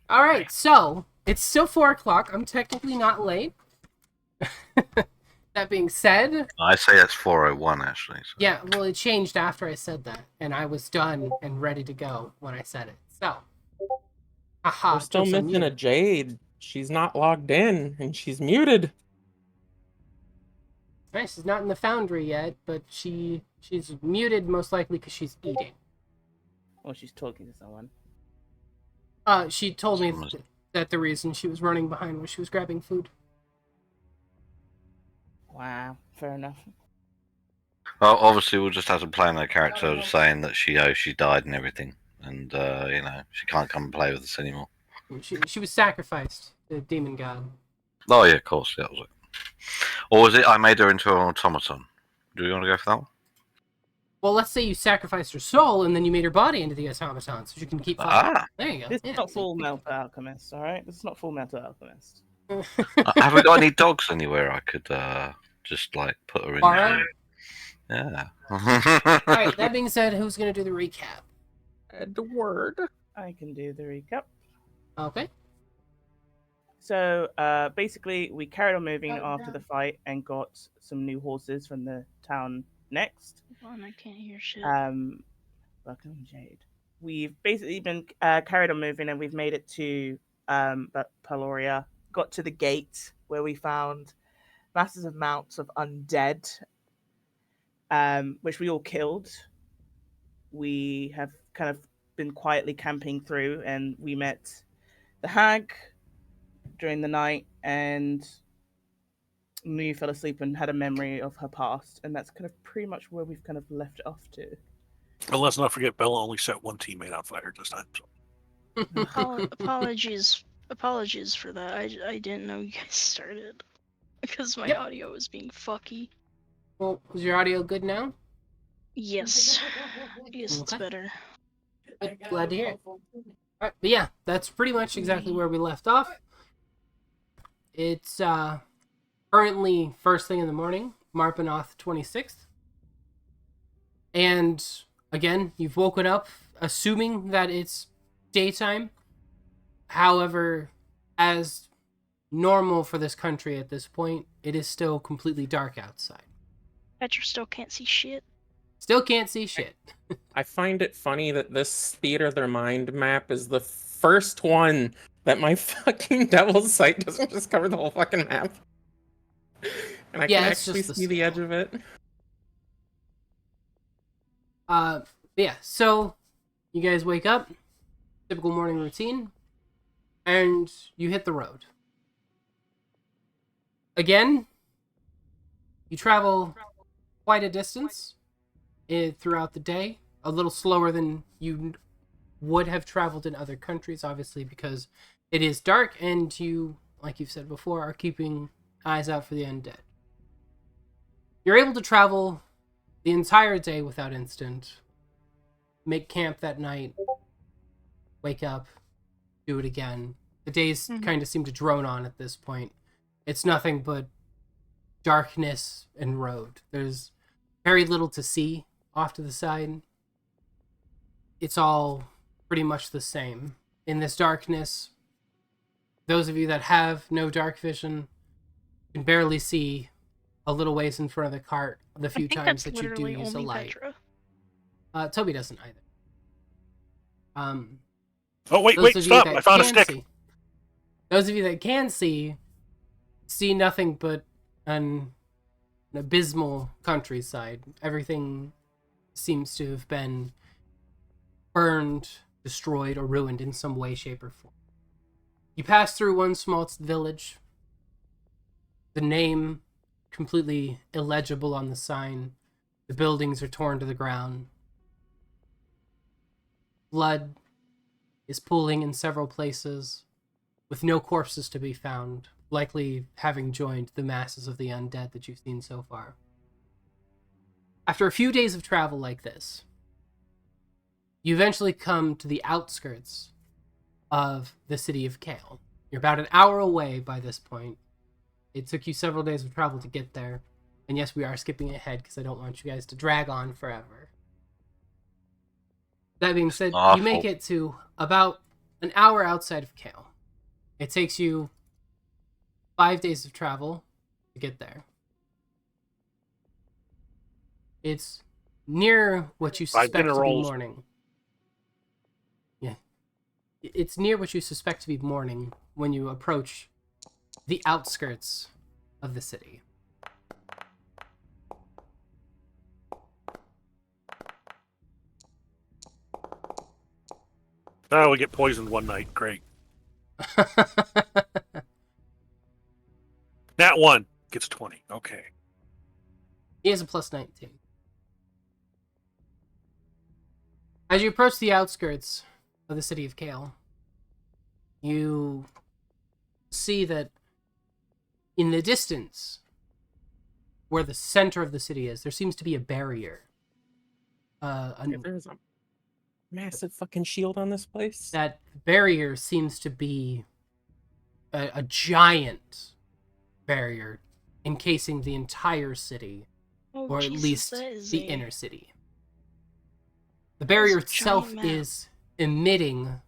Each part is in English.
All right, so it's still 4 o'clock. I'm technically not late. That being said, I say it's 4:01 actually. So. yeah, well, it changed after I said that, and I was done and ready to go when I said it. So, We're haha, still jokes on missing you. a Jade. She's not logged in, and she's muted. Right, she's not in the foundry yet, but she's muted most likely because she's eating. Or she's talking to someone. She told me that the reason she was running behind was she was grabbing food. Wow, fair enough. Well, obviously, we'll just have to play on her character saying that she died and everything, and she can't come and play with us anymore. She was sacrificed to the demon god. Oh yeah, of course, that was it. Or was it I made her into an automaton? Do you want to go for that one? Well, let's say you sacrificed her soul and then you made her body into the automaton so she can keep fighting. Ah, There you go. This Yeah, is not see? Full Metal Alchemist, alright? This is not Full Metal Alchemist. have we got any dogs anywhere I could just like put her in? Borrow? Yeah. Alright, that being said, who's going to do the recap? Edward. I can do the recap. Okay. So, basically, we carried on moving after the fight and got some new horses from the town next. Hold on, I can't hear shit. Welcome, Jade. We've basically been carried on moving, and we've made it to Poglioria. Got to the gate where we found masses of mounts of undead, which we all killed. We have kind of been quietly camping through, and we met the hag during the night, and Mu fell asleep and had a memory of her past, and that's kind of pretty much where we've kind of left it off to. Well, let's not forget Bella only set one teammate on fire this time. So. Apologies for that. I didn't know you guys started because my audio was being fucky. Well, is your audio good now? Yes, it's Okay. better. Good. Glad to hear it. Alright, but yeah, that's pretty much exactly where we left off. It's currently first thing in the morning, Marpanoth 26th. And again, you've woken up assuming that it's daytime. However, as normal for this country at this point, it is still completely dark outside. Petra still can't see shit. Still can't see shit. I find it funny that this Theater of Their Mind map is the first one that my fucking Devil's Sight doesn't just cover the whole fucking map. And I Yeah, can it's actually just the see the edge of it. Yeah, so you guys wake up, typical morning routine, and you hit the road. Again, you travel quite a distance throughout the day, a little slower than you would have traveled in other countries, obviously, because it is dark and you, like you've said before, are keeping eyes out for the undead. You're able to travel the entire day without incident, make camp that night, wake up, do it again. The days kind of seem to drone on at this point. It's nothing but darkness and road. There's very little to see off to the side. It's all pretty much the same. In this darkness, those of you that have no dark vision can barely see a little ways in front of the cart the few times that you do use a light. Petra. Toby doesn't either. Oh, wait, Those of you stop! that I found a can stick. see- those of you that can see nothing but an abysmal countryside. Everything seems to have been burned, destroyed, or ruined in some way, shape, or form. You pass through one small village. The name completely illegible on the sign. The buildings are torn to the ground. Blood is pooling in several places, with no corpses to be found, likely having joined the masses of the undead that you've seen so far. After a few days of travel like this, you eventually come to the outskirts of the city of Kale. You're about an hour away by this point. It took you several days of travel to get there. And yes, we are skipping ahead because I don't want you guys to drag on forever. That being said, you make it to about an hour outside of Kale. It takes you 5 days of travel to get there. It's near what you suspect dinner to be rolls. morning. Yeah. It's near what you suspect to be morning when you approach the outskirts of the city. Oh, we get poisoned one night. Great. That one gets 20. Okay. He has a plus 19. As you approach the outskirts of the city of Kale, you see that in the distance, where the center of the city is, there seems to be a barrier. There's a massive fucking shield on this place. That barrier seems to be a giant barrier encasing the entire city, Oh, or at Jesus, least that is the a- inner city. The barrier That's a itself giant map. is emitting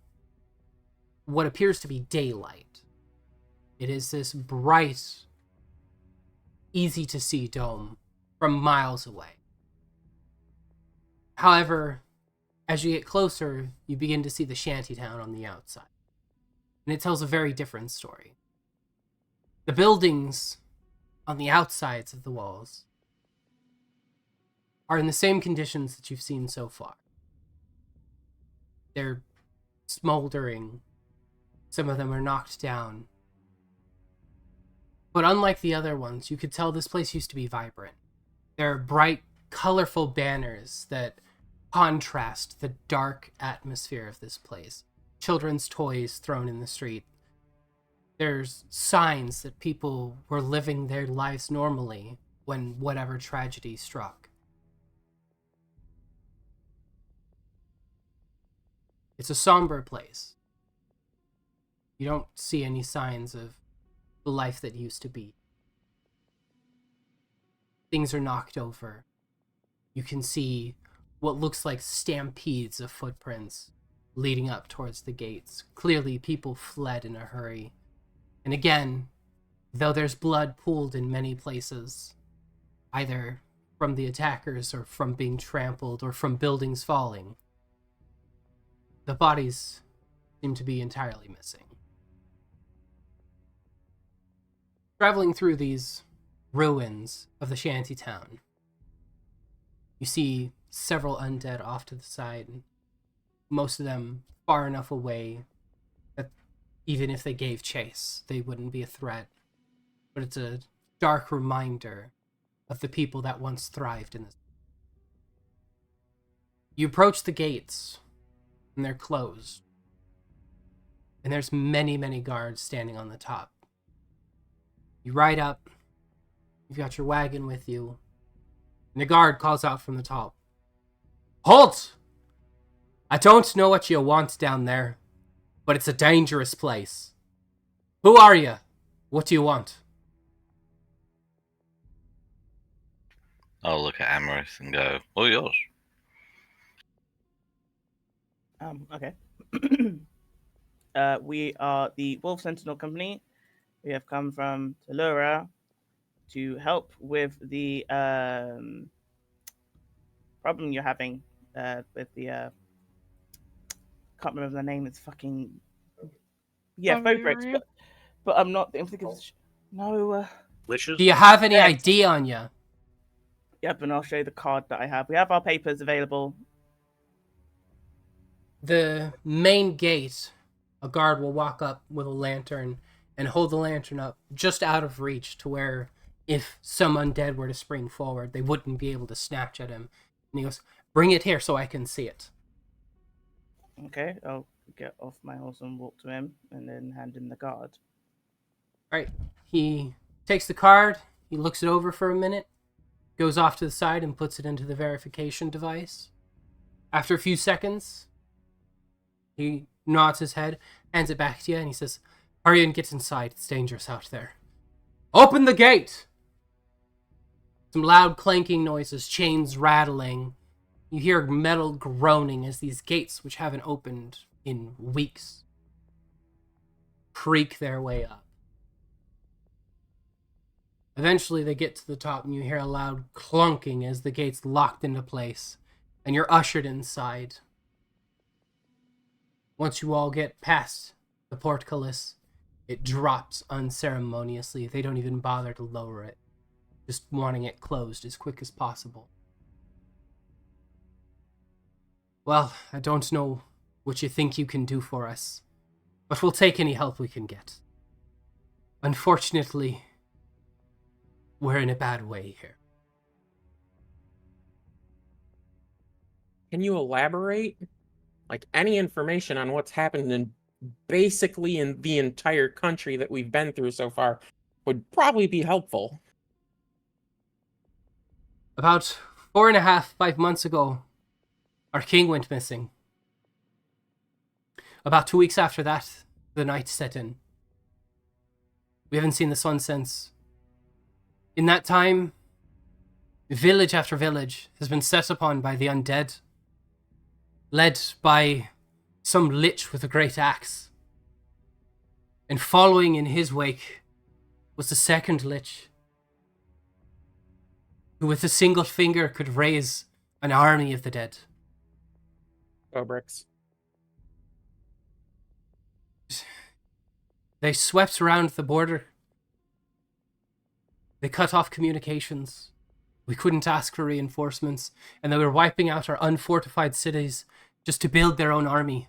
what appears to be daylight. It is this bright, easy to see dome from miles away. However, as you get closer, you begin to see the shantytown on the outside. And it tells a very different story. The buildings on the outsides of the walls are in the same conditions that you've seen so far. They're smoldering. Some of them are knocked down. But unlike the other ones, you could tell this place used to be vibrant. There are bright, colorful banners that contrast the dark atmosphere of this place. Children's toys thrown in the street. There's signs that people were living their lives normally when whatever tragedy struck. It's a somber place. You don't see any signs of the life that used to be. Things are knocked over. You can see what looks like stampedes of footprints leading up towards the gates. Clearly, people fled in a hurry. And again, though there's blood pooled in many places, either from the attackers or from being trampled or from buildings falling, the bodies seem to be entirely missing. Traveling through these ruins of the shantytown, you see several undead off to the side, most of them far enough away that even if they gave chase, they wouldn't be a threat. But it's a dark reminder of the people that once thrived in this. You approach the gates, and they're closed. And there's many, many guards standing on the top. You ride up, you've got your wagon with you, and the guard calls out from the top, "Halt! I don't know what you want down there, but it's a dangerous place. Who are you? What do you want?" I'll look at Amaris and go, "Oh, yours." Okay. We are the Wolf Sentinel Company. We have come from Talura to help with the problem you're having with the can't remember the name. It's fucking Phobrex, Poglioria? but I'm not. I'm thinking of no. Licious. Do you have any Yes. ID on you? Yep, and I'll show you the card that I have. We have our papers available. The main gate, a guard will walk up with a lantern and hold the lantern up just out of reach to where if some undead were to spring forward, they wouldn't be able to snatch at him. And he goes, "Bring it here so I can see it." Okay, I'll get off my horse and walk to him, and then hand him the card. Alright, he takes the card, he looks it over for a minute, goes off to the side and puts it into the verification device. After a few seconds, he nods his head, hands it back to you, and he says, "Hurry and get inside, it's dangerous out there." "Open the gate!" Some loud clanking noises, chains rattling. You hear metal groaning as these gates, which haven't opened in weeks, creak their way up. Eventually, they get to the top, and you hear a loud clunking as the gates locked into place, and you're ushered inside. Once you all get past the portcullis, it drops unceremoniously. They don't even bother to lower it, just wanting it closed as quick as possible. Well, I don't know what you think you can do for us, but we'll take any help we can get. Unfortunately, we're in a bad way here. Can you elaborate? Like, any information on what's happened in basically in the entire country that we've been through so far would probably be helpful. About 4.5, 5 months ago, our king went missing. About 2 weeks after that, the night set in. We haven't seen the sun since. In that time, village after village has been set upon by the undead, led by some lich with a great axe. And following in his wake was the second lich, who with a single finger could raise an army of the dead. Go bricks. They swept around the border. They cut off communications. We couldn't ask for reinforcements, and they were wiping out our unfortified cities just to build their own army.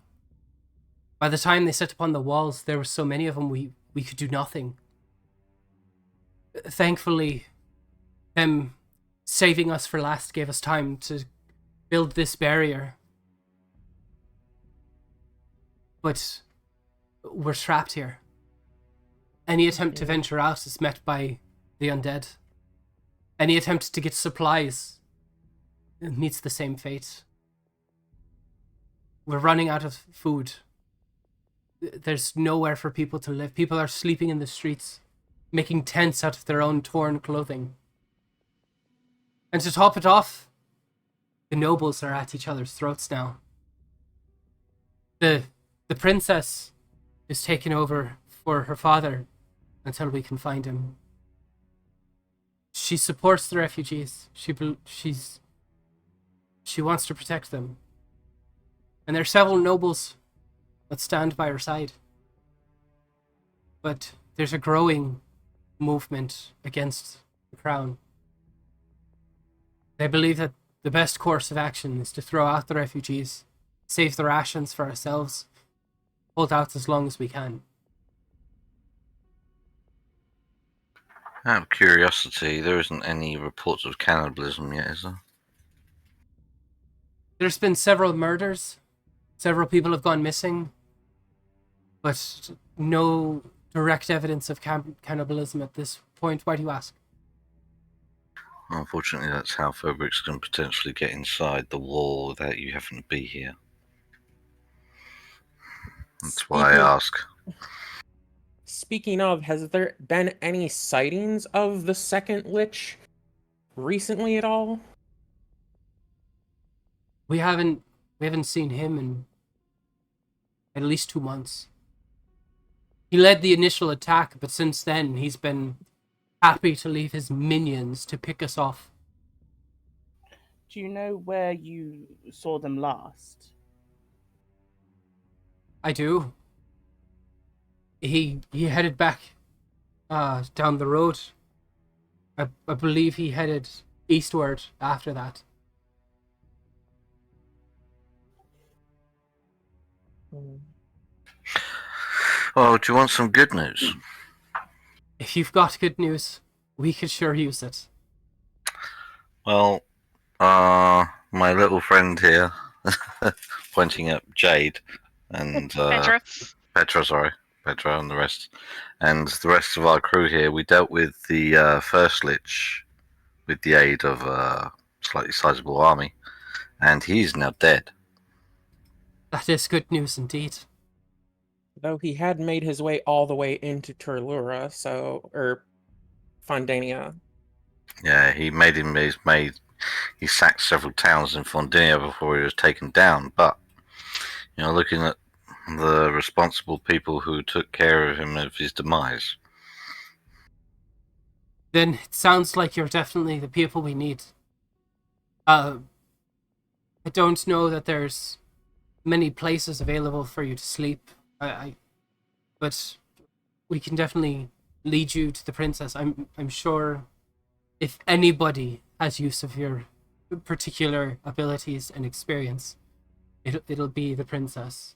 By the time they set upon the walls, there were so many of them we could do nothing. Thankfully, them saving us for last gave us time to build this barrier. But we're trapped here. Any attempt to venture out is met by the undead. Any attempt to get supplies meets the same fate. We're running out of food. There's nowhere for people to live. People are sleeping in the streets, making tents out of their own torn clothing. And to top it off, the nobles are at each other's throats now. The princess is taken over for her father until we can find him. She supports the refugees. She wants to protect them. And there are several nobles that stand by her side. But there's a growing movement against the crown. They believe that the best course of action is to throw out the refugees, save the rations for ourselves, hold out as long as we can. Out of curiosity, there isn't any reports of cannibalism yet, is there? There's been several murders. Several people have gone missing. But no direct evidence of cannibalism at this point. Why do you ask? Unfortunately, that's how Fabrics can potentially get inside the wall without you having to be here. That's why I ask. Speaking of, has there been any sightings of the second lich recently at all? We haven't seen him in at least 2 months. He led the initial attack, but since then he's been happy to leave his minions to pick us off. Do you know where you saw them last? I do. He headed back down the road. I believe he headed eastward after that. Oh, do you want some good news? If you've got good news, we could sure use it. Well, my little friend here, pointing at Jade and Petra. Petra and the rest of our crew here. We dealt with the first lich with the aid of a slightly sizable army, and he's now dead. That is good news indeed. Though he had made his way all the way into Turlura, or Fondania. Yeah, he sacked several towns in Fondinia before he was taken down. But looking at the responsible people who took care of him of his demise. Then it sounds like you're definitely the people we need. I don't know that there's many places available for you to sleep. But we can definitely lead you to the princess. I'm sure if anybody has use of your particular abilities and experience, it'll be the princess.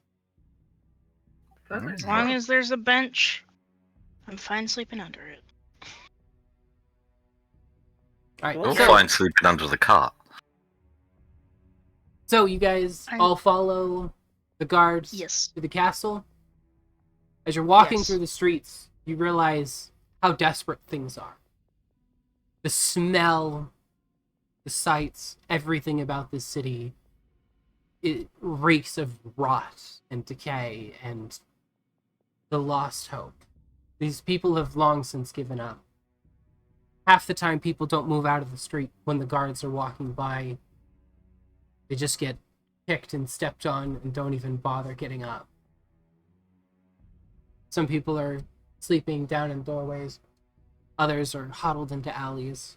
As long as there's a bench, I'm fine sleeping under it. All right, You'll so, find sleeping under the cart. so you guys all follow the guards Yes. to the castle. As you're walking Yes. through the streets, you realize how desperate things are. The smell, the sights, everything about this city, it reeks of rot and decay and the lost hope. These people have long since given up. Half the time, people don't move out of the street when the guards are walking by. They just get kicked and stepped on and don't even bother getting up. Some people are sleeping down in doorways. Others are huddled into alleys.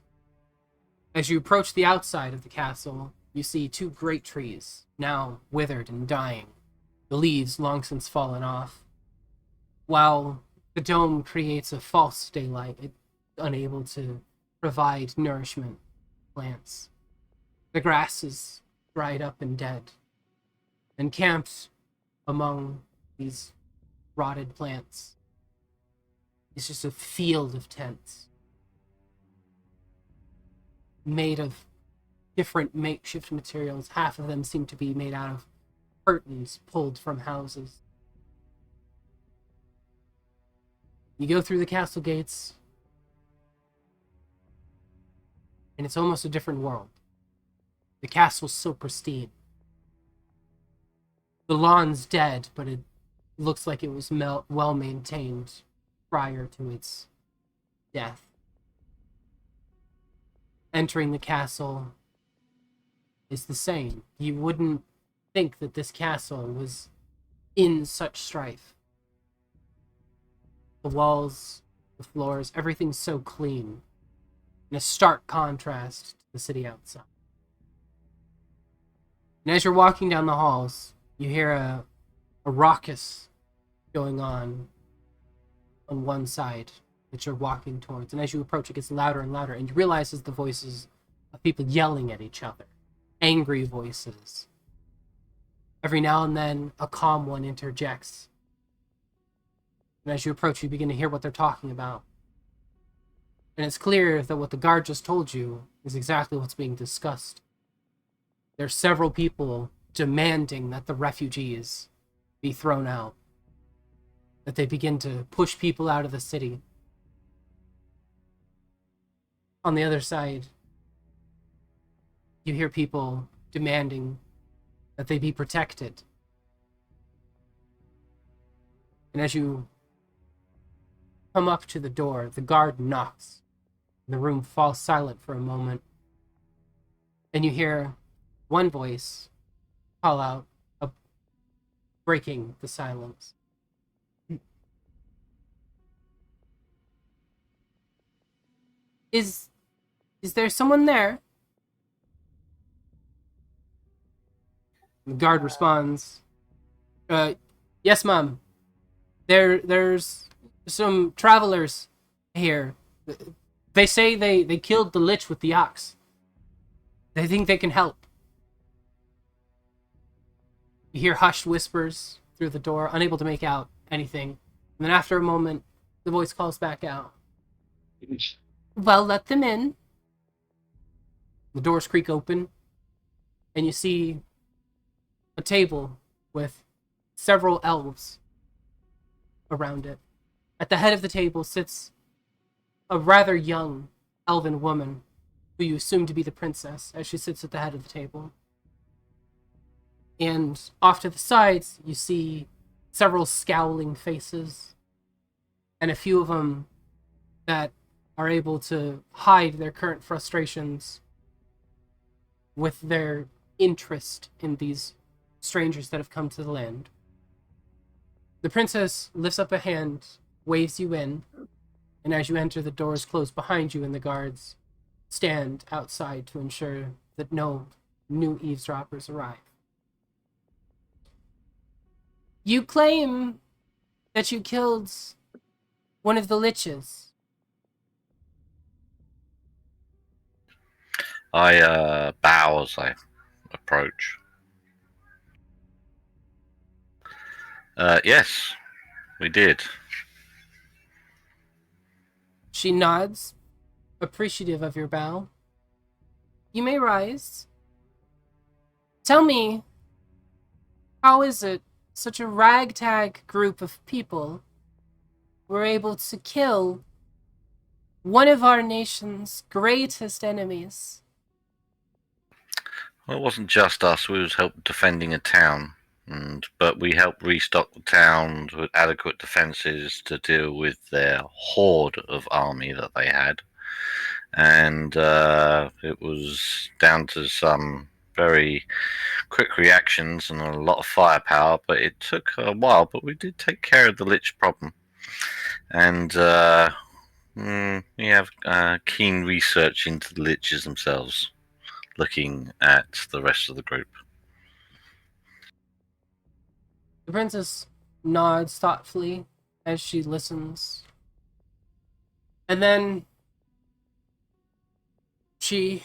As you approach the outside of the castle, you see two great trees, now withered and dying, the leaves long since fallen off. While the dome creates a false daylight, it's unable to provide nourishment to plants. The grass is dried up and dead. Encamped among these rotted plants is just a field of tents made of different makeshift materials. Half of them seem to be made out of curtains pulled from houses. You go through the castle gates, and it's almost a different world. The castle's so pristine. The lawn's dead, but it looks like it was well maintained prior to its death. Entering the castle is the same. You wouldn't think that this castle was in such strife. The walls, the floors, everything's so clean, in a stark contrast to the city outside. And as you're walking down the halls, you hear a raucous going on one side that you're walking towards. And as you approach, it gets louder and louder, and you realize it's the voices of people yelling at each other. Angry voices. Every now and then, a calm one interjects. And as you approach, you begin to hear what they're talking about. And it's clear that what the guard just told you is exactly what's being discussed. There's several people demanding that the refugees be thrown out. That they begin to push people out of the city. On the other side, you hear people demanding that they be protected. And as you come up to the door, the guard knocks. And the room falls silent for a moment. And you hear one voice call out, breaking the silence. Is there someone there? The guard responds, yes, Mom. There's some travelers here. They say they killed the lich with the ox. They think they can help. You hear hushed whispers through the door, unable to make out anything. And then after a moment, the voice calls back out. Well, let them in. The doors creak open, and you see a table with several elves around it. At the head of the table sits a rather young elven woman, who you assume to be the princess, as she sits at the head of the table. And off to the sides, you see several scowling faces, and a few of them that are able to hide their current frustrations with their interest in these strangers that have come to the land. The princess lifts up a hand, waves you in, and as you enter, the doors close behind you and the guards stand outside to ensure that no new eavesdroppers arrive. You claim that you killed one of the liches. I bow as I approach. Yes, we did. She nods, appreciative of your bow. You may rise. Tell me, how is it such a ragtag group of people were able to kill one of our nation's greatest enemies? Well, it wasn't just us. We was helped defending a town, but we helped restock the town with adequate defenses to deal with their horde of army that they had, and it was down to some very quick reactions and a lot of firepower. But it took a while. But we did take care of the lich problem, and we have keen research into the liches themselves, looking at the rest of the group. The princess nods thoughtfully as she listens. And then she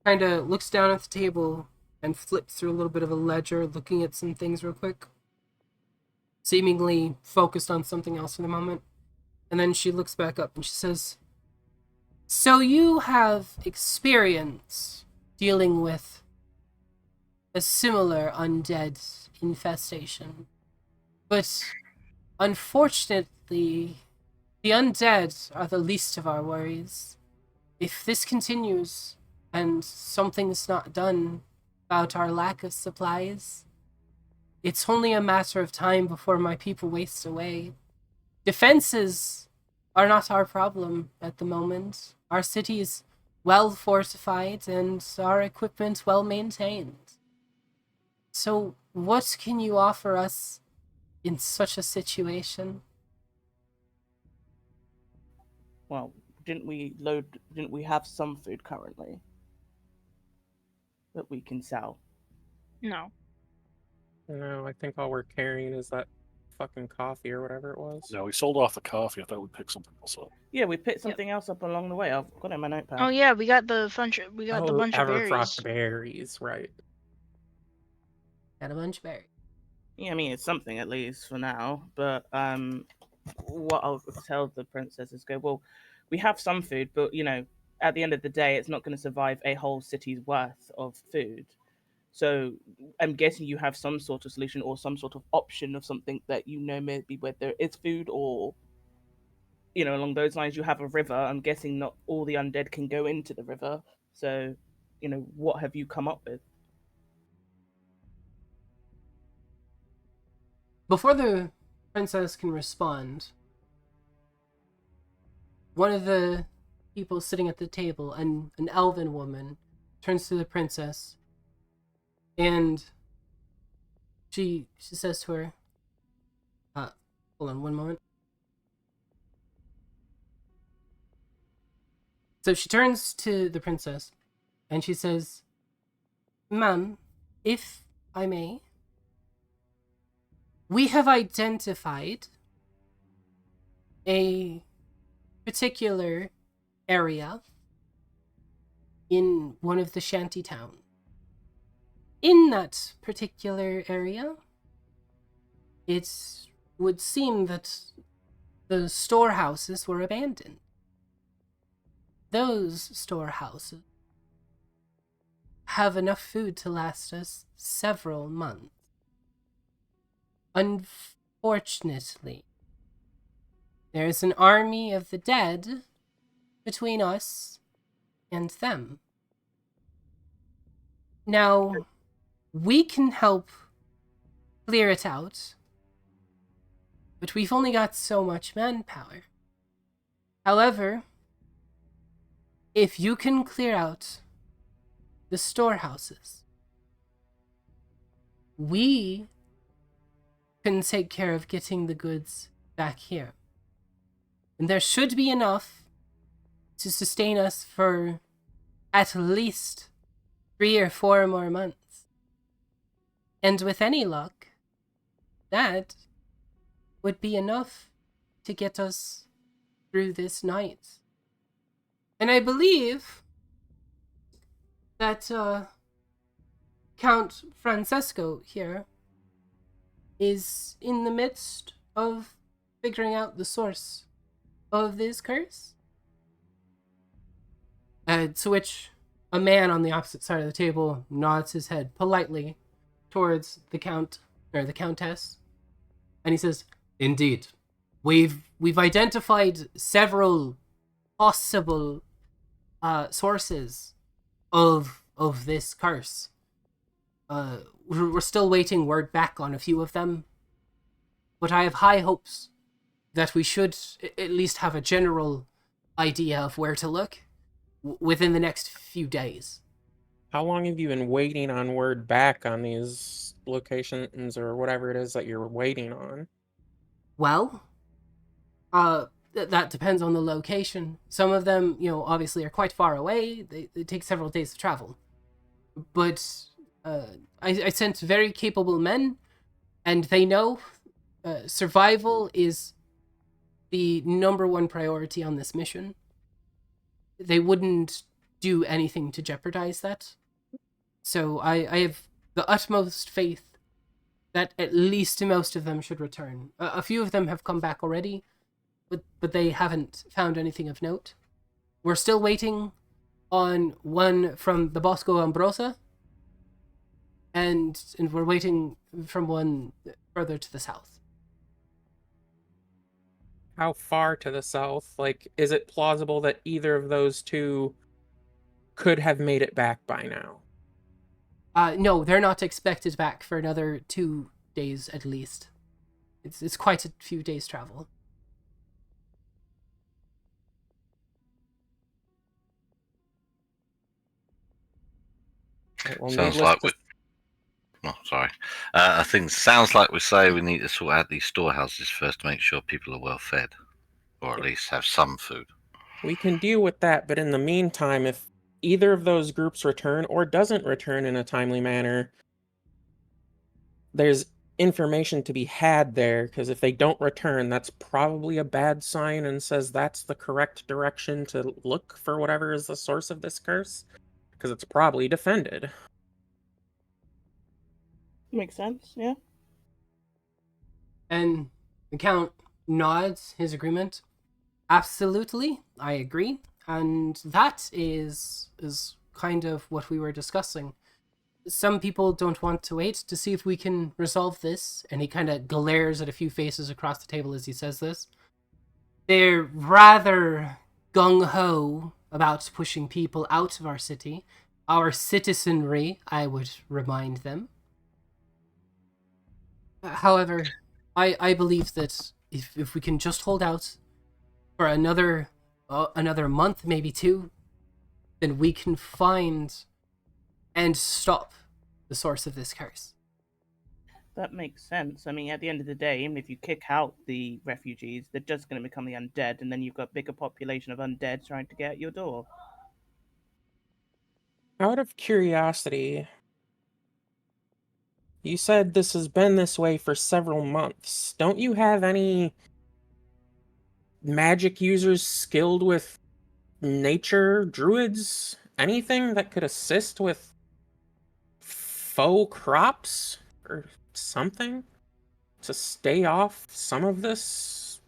kind of looks down at the table and flips through a little bit of a ledger, looking at some things real quick, seemingly focused on something else for the moment. And then she looks back up and she says, "So you have experience dealing with a similar undead infestation. But unfortunately, the undead are the least of our worries. If this continues and something's not done about our lack of supplies, it's only a matter of time before my people waste away. Defenses are not our problem at the moment. Our city is well fortified and our equipment well maintained. So what can you offer us in such a situation?" Well, didn't we have some food currently that we can sell? No. No, I think all we're carrying is that fucking coffee or whatever it was. No, we sold off the coffee. I thought we'd pick something else up. Yeah, we picked something else up along the way. I've got it in my notepad. Oh yeah, we got the bunch of Everfrost berries. berries, right? Got a bunch of berries. Yeah, I mean it's something at least for now. But what I'll tell the princess is go, well, we have some food, but at the end of the day, it's not going to survive a whole city's worth of food. So I'm guessing you have some sort of solution or some sort of option of something that maybe where there is food, or along those lines. You have a river. I'm guessing not all the undead can go into the river. So, what have you come up with? Before the princess can respond, one of the people sitting at the table, an elven woman, turns to the princess and she says to her, hold on one moment. So she turns to the princess and she says, "Ma'am, if I may, we have identified a particular area in one of the shanty towns. In that particular area, it would seem that the storehouses were abandoned. Those storehouses have enough food to last us several months. Unfortunately, there is an army of the dead between us and them. Now, we can help clear it out, but we've only got so much manpower. However, if you can clear out the storehouses, we can take care of getting the goods back here. And there should be enough to sustain us for at least 3 or 4 more months. And with any luck, that would be enough to get us through this night. And I believe that Count Francesco here is in the midst of figuring out the source of this curse. To which a man on the opposite side of the table nods his head politely towards the count or the countess, and he says, "Indeed, we've identified several possible sources of this curse. We're still waiting word back on a few of them, but I have high hopes that we should at least have a general idea of where to look within the next few days." How long have you been waiting on word back on these locations or whatever it is that you're waiting on? Well, that depends on the location. Some of them, obviously are quite far away. They take several days of travel. But I sent very capable men, and they know survival is the number one priority on this mission. They wouldn't do anything to jeopardize that. So I have the utmost faith that at least most of them should return. A few of them have come back already, but they haven't found anything of note. We're still waiting on one from the Bosco Ambrosa, and we're waiting from one further to the south. How far to the south? Like, is it plausible that either of those two could have made it back by now? No, they're not expected back for another 2 days at least. It's quite a few days' travel. Right, well, Sounds needless like to- we. Oh, sorry. I think sounds like we say we need to sort out these storehouses first to make sure people are well fed, or at least have some food. we can deal with that, but in the meantime, if either of those groups return or doesn't return in a timely manner, there's information to be had there, because if they don't return, that's probably a bad sign and says that's the correct direction to look for whatever is the source of this curse, because it's probably defended. Makes sense, yeah. And the Count nods his agreement. Absolutely, I agree. And that is kind of what we were discussing. Some people don't want to wait to see if we can resolve this, and he kind of glares at a few faces across the table as he says this. They're rather gung-ho about pushing people out of our city, our citizenry, I would remind them. However, I believe that if we can just hold out for another month, maybe 2, then we can find and stop the source of this curse. That makes sense. I mean, at the end of the day, even if you kick out the refugees, they're just going to become the undead, and then you've got a bigger population of undead trying to get at your door. Out of curiosity, you said this has been this way for several months. Don't you have any magic users skilled with nature, druids, anything that could assist with faux crops or something to stay off some of this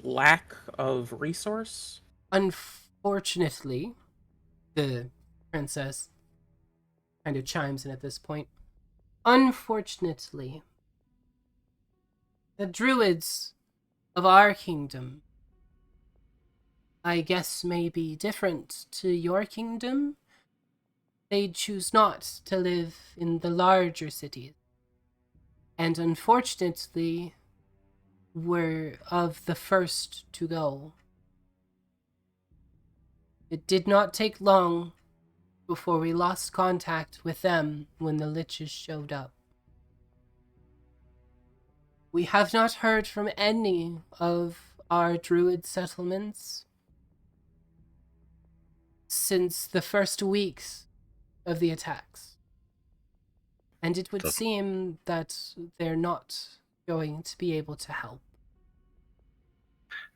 lack of resource? Unfortunately, the princess kind of chimes in at this point. Unfortunately, the druids of our kingdom, I guess, may be different to your kingdom. They choose not to live in the larger cities. And unfortunately, were of the first to go. It did not take long before we lost contact with them when the liches showed up. We have not heard from any of our druid settlements since the first weeks of the attacks. And it would seem that they're not going to be able to help.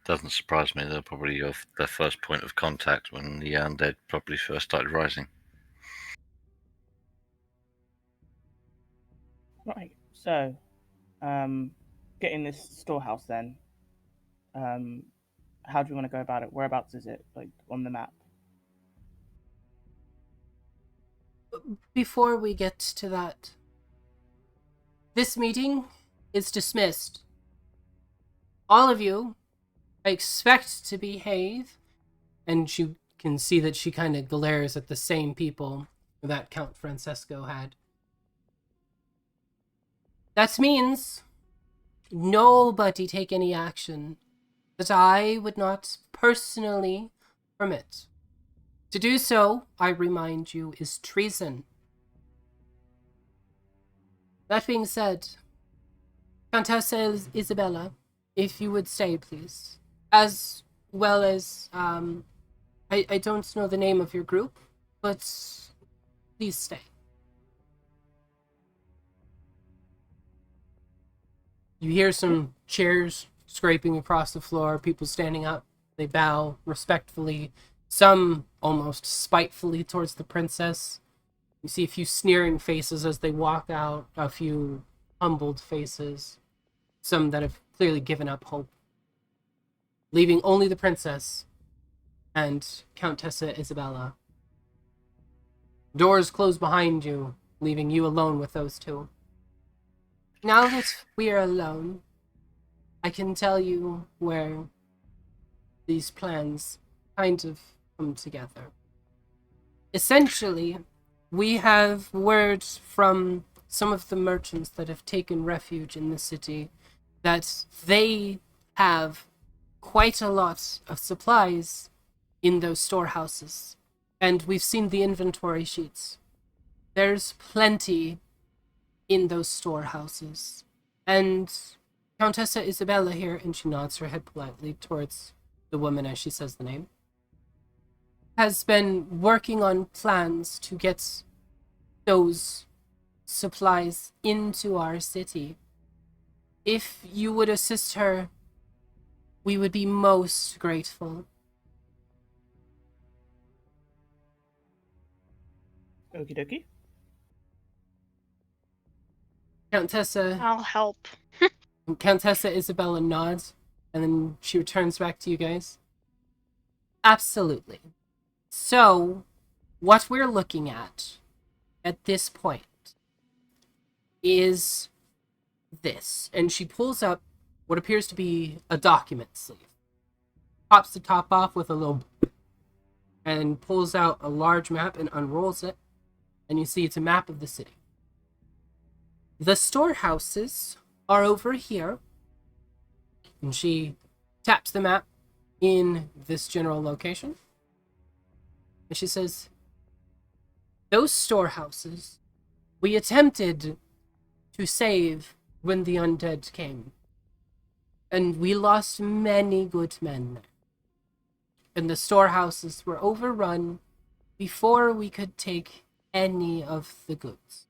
Doesn't surprise me. They're probably their first point of contact when the undead probably first started rising. Right. So, getting this storehouse then. How do you want to go about it? Whereabouts is it, like on the map? Before we get to that, this meeting is dismissed. All of you, I expect to behave, and you can see that she kind of glares at the same people that Count Francesco had. That means nobody take any action that I would not personally permit. To do so, I remind you, is treason. That being said, Countessa Isabella, if you would stay, please. As well as, I don't know the name of your group, but please stay. You hear some chairs scraping across the floor, people standing up. They bow respectfully, some almost spitefully towards the princess. You see a few sneering faces as they walk out, a few humbled faces, some that have clearly given up hope, leaving only the princess and Countessa Isabella. Doors close behind you, leaving you alone with those two. Now that we are alone, I can tell you where these plans kind of come together. Essentially, we have word from some of the merchants that have taken refuge in the city that they have quite a lot of supplies in those storehouses. And we've seen the inventory sheets. There's plenty in those storehouses. And Countessa Isabella here, and she nods her head politely towards the woman as she says the name, has been working on plans to get those supplies into our city. If you would assist her, we would be most grateful. Okie dokie. I'll help. Countessa Isabella nods, and then she returns back to you guys. Absolutely. So, what we're looking at this point is this. And she pulls up what appears to be a document sleeve. Pops the top off with a little and pulls out a large map and unrolls it. And you see it's a map of the city. The storehouses are over here. And she taps the map in this general location. And she says, those storehouses we attempted to save when the undead came. And we lost many good men there. And the storehouses were overrun before we could take any of the goods.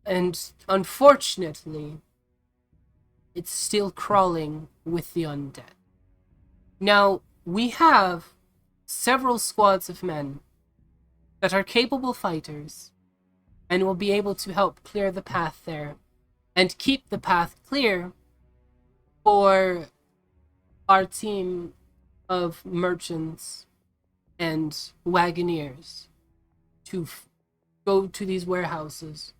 And unfortunately, it's still crawling with the undead. Now, we have several squads of men that are capable fighters and will be able to help clear the path there and keep the path clear for our team of merchants and wagoneers to go to these warehouses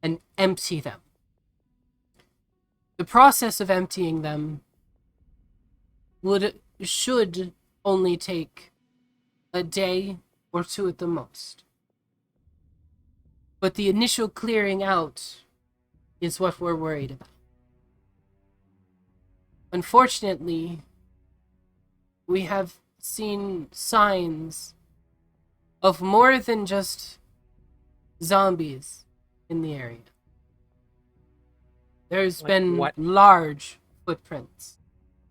and empty them. The process of emptying them should only take a day or two at the most. But the initial clearing out is what we're worried about. Unfortunately, we have seen signs of more than just zombies in the area. There's Like been what? large footprints,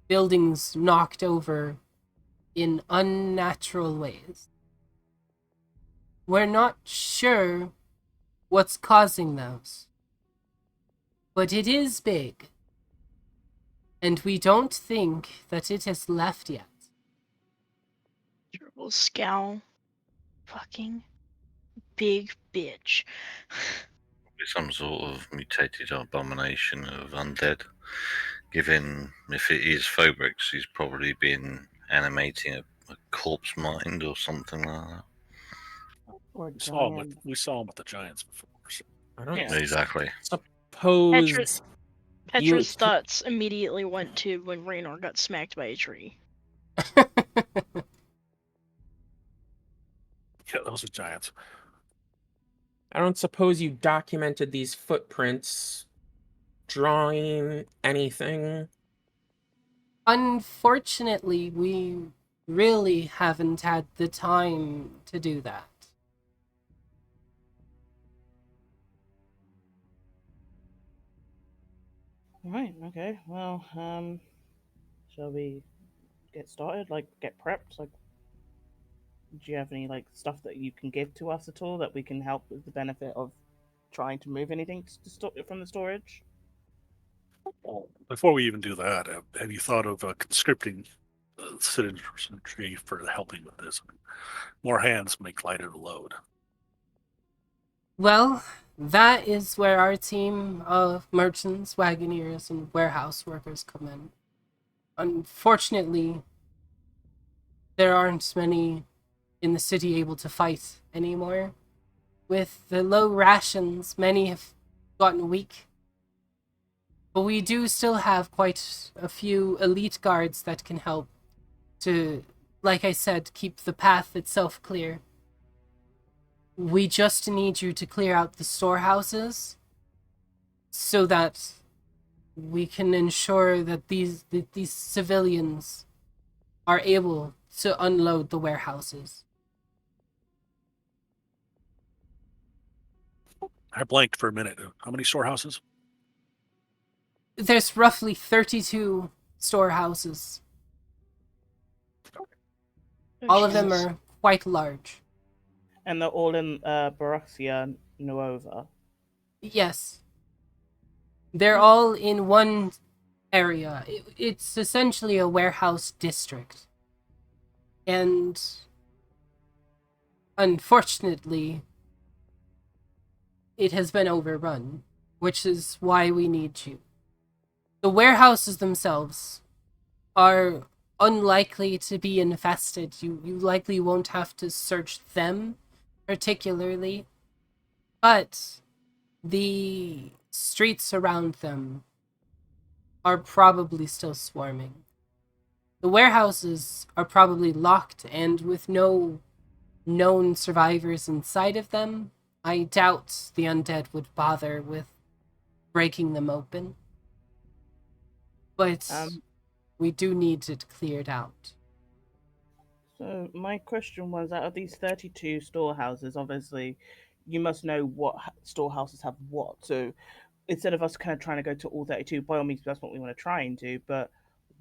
buildings knocked over in unnatural ways. We're not sure what's causing those, but it is big, and we don't think that it has left yet. Will scowl. Fucking big bitch. Some sort of mutated abomination of undead. Given if it is Phobrix, he's probably been animating a corpse mind or something like that. Or We saw him with the giants before. So. I don't Yeah. Exactly. suppose Petra's thoughts immediately went to when Raynor got smacked by a tree. Yeah, those are giants. I don't suppose you documented these footprints, drawing anything. Unfortunately, we really haven't had the time to do that. Right. Okay. Well, shall we get started? Like, get prepped? Like, do you have any like stuff that you can give to us at all that we can help with the benefit of trying to move anything from the storage? Well, before we even do that, have you thought of conscripting citizenry for helping with this? More hands make lighter the load. Well, that is where our team of merchants, wagoneers, and warehouse workers come in. Unfortunately, there aren't many in the city able to fight anymore. With the low rations, many have gotten weak. But we do still have quite a few elite guards that can help to, like I said, keep the path itself clear. We just need you to clear out the storehouses so that we can ensure that these civilians are able to unload the warehouses. I blanked for a minute. How many storehouses? There's roughly 32 storehouses. Oh, All of them Jesus. are quite large. And they're all in Baroxia Nuova. Yes. They're all in one area. It's essentially a warehouse district. And unfortunately, it has been overrun, which is why we need you. The warehouses themselves are unlikely to be infested. You likely won't have to search them particularly, but the streets around them are probably still swarming. The warehouses are probably locked, and with no known survivors inside of them, I doubt the undead would bother with breaking them open. But we do need it cleared out. So my question was, out of these 32 storehouses, obviously, you must know what storehouses have what. So instead of us kind of trying to go to all 32, by all means, that's what we want to try and do. But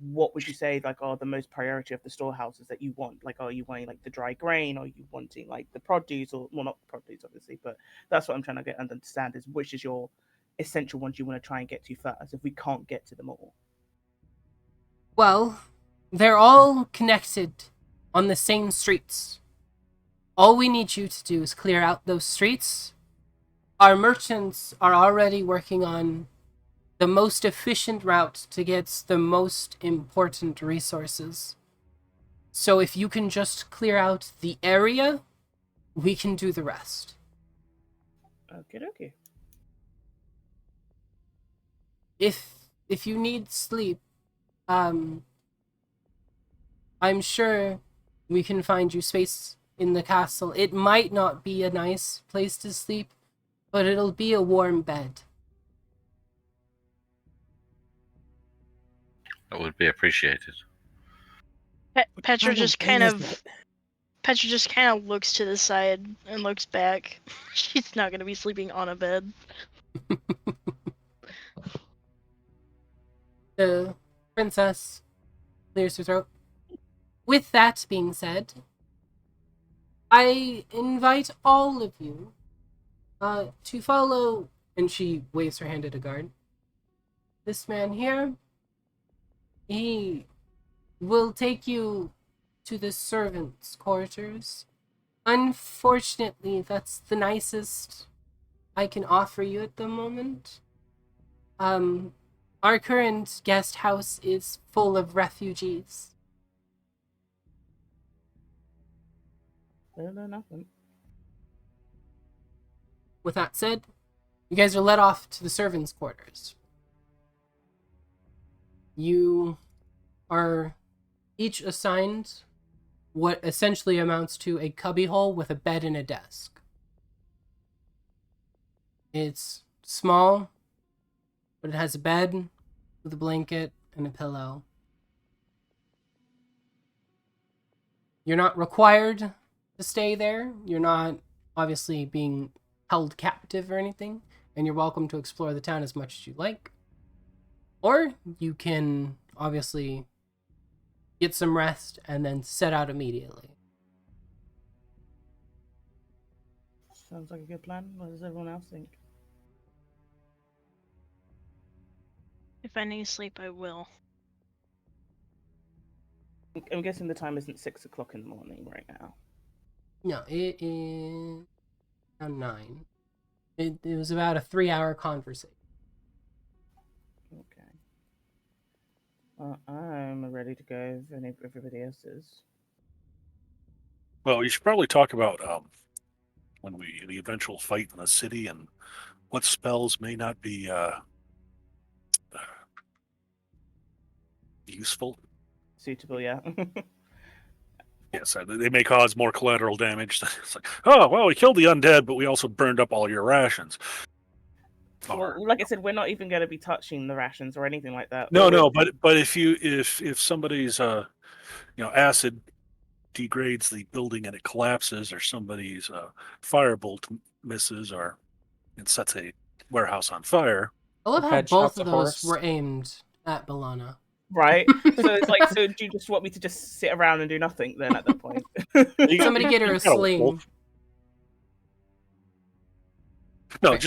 what would you say, like, are the most priority of the storehouses that you want? Like, are you wanting like the dry grain, or are you wanting like the produce, or well, not the produce, obviously, but that's what I'm trying to get and understand is which is your essential ones you want to try and get to first if we can't get to them all. Well, they're all connected on the same streets. All we need you to do is clear out those streets. Our merchants are already working on the most efficient route to get the most important resources. So if you can just clear out the area, we can do the rest. Okay. If you need sleep, I'm sure we can find you space in the castle. It might not be a nice place to sleep, but it'll be a warm bed. That would be appreciated. Petra just kind is of Petra just kind of looks to the side and looks back. She's not gonna be sleeping on a bed. The princess clears her throat. With that being said, I invite all of you to follow, and she waves her hand at a guard. This man here, he will take you to the servants' quarters. Unfortunately, that's the nicest I can offer you at the moment. Our current guest house is full of refugees. No, nothing. With that said, you guys are led off to the servants' quarters. You are each assigned what essentially amounts to a cubbyhole with a bed and a desk. It's small, but it has a bed with a blanket and a pillow. You're not required to stay there. You're not obviously being held captive or anything, and you're welcome to explore the town as much as you like. Or you can obviously get some rest and then set out immediately. Sounds like a good plan. What does everyone else think? If I need sleep, I will. I'm guessing the time isn't 6 o'clock in the morning right now. No, it is around 9. It was about a 3-hour conversation. Okay. Well, I'm ready to go if everybody else is. Well, you should probably talk about the eventual fight in the city and what spells may not be useful. Suitable, yeah. Yes, they may cause more collateral damage. It's like, oh, well, we killed the undead, but we also burned up all your rations. Well, like I said, we're not even going to be touching the rations or anything like that. No, but if somebody's acid degrades the building and it collapses, or somebody's firebolt misses, or it sets a warehouse on fire. I love how Bed both shots of a those horse. were aimed at Balana. Right? So it's like, so do you just want me to just sit around and do nothing then at that point? Somebody get her a You got sling. wolf. No, Okay.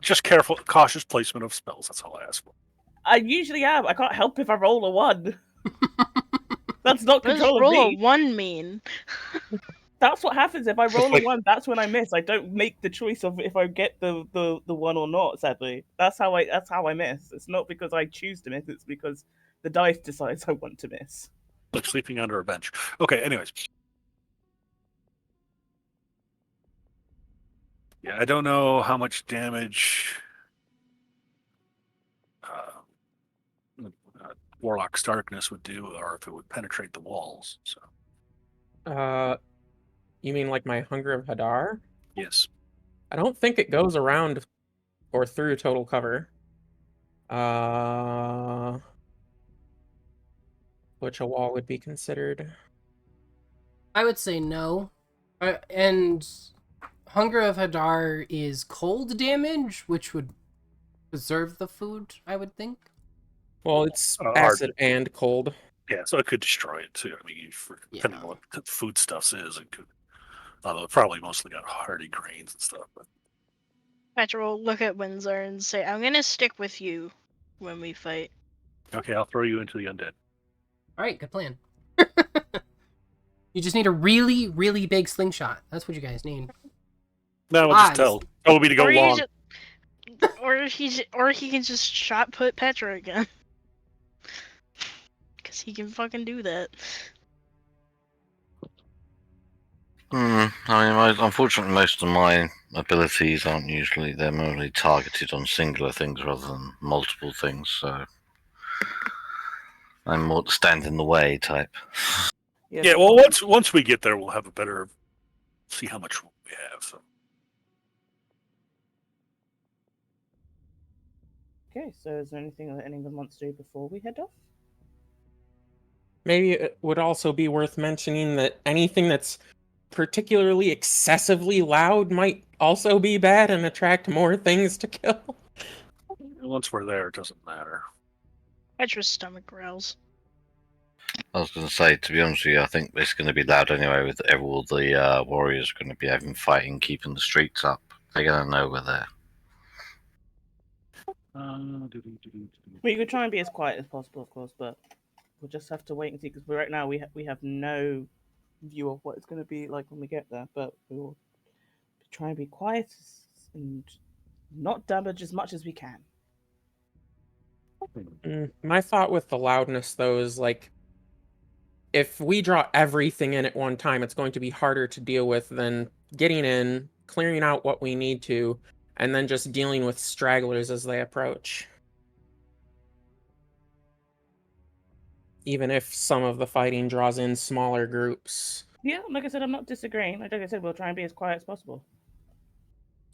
just careful, cautious placement of spells. That's all I ask for. I usually am. I can't help if I roll a 1. That's not What does control of roll a me. 1 mean? That's what happens if I roll like- a 1. That's when I miss. I don't make the choice of if I get the 1 or not. Sadly, that's how I miss. It's not because I choose to miss. It's because the dice decides I want to miss. Like sleeping under a bench. Okay, anyways. Yeah, I don't know how much damage Warlock's Darkness would do, or if it would penetrate the walls. So, You mean like my Hunger of Hadar? yes. I don't think it goes around or through total cover. Which a wall would be considered. I would say no. And Hunger of Hadar is cold damage, which would preserve the food, I would think. Well, it's Hard. acid and cold. Yeah, so it could destroy it too. I mean, depending Yeah. on what the food stuff is, it could. Although it probably mostly got hardy grains and stuff. But Petra will look at Windsor and say, I'm gonna stick with you when we fight. okay, I'll throw you into the undead. Alright, good plan. You just need a really, really big slingshot. That's what you guys need. No, we'll just tell Toby to go long. Or he can just shot put Petra again. Because he can fucking do that. I mean, unfortunately, most of my abilities aren't usually, they're mainly targeted on singular things rather than multiple things, so I'm more stand in the way type. Yeah, well, once we get there, we'll have a better see how much we have. So. Okay, so is there anything that anyone wants to do before we head off? Maybe it would also be worth mentioning that anything that's particularly excessively loud might also be bad and attract more things to kill. Once we're there, it doesn't matter. Petra's stomach growls. I was going to say, to be honest with you, I think it's going to be loud anyway. With all the warriors going to be having fighting, keeping the streets up. They're going to know we're there. We could try and be as quiet as possible, of course, but we'll just have to wait and see. Because right now we have no view of what it's going to be like when we get there. But we will try and be quiet and not damage as much as we can. My thought with the loudness, though, is like, if we draw everything in at one time, it's going to be harder to deal with than getting in, clearing out what we need to, and then just dealing with stragglers as they approach. Even if some of the fighting draws in smaller groups. Yeah, like I said, I'm not disagreeing. Like I said, we'll try and be as quiet as possible.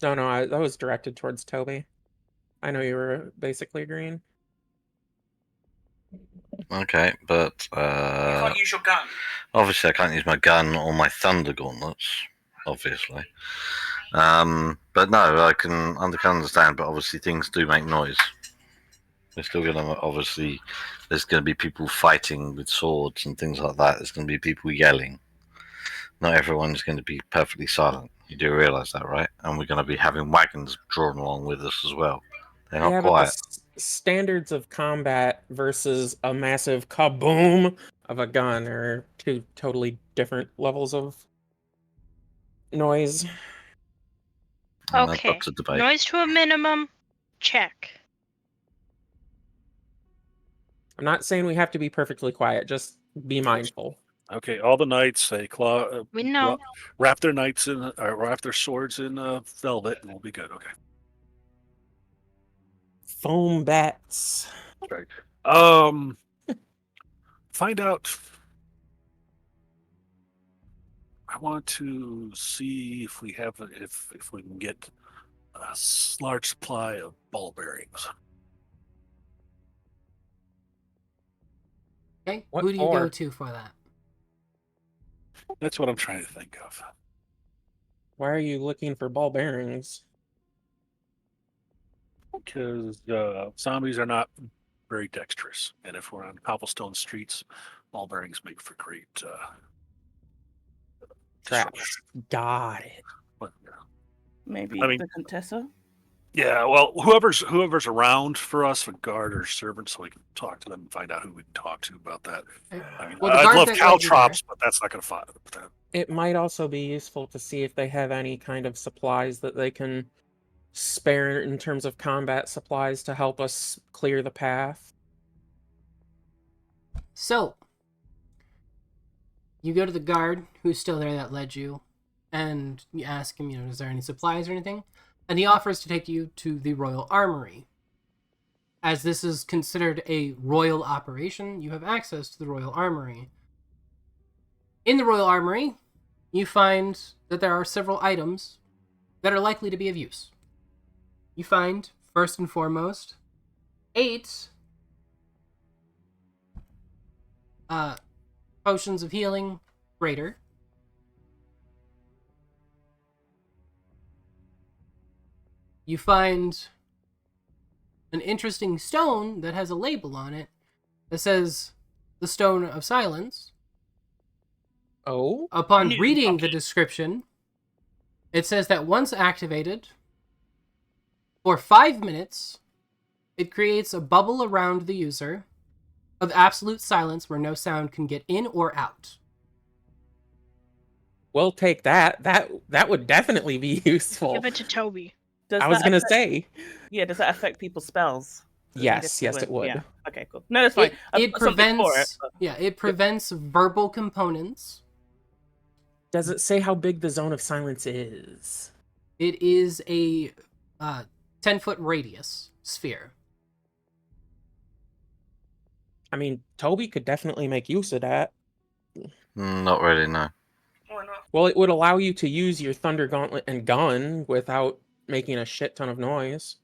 No, that was directed towards Toby. I know you were basically agreeing. Okay, but You can't use your gun. obviously I can't use my gun or my thunder gauntlets. Obviously, but no, I can understand. But obviously, things do make noise. We're still gonna obviously. There's going to be people fighting with swords and things like that. There's going to be people yelling. Not everyone's going to be perfectly silent. You do realize that, right? And we're going to be having wagons drawn along with us as well. They're not Yeah, quiet. but the standards of combat versus a massive kaboom of a gun are two totally different levels of noise. And that's Okay. up to debate. Noise to a minimum. Check. I'm not saying we have to be perfectly quiet, just be mindful. Okay, all the knights say We know. wrap their knights in, or wrap their swords in velvet, and we'll be good. Okay, Foam bats. that's right. Find out. I want to see if we have if we can get a large supply of ball bearings. Okay, What who do you for? go to for that? That's what I'm trying to think of. Why are you looking for ball bearings? Because zombies are not very dexterous, and if we're on cobblestone streets, ball bearings make for great Traps. disruption. Got it. But, yeah. Maybe I mean- the Contessa. Yeah, well, whoever's around for us, a guard or servant, so we can talk to them and find out who we can talk to about that. I mean, Well, the I'd guard love that led you caltrops, but that's not going to find that. It might also be useful to see if they have any kind of supplies that they can spare in terms of combat supplies to help us clear the path. So, you go to the guard who's still there that led you, and you ask him, is there any supplies or anything? And he offers to take you to the Royal Armory. As this is considered a royal operation, you have access to the Royal Armory. In the Royal Armory, you find that there are several items that are likely to be of use. You find, first and foremost, 8 potions of healing greater. You find an interesting stone that has a label on it that says the Stone of Silence. Oh? Upon New reading the bucket. description, it says that once activated, for 5 minutes, it creates a bubble around the user of absolute silence where no sound can get in or out. We'll take that. That would definitely be useful. Give it to Toby. Does I was that gonna affect- say. Yeah, does that affect people's spells? Does Yes, it yes, it would. Yeah. Okay, cool. No, that's fine. I've It got something for prevents it prevents verbal components. Does it say how big the zone of silence is? It is a 10-foot radius sphere. I mean, Toby could definitely make use of that. Not really, no. Why not? Well, it would allow you to use your Thunder Gauntlet and gun without making a shit ton of noise.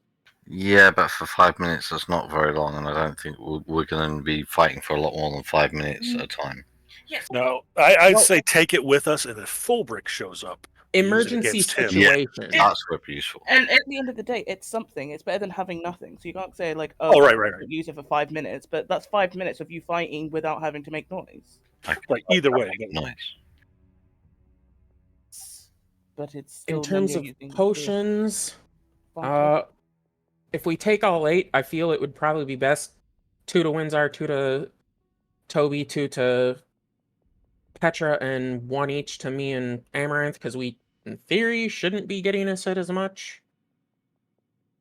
Yeah, but for 5 minutes, that's not very long, and I don't think we're going to be fighting for a lot more than 5 minutes at a time. Yes. No, I'd Well- say take it with us, and if Fullbrick shows up, emergency against him. situation. That's would be useful. And at the end of the day, it's something. It's better than having nothing. So you can't say like, Oh, right. use it for 5 minutes, but that's 5 minutes of you fighting without having to make noise. Right. Either way, Nice. But it's still In terms when of you're using potions, the if we take all 8, I feel it would probably be best 2 to Windsor, 2 to Toby, 2 to Petra, and 1 each to me and Amaranth, because we, in theory, shouldn't be getting us hit as much.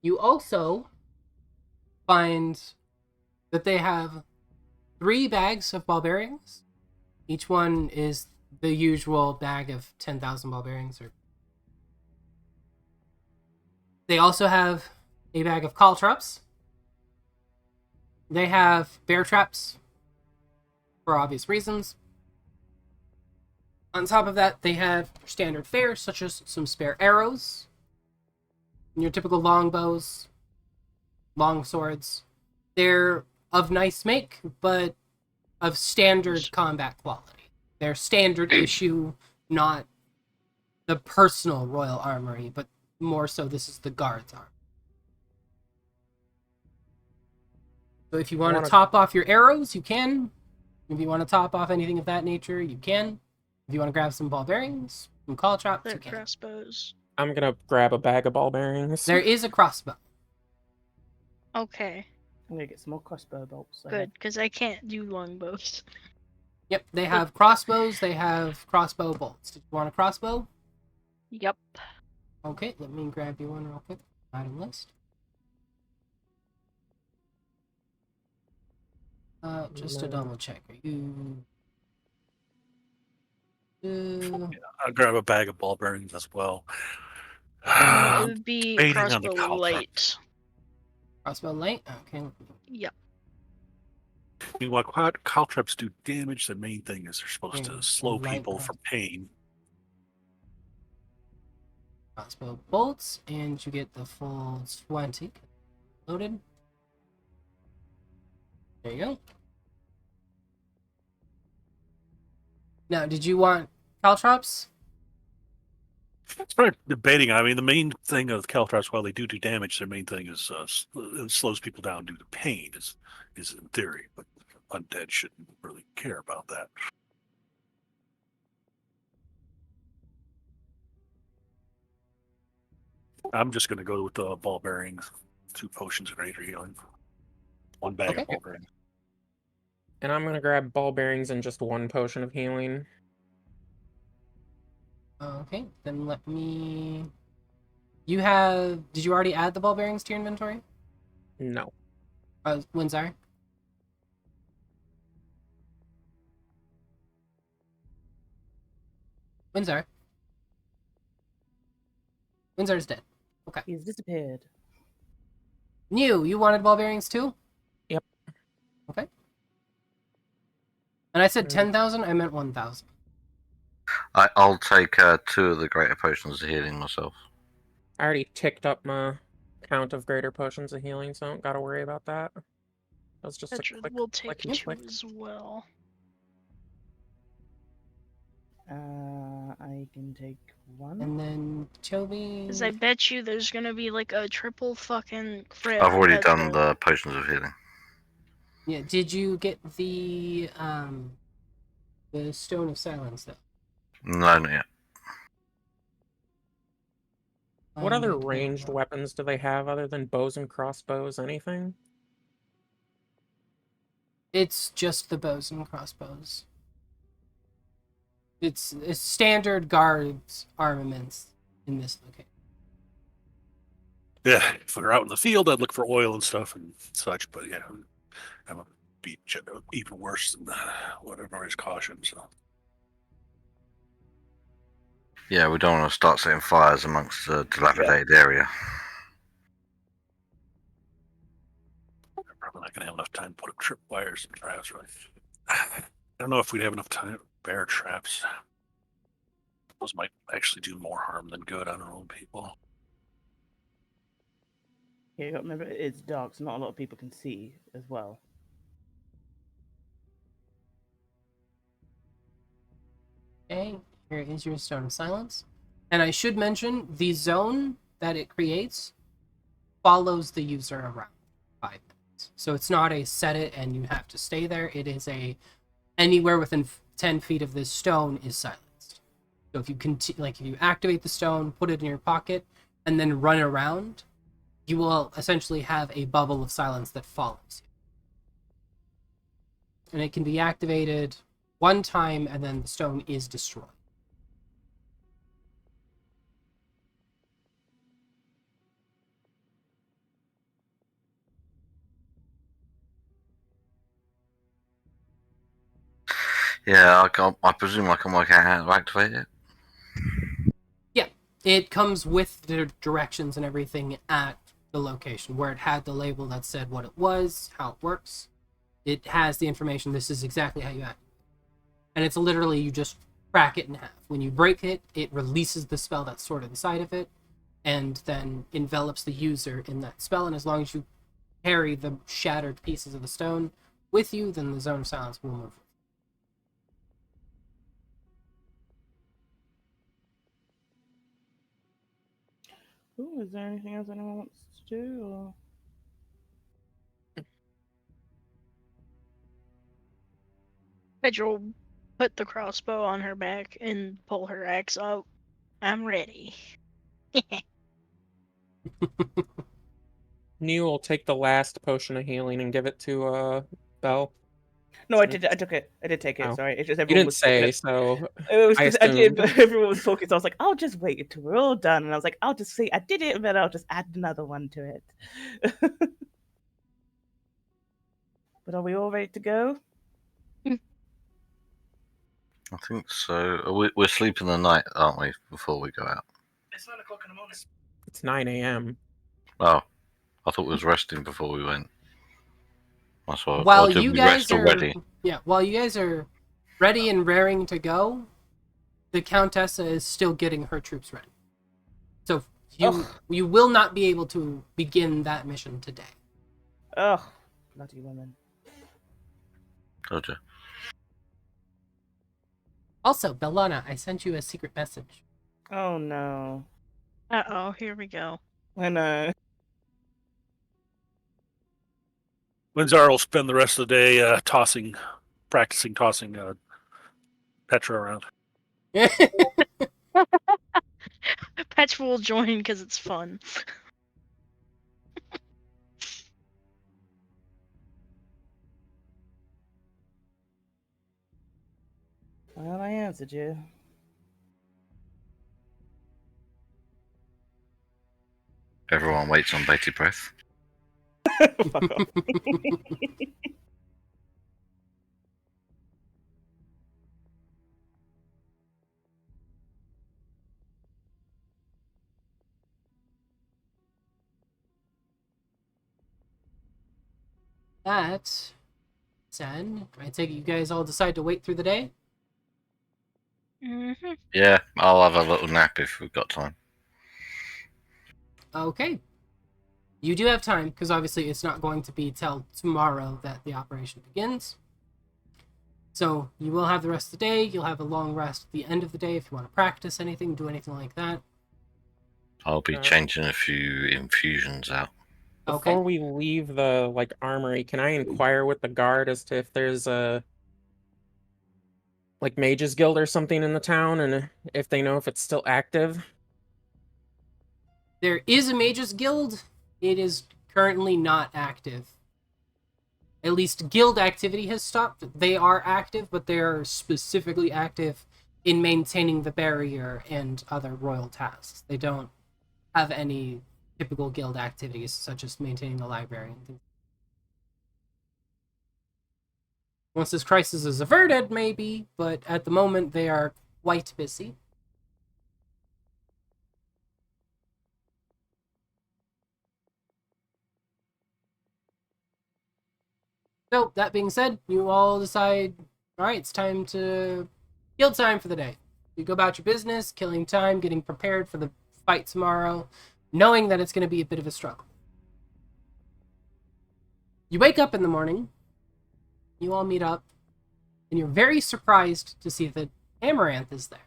You also find that they have 3 bags of ball bearings. Each one is the usual bag of 10,000 ball bearings. They also have a bag of caltrops. They have bear traps, for obvious reasons. On top of that, they have standard fare, such as some spare arrows, and your typical longbows, long swords. They're of nice make, but of standard combat quality. They're standard issue, not the personal royal armory, but more so this is the guard's armor. So if you want to top off your arrows, you can. If you want to top off anything of that nature, you can. If you want to grab some ball bearings, some caltrops, They're you can. crossbows. I'm gonna grab a bag of ball bearings. There is a crossbow. Okay, I'm gonna get some more crossbow bolts. good, because I can't do longbows. Yep, they have crossbows, they have crossbow bolts. Did you want a crossbow? Yep. Okay, let me grab you one real quick. Item list. Just to double check. Are you... I'll grab a bag of ball bearings as well. It would be Debating on the crossbow caltrop. light. Crossbow light? Okay. Yep. I mean, while caltrops do damage, the main thing is they're supposed Yeah, to slow light people cross- from pain. Crossbow bolts, and you get the full 20 loaded. There you go. Now, did you want caltrops? It's probably debating. I mean, the main thing of caltrops, while they do damage, their main thing is it slows people down due to pain. Is in theory, but undead shouldn't really care about that. I'm just going to go with the ball bearings, 2 potions of greater healing, 1 bag Okay. of ball bearings. And I'm gonna grab ball bearings and just 1 potion of healing. Okay, then let me... You have... Did you already add the ball bearings to your inventory? No. Windsor? Windsor? Windsor's dead. Okay. He's disappeared. You wanted ball bearings too? Yep. Okay. And I said 10,000, I meant 1,000. I'll take 2 of the greater potions of healing myself. I already ticked up my count of greater potions of healing, so I don't gotta worry about that. That was just Petra a quick will take click and 2 click. as well. I can take 1. And then Toby... Because I bet you there's gonna be like a triple fucking crit. I've already at done the potions of healing. Yeah, did you get the Stone of Silence though? No, not yet. What other ranged weapons do they have other than bows and crossbows? Anything? It's just the bows and crossbows. It's standard guards armaments in this location. Yeah, if we were out in the field, I'd look for oil and stuff and such. But yeah, I'm a be even worse than whatever is caution. So Yeah, we don't want to start setting fires amongst the dilapidated area. I'm probably not gonna have enough time to put up tripwires and traps. Right? I don't know if we'd have enough time. Bear traps. Those might actually do more harm than good on our own people. Yeah, you got to remember it's dark, so not a lot of people can see as well. Okay, here is your Stone of Silence. And I should mention, the zone that it creates follows the user around 5 minutes. So it's not a set it and you have to stay there. It is a anywhere within 10 feet of this stone is silenced. So if you if you activate the stone, put it in your pocket, and then run around, you will essentially have a bubble of silence that follows you. And it can be activated one time, and then the stone is destroyed. Yeah, I presume I can work out how to activate it. Yeah, it comes with the directions and everything at the location, where it had the label that said what it was, how it works. It has the information, this is exactly how you act. And it's literally, you just crack it in half. When you break it, it releases the spell that's stored inside of it, and then envelops the user in that spell, and as long as you carry the shattered pieces of the stone with you, then the zone of silence will move. Ooh, is there anything else anyone wants to do? Or... Pedro will put the crossbow on her back and pull her axe out. I'm ready. Neil will take the last potion of healing and give it to Belle. No, I did. I took it. I did take it. Oh. Sorry, it's just You everyone didn't was talking. say, so It was I because I did, assumed. but everyone was talking, so I was like, I'll just wait until we're all done, and I was like, I'll just say I did it, and then I'll just add another one to it. But are we all ready to go? I think so. We're sleeping the night, aren't we, before we go out? It's 9 o'clock in the morning. It's 9 a.m. Oh, I thought we was resting before we went. That's what. While Or did you we guys rest are already? while you guys are ready and raring to go, the Countessa is still getting her troops ready. So you will not be able to begin that mission today. Ugh, bloody woman. Told you. Also, Bellana, I sent you a secret message. Oh no. Uh-oh, here we go. I know. Windsor will spend the rest of the day practicing tossing Petra around. Petra will join because it's fun. Well, I answered you. Everyone waits on bated breath. Fuck off. That said, I take it you guys all decide to wait through the day? Mm-hmm. Yeah, I'll have a little nap if we've got time. Okay. You do have time, because obviously it's not going to be till tomorrow that the operation begins. So you will have the rest of the day. You'll have a long rest at the end of the day if you want to practice anything, do anything like that. I'll be changing a few infusions out. Okay. Before we leave the armory, can I inquire with the guard as to if there's a Mages Guild or something in the town, and if they know if it's still active? There is a Mages Guild. It is currently not active. At least guild activity has stopped. They are active, but they are specifically active in maintaining the barrier and other royal tasks. They don't have any typical guild activities, such as maintaining the library and things. Once this crisis is averted, maybe, but at the moment they are quite busy. So, that being said, you all decide, alright, it's time to kill time for the day. You go about your business, killing time, getting prepared for the fight tomorrow, knowing that it's going to be a bit of a struggle. You wake up in the morning, you all meet up, and you're very surprised to see that Amaranth is there.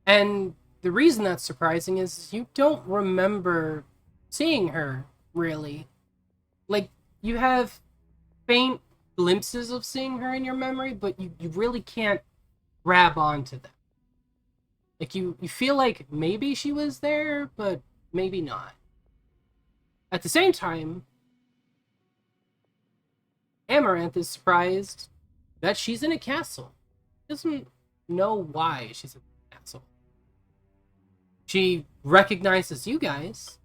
And the reason that's surprising is you don't remember seeing her, really. Like, you have faint glimpses of seeing her in your memory, but you really can't grab onto them. Like, you feel like maybe she was there, but maybe not. At the same time, Amaranth is surprised that she's in a castle. She doesn't know why she's in a castle. She recognizes you guys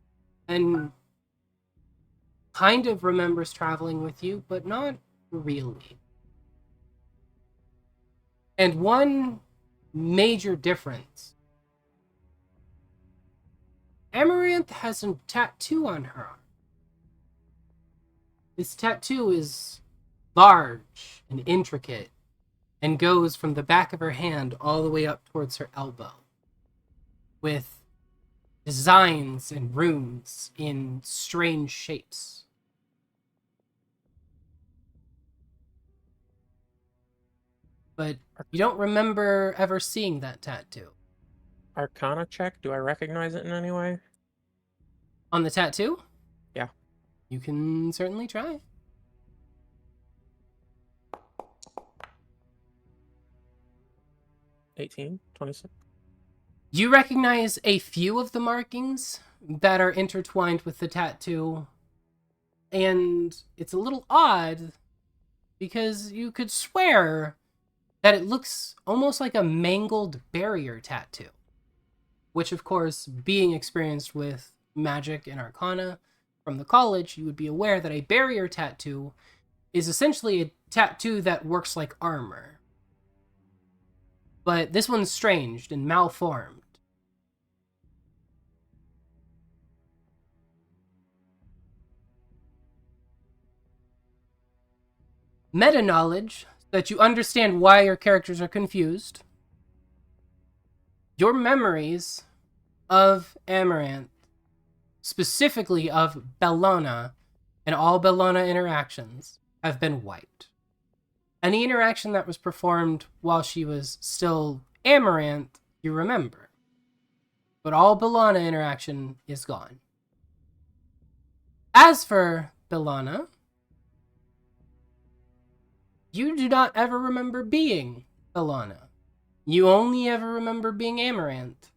and kind of remembers traveling with you, but not really. And one major difference, Amaranth has a tattoo on her arm. This tattoo is large and intricate and goes from the back of her hand all the way up towards her elbow, with designs and runes in strange shapes. But you don't remember ever seeing that tattoo. Arcana check. Do I recognize it in any way? On the tattoo? Yeah. You can certainly try. 18, 26. You recognize a few of the markings that are intertwined with the tattoo, and it's a little odd because you could swear that it looks almost like a mangled barrier tattoo, which, of course, being experienced with magic and arcana from the college, you would be aware that a barrier tattoo is essentially a tattoo that works like armor. But this one's strange and malformed. Meta knowledge, so that you understand why your characters are confused. Your memories of Amaranth, specifically of Bellona and all Bellona interactions, have been wiped. Any interaction that was performed while she was still Amaranth, you remember. But all Bellona interaction is gone. As for Bellona, you do not ever remember being Bellona. You only ever remember being Amaranth.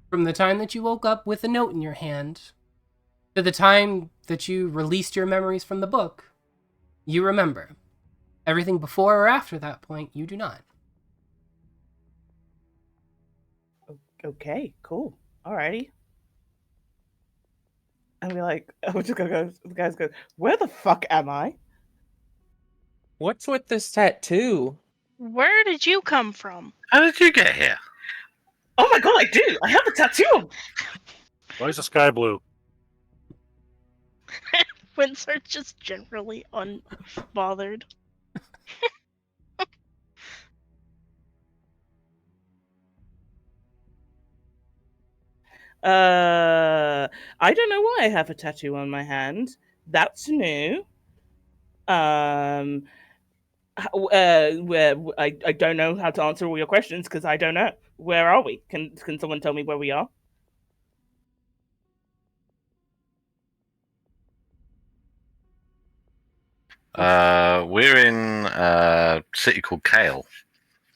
From the time that you woke up with a note in your hand to the time that you released your memories from the book, you remember. Everything before or after that point, you do not. Okay, cool. Alrighty. And we're like, I'm just gonna go. The guys go, where the fuck am I? What's with this tattoo? Where did you come from? How did you get here? Oh my god, I do! I have a tattoo! Why is the sky blue? Windsor just generally unbothered. I don't know why I have a tattoo on my hand. That's new. Where I don't know how to answer all your questions because I don't know. Where are we? Can someone tell me where we are? We're in a city called Kale.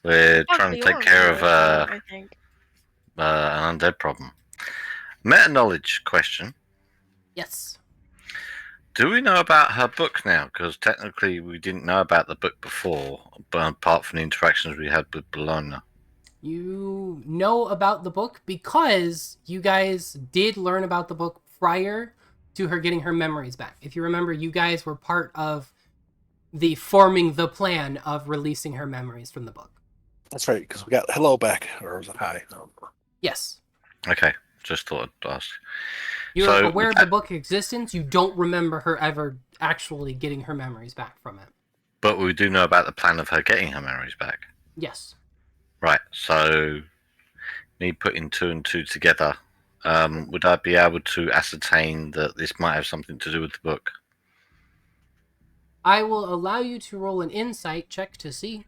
We're trying to take care of I think. an undead problem. Meta knowledge question. Yes. Do we know about her book now? Because technically we didn't know about the book before, but apart from the interactions we had with Bologna. You know about the book because you guys did learn about the book prior to her getting her memories back. If you remember, you guys were part of the forming the plan of releasing her memories from the book. That's right, because we got hello back, or was it hi? Yes. Okay, just thought I'd ask. You're So, aware of the book's existence. You don't remember her ever actually getting her memories back from it. But we do know about the plan of her getting her memories back. Yes. Right, so me putting two and two together, would I be able to ascertain that this might have something to do with the book? I will allow you to roll an insight check to see.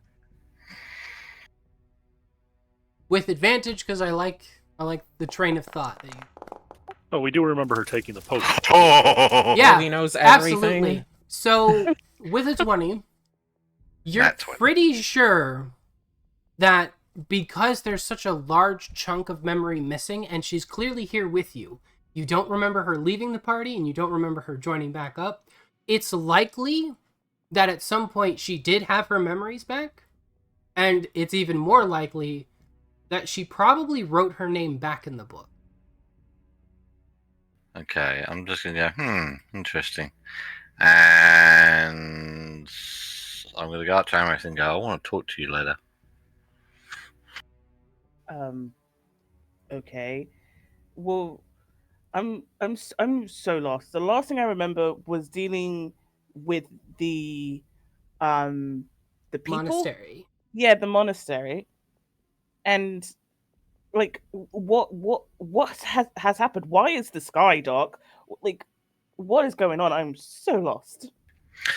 with advantage because I like the train of thought that you. Oh, we do remember her taking the potion. Yeah, He knows everything. absolutely. So with a 20, you're Nat 20. pretty sure that because there's such a large chunk of memory missing, and she's clearly here with you, you don't remember her leaving the party, and you don't remember her joining back up. It's likely that at some point she did have her memories back, and it's even more likely that she probably wrote her name back in the book. Okay, I'm just gonna go, interesting. And I'm gonna go up to Amaris and go, I want to talk to you later. Okay. Well, I'm so lost. The last thing I remember was dealing with the um the people. Monastery. Yeah, the monastery. And like what has happened? Why is the sky dark? Like what is going on? I'm so lost.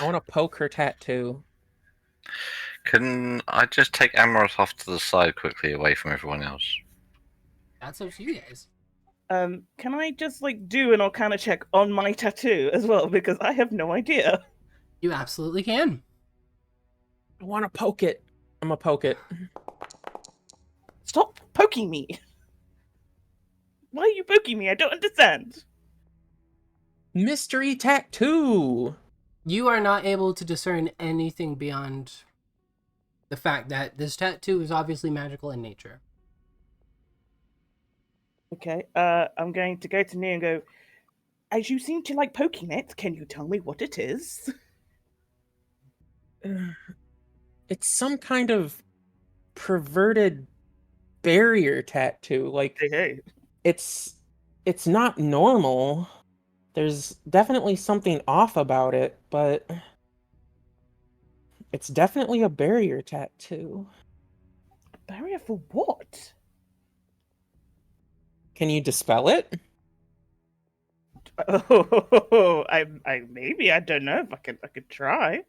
I want to poke her tattoo. Can I just take Amaris off to the side quickly, away from everyone else? That's up to you guys. Can I just like do an Arcana check on my tattoo as well? Because I have no idea. You absolutely can. I want to poke it. I'm gonna poke it. Stop poking me. Why are you poking me? I don't understand. Mystery tattoo. You are not able to discern anything beyond the fact that this tattoo is obviously magical in nature. Okay, I'm going to go to Nia and go, as you seem to like poking it, can you tell me what it is? It's some kind of perverted barrier tattoo. Like Hey. it's not normal. There's definitely something off about it, but it's definitely a barrier tattoo. Barrier for what? Can you dispel it? Oh, I maybe, I don't know if I could try.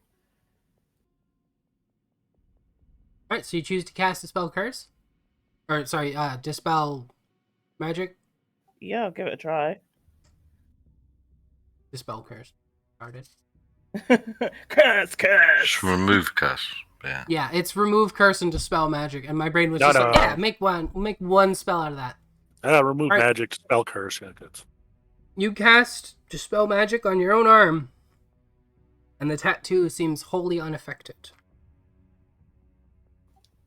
Alright, so you choose to cast Dispel Curse? Or, sorry, Dispel Magic? Yeah, I'll give it a try. Dispel Curse. Started. Curse. Just remove curse. Yeah. Yeah, it's Remove Curse and Dispel Magic, and my brain was No, just no. like, yeah, make one spell out of that. Remove Right. magic, spell curse. Yeah, good. You cast Dispel Magic on your own arm, and the tattoo seems wholly unaffected.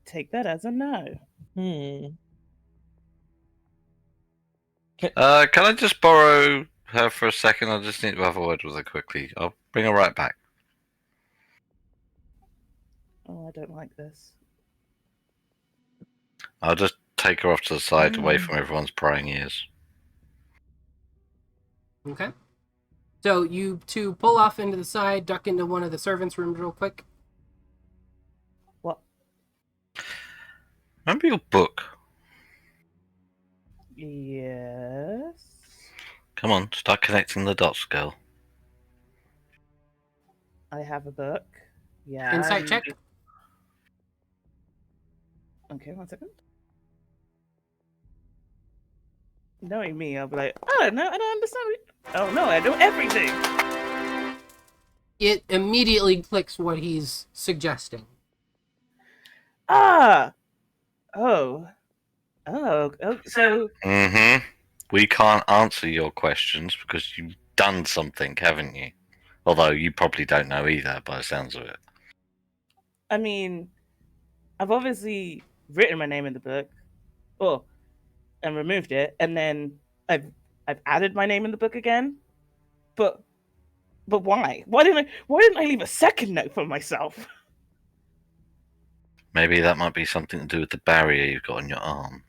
Take that as a no. Hmm. Can I just borrow her for a second? I just need to have a word with her quickly. I'll bring her right back. Oh, I don't like this. I'll just take her off to the side, away from everyone's prying ears. Okay. So you two pull off into the side, duck into one of the servants' rooms real quick. What? Remember your book? Yes. Come on, start connecting the dots, girl. I have a book. Yeah. Insight check. Okay, 1 second. Knowing me, I'll be like, I don't know, I don't understand. Oh no, I know everything. It immediately clicks what he's suggesting. Ah. Oh. So We can't answer your questions because you've done something, haven't you? Although you probably don't know either, by the sounds of it. I mean, I've obviously written my name in the book, and removed it, and then I've added my name in the book again. But why? Why didn't I leave a second note for myself? Maybe that might be something to do with the barrier you've got on your arm.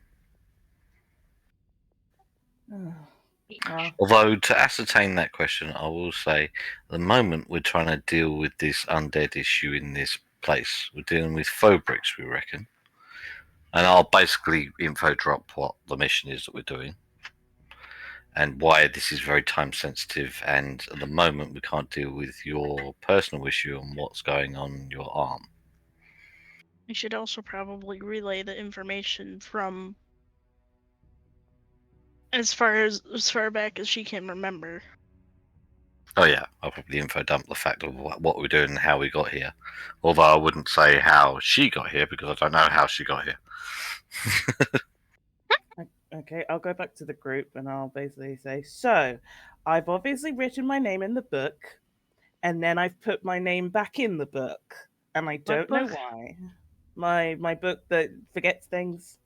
Although, to ascertain that question, I will say, at the moment we're trying to deal with this undead issue in this place. We're dealing with Phobrix, we reckon. And I'll basically info drop what the mission is that we're doing. And why this is very time sensitive, and at the moment we can't deal with your personal issue and what's going on in your arm. We should also probably relay the information from as far back as she can remember. Oh yeah, I'll probably info dump the fact of what we're doing and how we got here. Although I wouldn't say how she got here because I don't know how she got here. Okay, I'll go back to the group and I'll basically say, so, I've obviously written my name in the book, and then I've put my name back in the book, and I don't know book? why. My book that forgets things,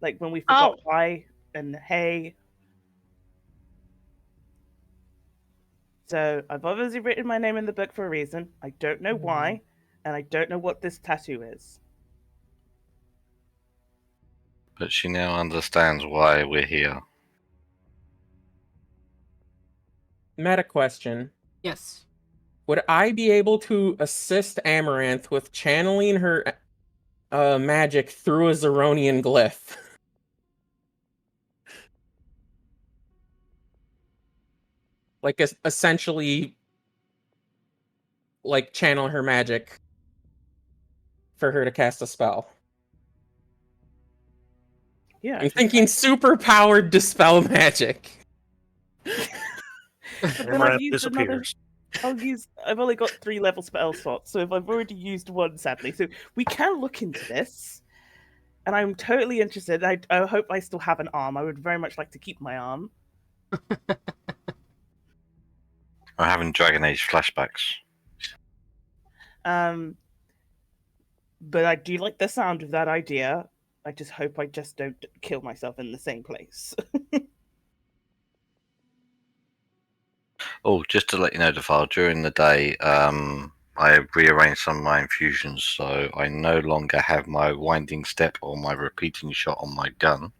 like when we Oh, forgot why and hey. So I've obviously written my name in the book for a reason. I don't know why, and I don't know what this tattoo is. But she now understands why we're here. Meta question. Yes. Would I be able to assist Amaranth with channeling her magic through a Zeronian glyph? Like, essentially, like, channel her magic for her to cast a spell. Yeah, I'm thinking super powered dispel magic. but then I've Amaranth used another. disappears. I've only got 3 level spell slots, so if I've already used one, sadly, so we can look into this. And I'm totally interested. I hope I still have an arm. I would very much like to keep my arm. I'm having Dragon Age flashbacks. But I do like the sound of that idea. I just hope I just don't kill myself in the same place. Oh, just to let you know, Defile, during the day, I rearranged some of my infusions, so I no longer have my winding step or my repeating shot on my gun.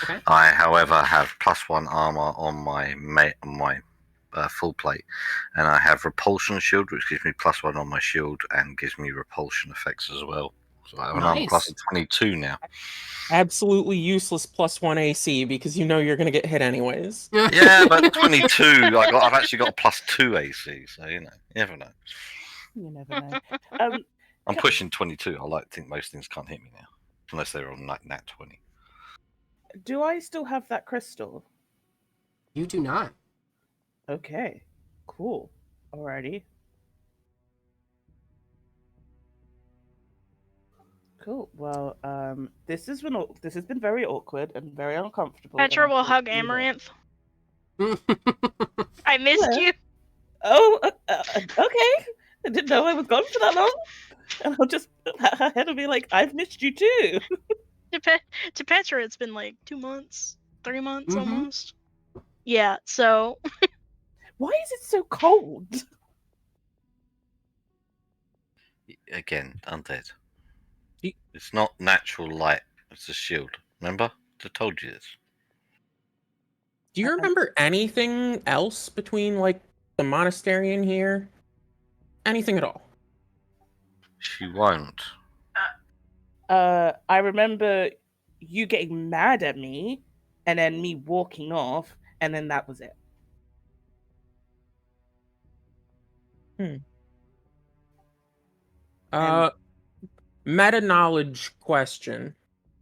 Okay. I, however, have +1 armor on my full plate, and I have repulsion shield, which gives me +1 on my shield and gives me repulsion effects as well. So I have an armor class of 22 now. Absolutely useless +1 AC because you know you're going to get hit anyways. Yeah, but 22, I've actually got a +2 AC, so you never know. You never know. I'm pushing 22. I like to think most things can't hit me now, unless they're on nat 20. Do I still have that crystal? You do not. Okay, cool. Alrighty. Cool. Well, this has been very awkward and very uncomfortable. and Petra I'm will sure hug you will. Amaranth. I missed Hello. you. Oh, okay. I didn't know I was gone for that long. And I'll just pat her head and be like, I've missed you too. To Petra, it's been like 2 months, 3 months Mhm. almost. Yeah, so Why is it so cold? Again, undead. Ye- It's not natural light. It's a shield. Remember? I told you this. Do you remember anything else between, like, the monastery and here? Anything at all? She won't. I remember you getting mad at me and then me walking off, and then that was it. Meta knowledge question.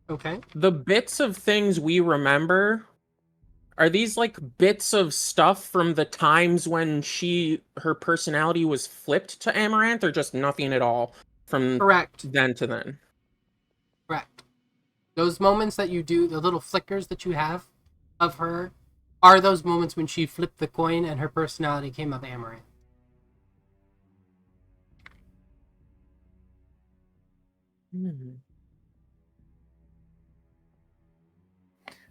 Okay. The bits of things we remember, are these like bits of stuff from the times when her personality was flipped to Amaranth, or just nothing at all from Correct. then to then? Correct. Those moments that you do, the little flickers that you have of her, are those moments when she flipped the coin and her personality came up Amaranth.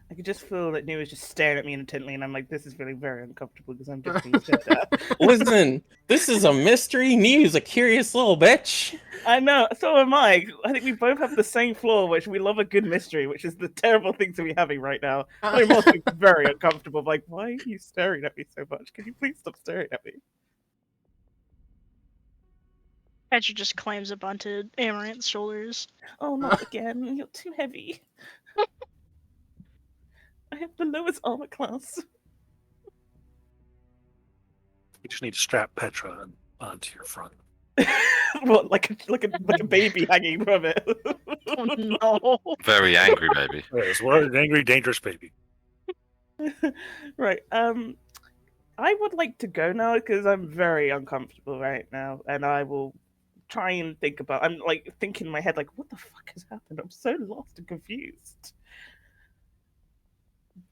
I could just feel that New was just staring at me intently, and I'm like, this is really very uncomfortable because I'm just being stared at. Listen, this is a mystery. New's a curious little bitch. I know, so am I. I think we both have the same flaw, which we love a good mystery, which is the terrible thing to be having right now. But I'm also very uncomfortable. Like, why are you staring at me so much? Can you please stop staring at me? Petra just climbs up onto Amaranth's shoulders. Oh, not again. You're too heavy. I have the lowest armor class. You just need to strap Petra onto your front. What, like a baby hanging from it? Oh no. Very angry baby. Yes, what an angry, dangerous baby. Right. I would like to go now because I'm very uncomfortable right now, and I will try and think about. I'm like thinking in my head, like, what the fuck has happened? I'm so lost and confused.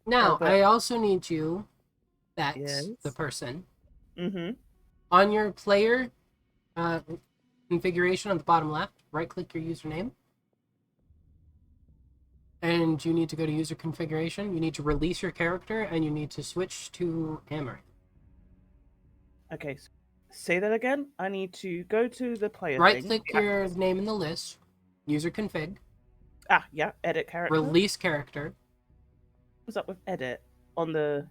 Now, but- I also need you, that's Yes. the person, Mm-hmm. on your player configuration on the bottom left, right-click your username. And you need to go to user configuration. You need to release your character, and you need to switch to Amaranth. Okay. Say that again. I need to go to the player thing. Right-click your name in the list, user config, Yeah. Edit character. release character. What's up with edit on the?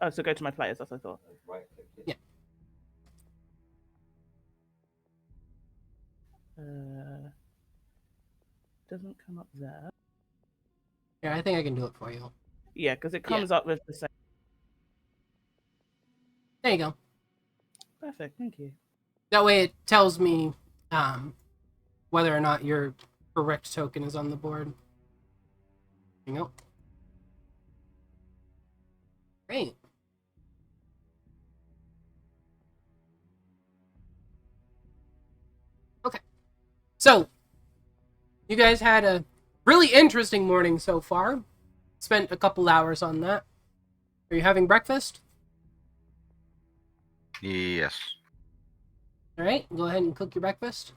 Oh, so go to my players. That's what I thought. Yeah. Doesn't come up there. Yeah, I think I can do it for you. Yeah, because it comes up with the same. There you go. Perfect. Thank you. That way it tells me whether or not your correct token is on the board. There you go. Great. Okay. So, you guys had a really interesting morning so far. Spent a couple hours on that. Are you having breakfast? Yes. All right, go ahead and cook your breakfast.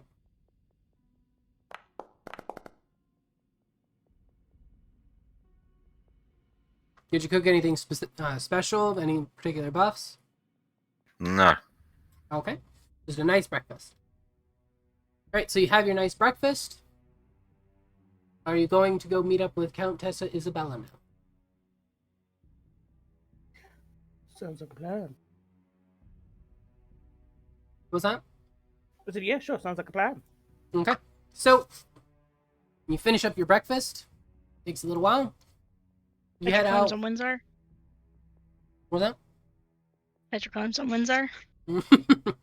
Did you cook anything special? Any particular buffs? No. Okay, just a nice breakfast. All right, so you have your nice breakfast. Are you going to go meet up with Countessa Isabella now? Sounds like a plan. What's that? I said, yeah, sure. Sounds like a plan. Okay, so you finish up your breakfast. Takes a little while. You head out. On Windsor? What's that? Petra climbs on Windsor?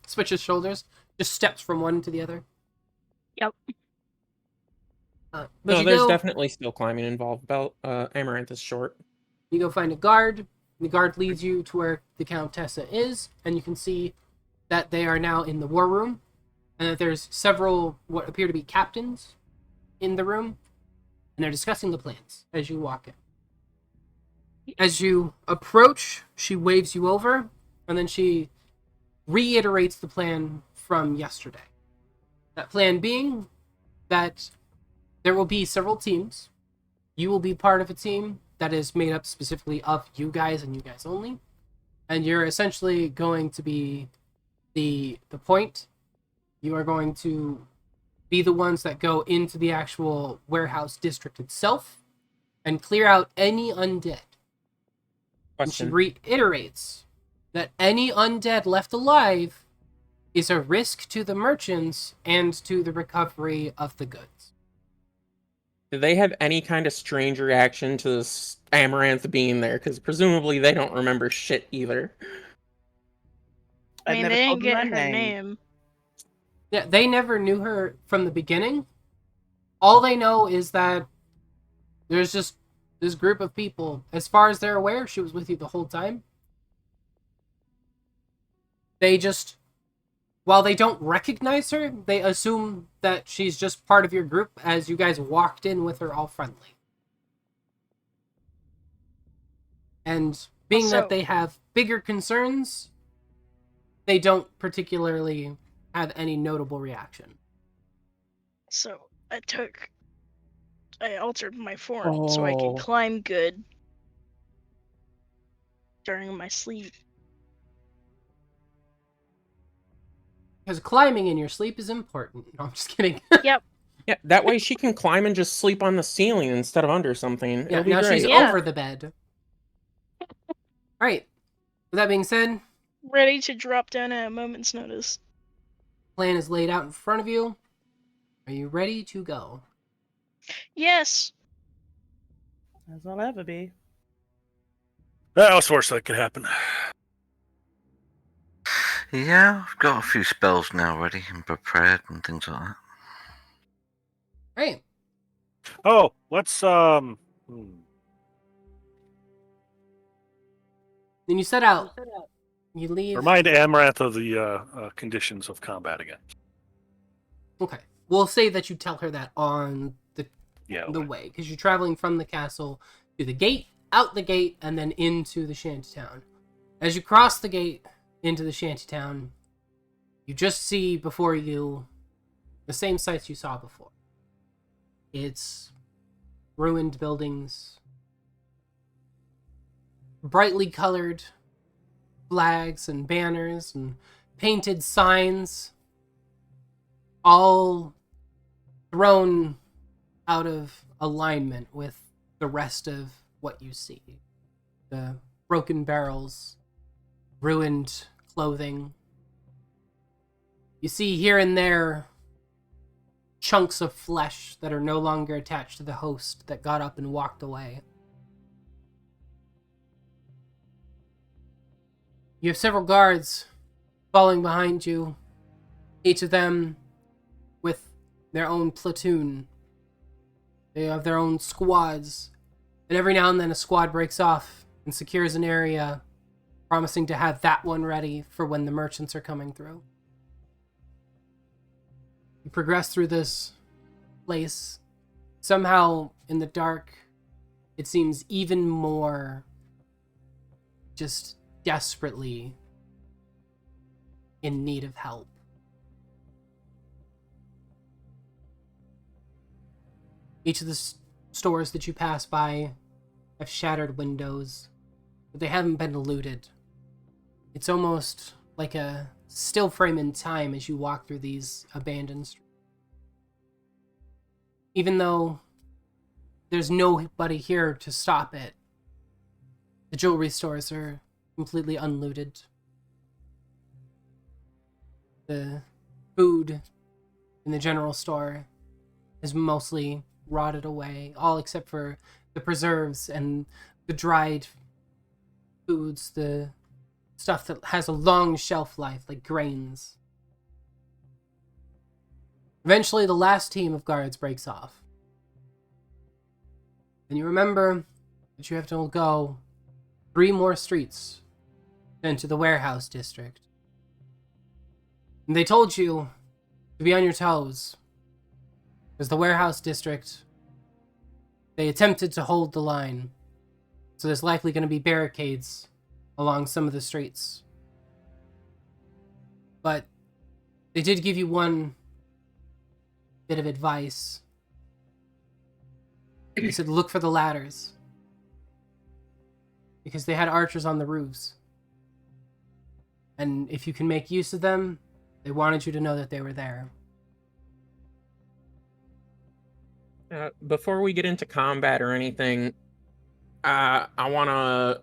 Switches shoulders. Just steps from one to the other. Yep. But No, you there's go, definitely still climbing involved. Amaranth is short. You go find a guard. The guard leads you to where the Countessa is, and you can see that they are now in the war room, and that there's several what appear to be captains in the room, and they're discussing the plans as you walk in. As you approach, she waves you over, and then she reiterates the plan from yesterday. That plan being that there will be several teams. You will be part of a team that is made up specifically of you guys and you guys only. And you're essentially going to be the point. You are going to be the ones that go into the actual warehouse district itself and clear out any undead. And she Question. reiterates that any undead left alive is a risk to the merchants and to the recovery of the goods. Do they have any kind of strange reaction to this Amaranth being there? Because presumably they don't remember shit either. I mean, they didn't get her name. Yeah, they never knew her from the beginning. All they know is that there's just this group of people. As far as they're aware, she was with you the whole time. They just, while they don't recognize her, they assume that she's just part of your group as you guys walked in with her all friendly. And being that they have bigger concerns, they don't particularly have any notable reaction. So I altered my form so I could climb good during my sleep. Because climbing in your sleep is important. No, I'm just kidding. Yep. Yeah, that way she can climb and just sleep on the ceiling instead of under something. Yeah, It'll be now great. she's over the bed. Alright. With that being said, Ready to drop down at a moment's notice. plan is laid out in front of you. Are you ready to go? Yes. As I'll ever be. That was the worst that could happen. Yeah, I've got a few spells now ready and prepared and things like that. Right. Oh, let's Then you set out. You leave. remind Amaranth of the conditions of combat again. Okay. We'll say that you tell her that on Yeah. the way, because you're traveling from the castle to the gate, out the gate, and then into the shantytown. As you cross the gate into the shantytown, you just see before you the same sights you saw before. It's ruined buildings, brightly colored flags and banners and painted signs, all thrown out of alignment with the rest of what you see. The broken barrels, ruined clothing. You see here and there chunks of flesh that are no longer attached to the host that got up and walked away. You have several guards following behind you, each of them with their own platoon. They have their own squads, and every now and then a squad breaks off and secures an area, promising to have that one ready for when the merchants are coming through. You progress through this place. Somehow, in the dark, it seems even more just desperately in need of help. Each of the stores that you pass by have shattered windows, but they haven't been looted. It's almost like a still frame in time as you walk through these abandoned streets. Even though there's nobody here to stop it, the jewelry stores are completely unlooted. The food in the general store is mostly rotted away, all except for the preserves and the dried foods, the stuff that has a long shelf life, like grains. Eventually, the last team of guards breaks off. And you remember that you have to go 3 more streets into the warehouse district. And they told you to be on your toes, because the warehouse district, they attempted to hold the line. So there's likely going to be barricades along some of the streets. But they did give you one bit of advice. They said look for the ladders, because they had archers on the roofs. And if you can make use of them, they wanted you to know that they were there. Before we get into combat or anything, I want to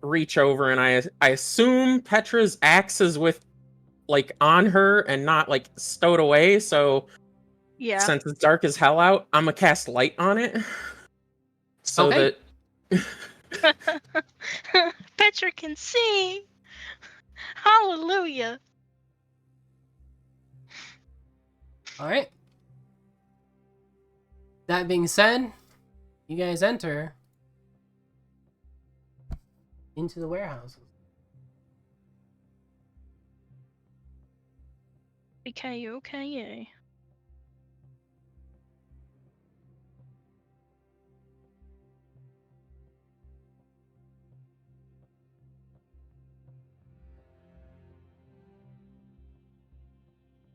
reach over and I assume Petra's axe is with, like, on her and not, like, stowed away. So Yeah. since it's dark as hell out, I'm gonna cast light on it, so Okay. that Petra can see. Hallelujah. All right. That being said, you guys enter into the warehouses. Okay.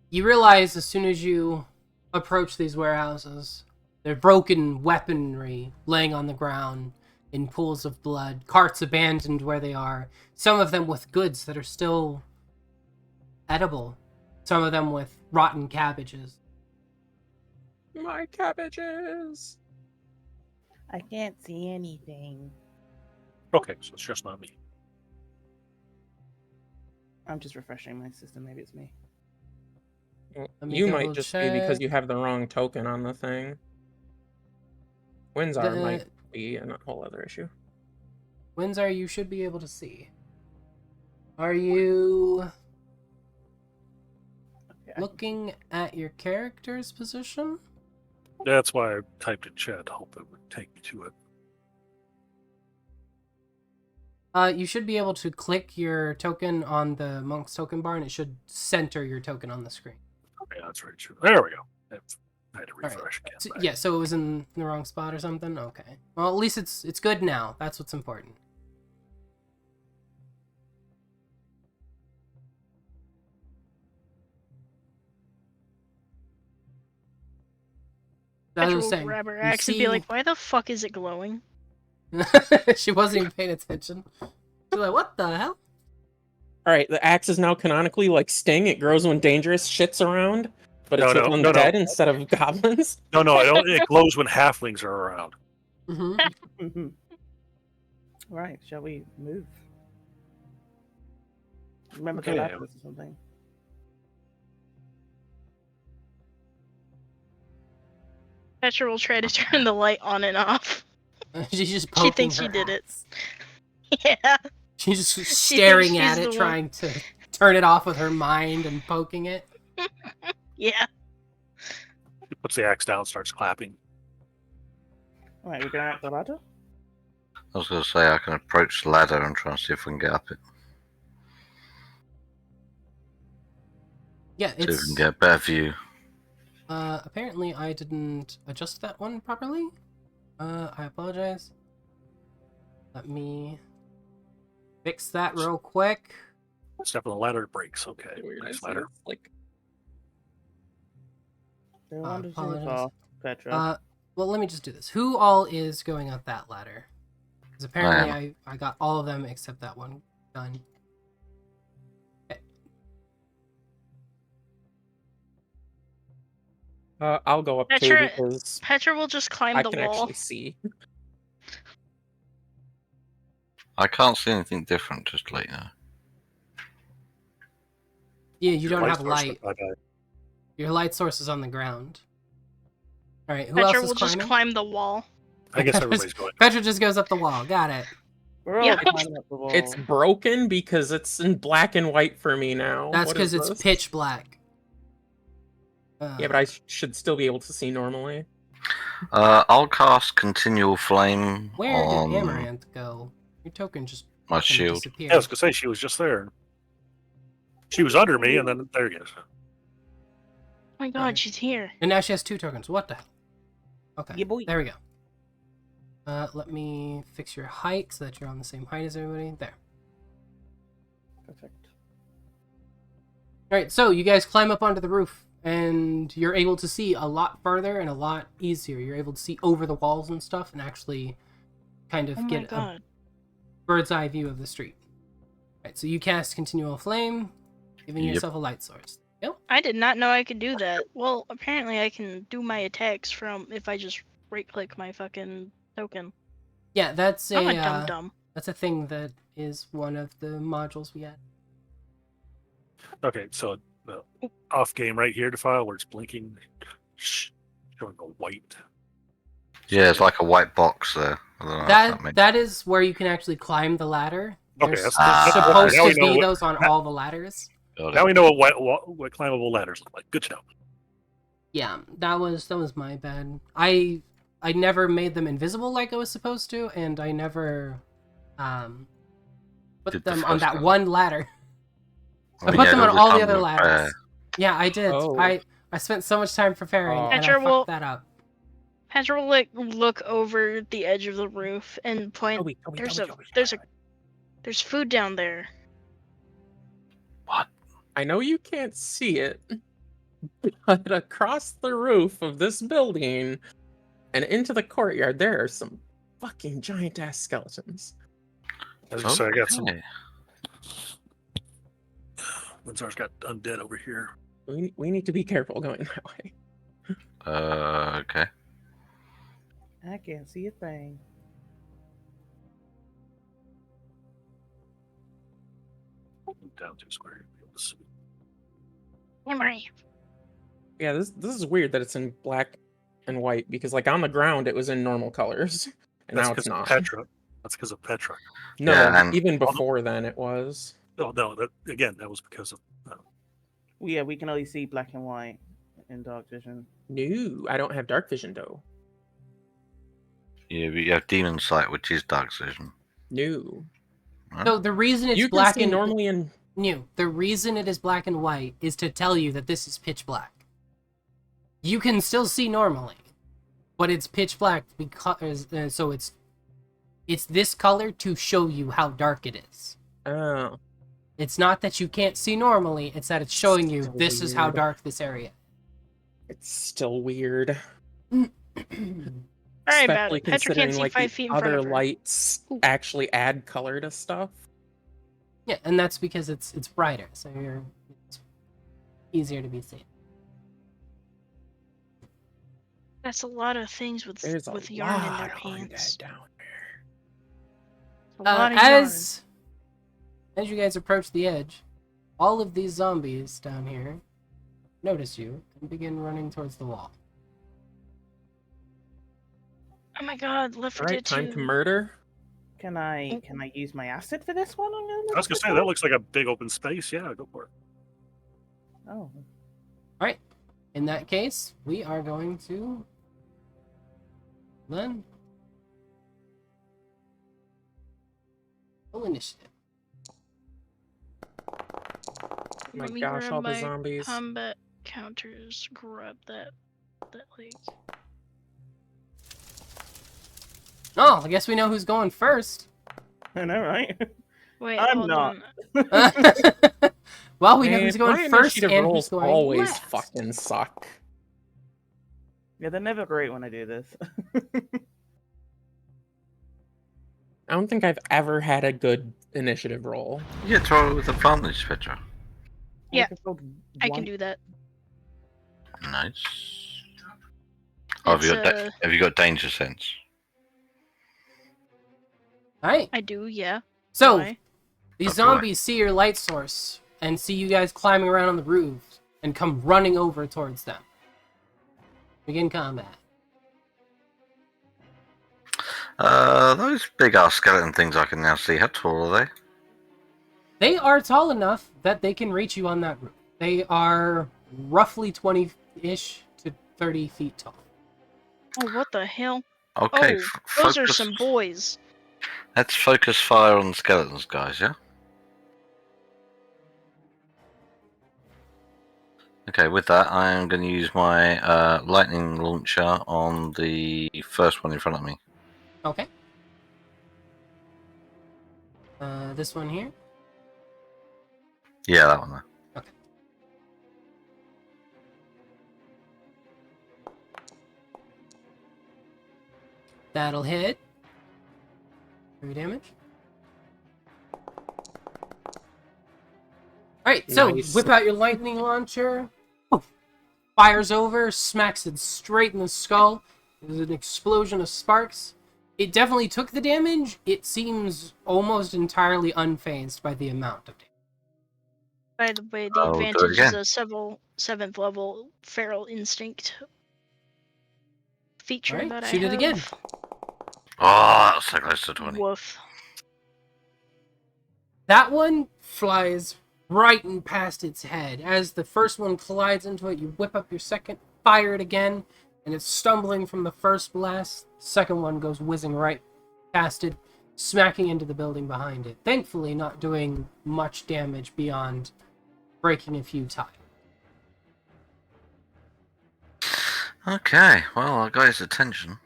You realize as soon as you approach these warehouses, there's broken weaponry laying on the ground in pools of blood, carts abandoned where they are, some of them with goods that are still edible, some of them with rotten cabbages. my cabbages. I can't see anything. Okay, so it's just not me. I'm just refreshing my system. Maybe it's me. Let me You double might just be because check. you have the wrong token on the thing. Windsor might be a whole other issue. Windsor, you should be able to see. Are you Okay. looking at your character's position? That's why I typed in chat to hope it would take me to it. You should be able to click your token on the monk's token bar, and it should center your token on the screen. Okay, that's right. True. There we go. I had to right. refresh again. So, yeah, so it was in the wrong spot or something? Okay. Well, at least it's good now. That's what's important. As I Petra was will saying, grab her you axe and see... be like, "Why the fuck is it glowing?" She wasn't even paying attention. She's like, what the hell? All right, the axe is now canonically like Sting. It grows when dangerous shit's around, but it's No, with no, no, undead no. instead of goblins. No, I don't. It glows when halflings are around. Mm-hmm. Mhm. Right, shall we move? Remember to Okay. laugh or something. Petra will try to turn the light on and off. She's just She poking thinks her she did it. axe. Yeah. She's just thinks staring she's at the it, one. trying to turn it off with her mind and poking it. Yeah. He puts the axe down, starts clapping. Alright, we're going up the ladder? I was going to say I can approach the ladder and try and see if we can get up it. Yeah, See if we it's... can get a better view. Apparently I didn't adjust that one properly. I apologize. Let me fix that real quick. Step on the ladder, it breaks. Okay, Weird, nice it's ladder. like Don't wander too Apologize. far, Petra. Well, let me just do this. Who all is going up that ladder? Because apparently I got all of them except that one done. Okay. I'll go up too Petra- because Petra will just climb I the can wall. actually see. I can't see anything different, just to let you know. Yeah, you Your don't have source light. went bye-bye. Your light source is on the ground. All right, who Petra else is will just climbing? climb the wall. I guess everybody's going. Petra just goes up the wall. Got it. We're all Yeah. climbing up the wall. It's broken because it's in black and white for me now. That's What is because it's this? pitch black. Yeah, but I should still be able to see normally. I'll cast Continual Flame Where did on Amaranth go? Your token just my fucking shield. disappeared. Yeah, I was gonna say she was just there. She was under me, and then there you go. Oh my god, Alright. she's here. And now she has 2 tokens. What the hell? Okay, Yeah, boy. there we go. Let me fix your height so that you're on the same height as everybody. There. Perfect. Alright, so you guys climb up onto the roof, and you're able to see a lot further and a lot easier. You're able to see over the walls and stuff and actually kind of Oh my get a god. bird's eye view of the street. Alright, so you cast Continual Flame, giving Yep. yourself a light source. Yep. I did not know I could do that. Well, apparently I can do my attacks from if I just right-click my fucking token. Yeah, that's I'm a a dum-dum. that's a thing that is one of the modules we had. Okay, so the off game right here, the file where it's blinking, showing a white. Yeah, it's like a white box there. I don't know if that makes... That is where you can actually climb the ladder. Okay, There's that's supposed now we to know be what- those on all the ladders. Got it. Now we know what climbable ladders look like. Good to know. Yeah, that was my bad. I never made them invisible like I was supposed to, and I never put Did the them on first that one. one ladder. I mean, put yeah, them there on was all the time other to ladders. prepare. Yeah, I did. Oh. I spent so much time preparing, Oh. and I Petra will- fucked that up. Petra will like look over the edge of the roof and point. There's food down there. I know you can't see it, but across the roof of this building and into the courtyard, there are some fucking giant ass skeletons. As I say, I got some. Okay. Windsor's got undead over here. We need to be careful going that way. Okay. I can't see a thing. Down 2 square. You'll be able to see. Memory. Yeah, this is weird that it's in black and white because like on the ground it was in normal colors and That's now because it's of not. Petra. That's because of Petra. No, Yeah, and- even before then it was. Oh no, that was because of. Yeah, we can only see black and white in dark vision. No, I don't have dark vision though. Yeah, but you have demon sight, which is dark vision. No. So the reason it's You can black see and normally in. the reason it is black and white is to tell you that this is pitch black. You can still see normally, but it's pitch black because so it's this color to show you how dark it is. Oh. It's not that you can't see normally, it's that it's showing you Still this is how weird. dark this area. It's still weird. Sorry about Especially it. Petra considering can't see like 5 the feet in front other of her. lights Ooh. actually add color to stuff. Yeah, and that's because it's brighter, so it's easier to be seen. That's a lot of things with There's a yarn in lot their of pants. undead down there. A lot of yarn. As you guys approach the edge, all of these zombies down here notice you and begin running towards the wall. Oh my god, Left 4 Alright, Dead time 2. to murder. Can I use my acid for this one? I was gonna say that looks like a big open space. Yeah, go for it. Oh. Alright, in that case, we are going to then roll initiative. Oh my Let me gosh, grab all the my zombies. combat counters. Grab that like. Oh, I guess we know who's going first. I know, right? Wait, I'm hold not. on. Well, we know Man, who's going my first initiative and rolls who's going always last. fucking suck. Yeah, they're never great when I do this. I don't think I've ever had a good initiative roll. You get to roll with advantage, Petra. Yeah, just rolled I can one. do that. Nice. Oh, have, It's, have you got danger sense? Alright, I do, yeah. so Why? these Okay. zombies see your light source and see you guys climbing around on the roof and come running over towards them. Begin combat. Those big ass skeleton things I can now see. How tall are they? They are tall enough that they can reach you on that roof. They are roughly 20-ish to 30 feet tall. Oh, what the hell? Okay, Oh, those are some boys. Let's focus fire on the skeletons, guys. Yeah. Okay, with that, I am going to use my lightning launcher on the first one in front of me. Okay. This one here. Yeah, that one there. Okay. That'll hit. 3 damage. Alright, so Nice. whip out your lightning launcher. Poof. Fires over, smacks it straight in the skull. There's an explosion of sparks. It definitely took the damage. It seems almost entirely unfazed by the amount of damage. By the way, the I'll do it advantage is again. a 7th level feral instinct feature Alright, that I shoot have. it again. Oh, that was so close to 20. Woof. That one flies right and past its head. As the first one collides into it, you whip up your second, fire it again, and it's stumbling from the first blast. Second one goes whizzing right past it, smacking into the building behind it. Thankfully, not doing much damage beyond breaking a few tiles. Okay, well, I got his attention.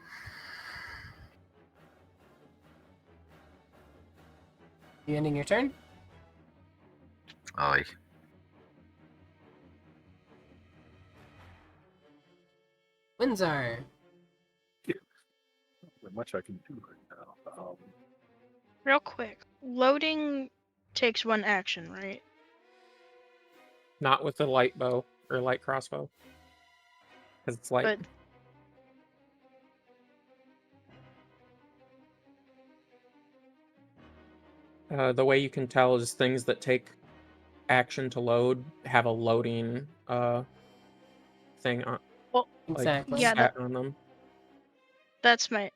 You ending your turn? Aye. Windsor. Not much I can do right now. Real quick, loading takes 1 action, right? Not with the light bow or light crossbow. Because it's light. The way you can tell is things that take action to load have a loading thing on, Exactly. Yeah, stat on them. that's why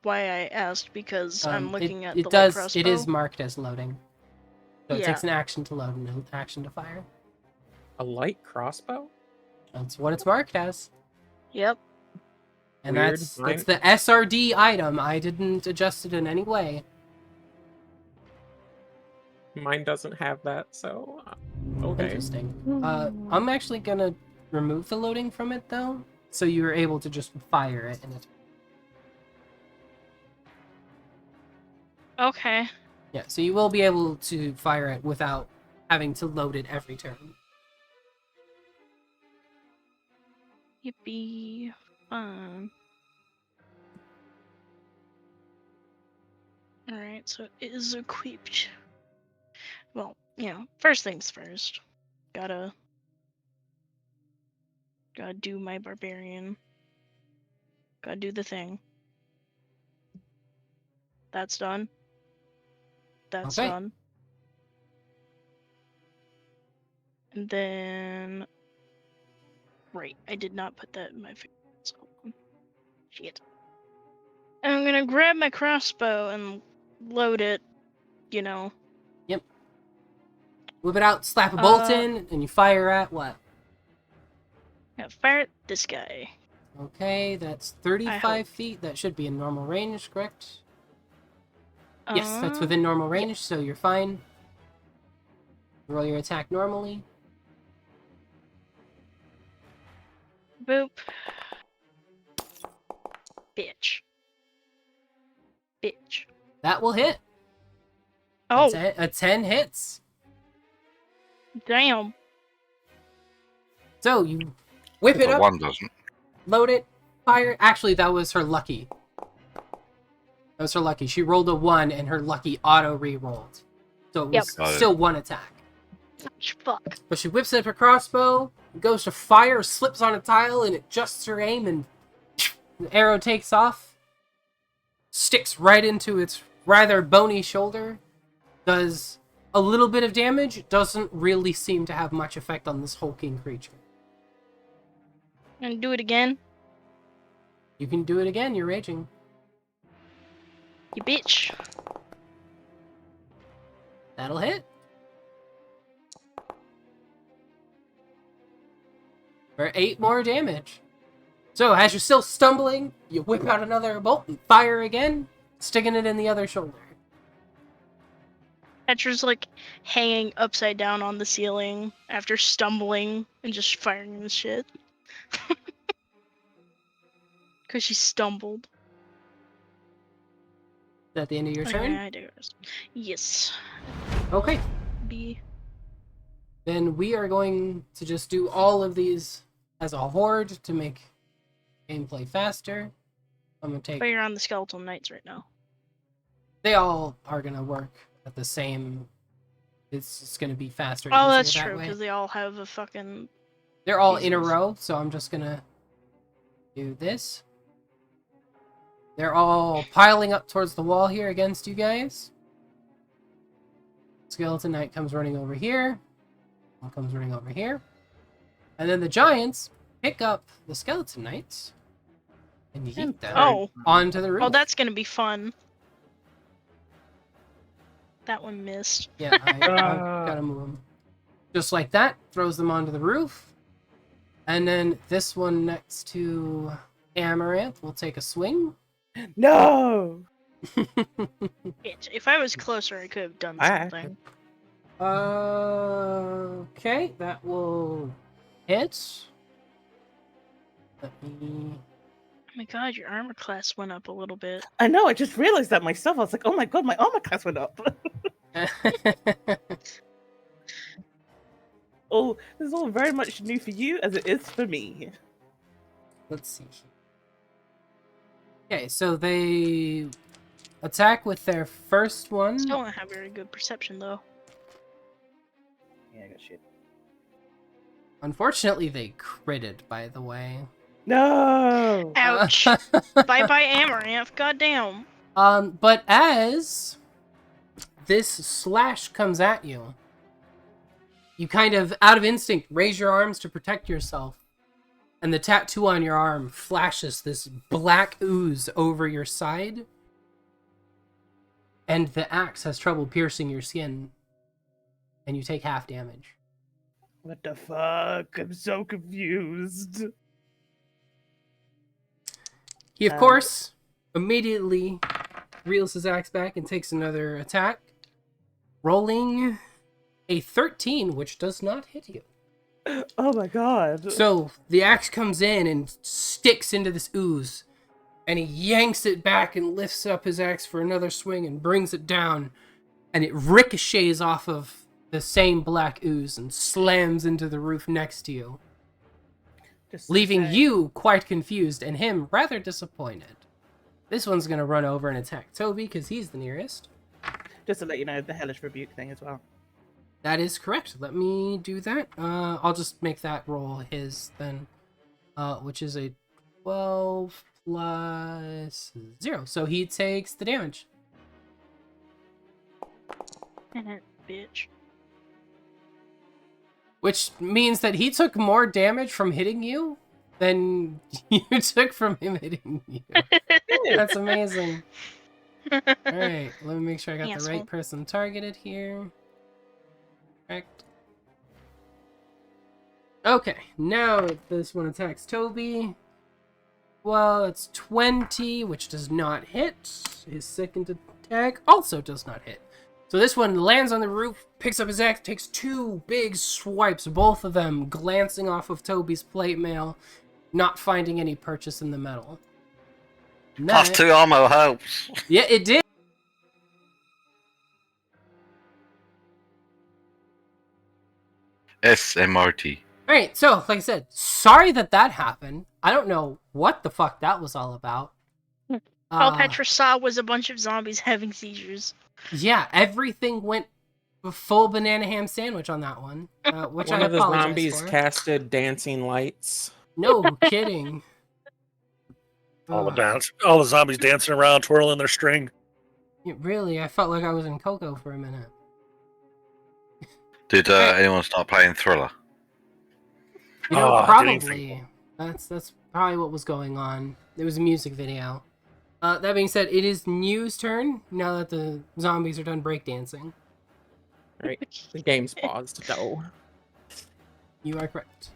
I asked, because I'm looking at the light does. crossbow. It is marked as loading. So it Yeah. takes an action to load and an action to fire. A light crossbow? That's what it's marked as. Yep. And Weird. that's the SRD item. I didn't adjust it in any way. Mine doesn't have that, so okay. Interesting. I'm actually gonna remove the loading from it though, so you're able to just fire it. Okay. Yeah, so you will be able to fire it without having to load it every turn. Yippee. Fun. Alright, so it is equipped. Well, first things first. Gotta do my barbarian. Gotta do the thing. That's done. That's Okay. done. And then... Right, I did not put that in my favorites. Shit. I'm gonna grab my crossbow and load it, Yep. Whip it out, slap a bolt in, and you fire at what? Fire at this guy. Okay, that's 35 feet. That should be in normal range, correct? Yes, that's within normal range, so you're fine. Roll your attack normally. Boop. Bitch. That will hit. Oh, A 10 hits. damn. So you whip it But up, one doesn't. load it, fire. Actually, that was her lucky. That was her lucky. She rolled a 1 and her lucky auto re-rolled. So it was Got it. still one attack. Fuck. But she whips up her crossbow, goes to fire, slips on a tile, and adjusts her aim, and the arrow takes off. Sticks right into its rather bony shoulder. Does a little bit of damage. Doesn't really seem to have much effect on this hulking creature. And do it again. You can do it again. You're raging. You bitch. That'll hit. For 8 more damage. So, as you're still stumbling, you whip out another bolt and fire again, sticking it in the other shoulder. Petra's like hanging upside down on the ceiling after stumbling and just firing the shit. Because she stumbled. Is that the end of your turn? Okay, I do. Yes. Okay. B. Then we are going to just do all of these as a horde to make gameplay faster. I'm going to take... But you're on the skeletal knights right now. They all are going to work at the same... It's just going to be faster. and Oh, easier that's that true, way. because they all have a fucking... They're all in a Jesus. row, so I'm just going to do this. They're all piling up towards the wall here against you guys. Skeleton Knight comes running over here. One comes running over here. And then the giants pick up the Skeleton Knights and yeet them Oh. onto the roof. Oh, that's gonna be fun. That one missed. Yeah, I gotta move them. Just like that, throws them onto the roof. And then this one next to Amaranth will take a swing. No. Bitch. If I was closer, I could have done something. Okay, that will hit. Let me... Oh my god, your armor class went up a little bit. I know. I just realized that myself. I was like, oh my god, my armor class went up. Oh, this is all very much new for you as it is for me. Let's see. Okay, so they attack with their first one. Still don't have very good perception though. Yeah, I got shit. Unfortunately, they critted, by the way. No. Ouch. Bye bye Amaranth, goddamn. But as this slash comes at you, you kind of, out of instinct, raise your arms to protect yourself. And the tattoo on your arm flashes this black ooze over your side. And the axe has trouble piercing your skin. and you take half damage. What the fuck? I'm so confused. He, of course, immediately reels his axe back and takes another attack, rolling a 13, which does not hit you. Oh my god. So the axe comes in and sticks into this ooze, and he yanks it back and lifts up his axe for another swing and brings it down, and it ricochets off of the same black ooze and slams into the roof next to you, Just to leaving say- you quite confused and him rather disappointed. This one's going to run over and attack Toby because he's the nearest. Just to let you know, the hellish rebuke thing as well. That is correct. Let me do that. I'll just make that roll his then, which is a 12 plus 0. So he takes the damage. Bitch. Which means that he took more damage from hitting you than you took from him hitting you. That's amazing. Alright, let me make sure I got the Asshole. right person targeted here. Correct. Okay, now this one attacks Toby. Well, it's 20, which does not hit. His second attack also does not hit. So this one lands on the roof, picks up his axe, takes 2 big swipes, both of them glancing off of Toby's plate mail, not finding any purchase in the metal. Plus 2 armor helps. Yeah, it did. SMRT. Alright, so, like I said, sorry that happened. I don't know what the fuck that was all about. All Petra saw was a bunch of zombies having seizures. Yeah, everything went full banana ham sandwich on that one, which One I of the apologize zombies for. casted dancing lights. No kidding. All Ugh. the zombies dancing around, twirling their string. Really, I felt like I was in Coco for a minute. Did anyone start playing Thriller? You know, Getting probably. That's probably what was going on. It was a music video. That being said, it is New's turn now that the zombies are done breakdancing. Right. The game's paused, though. You are correct.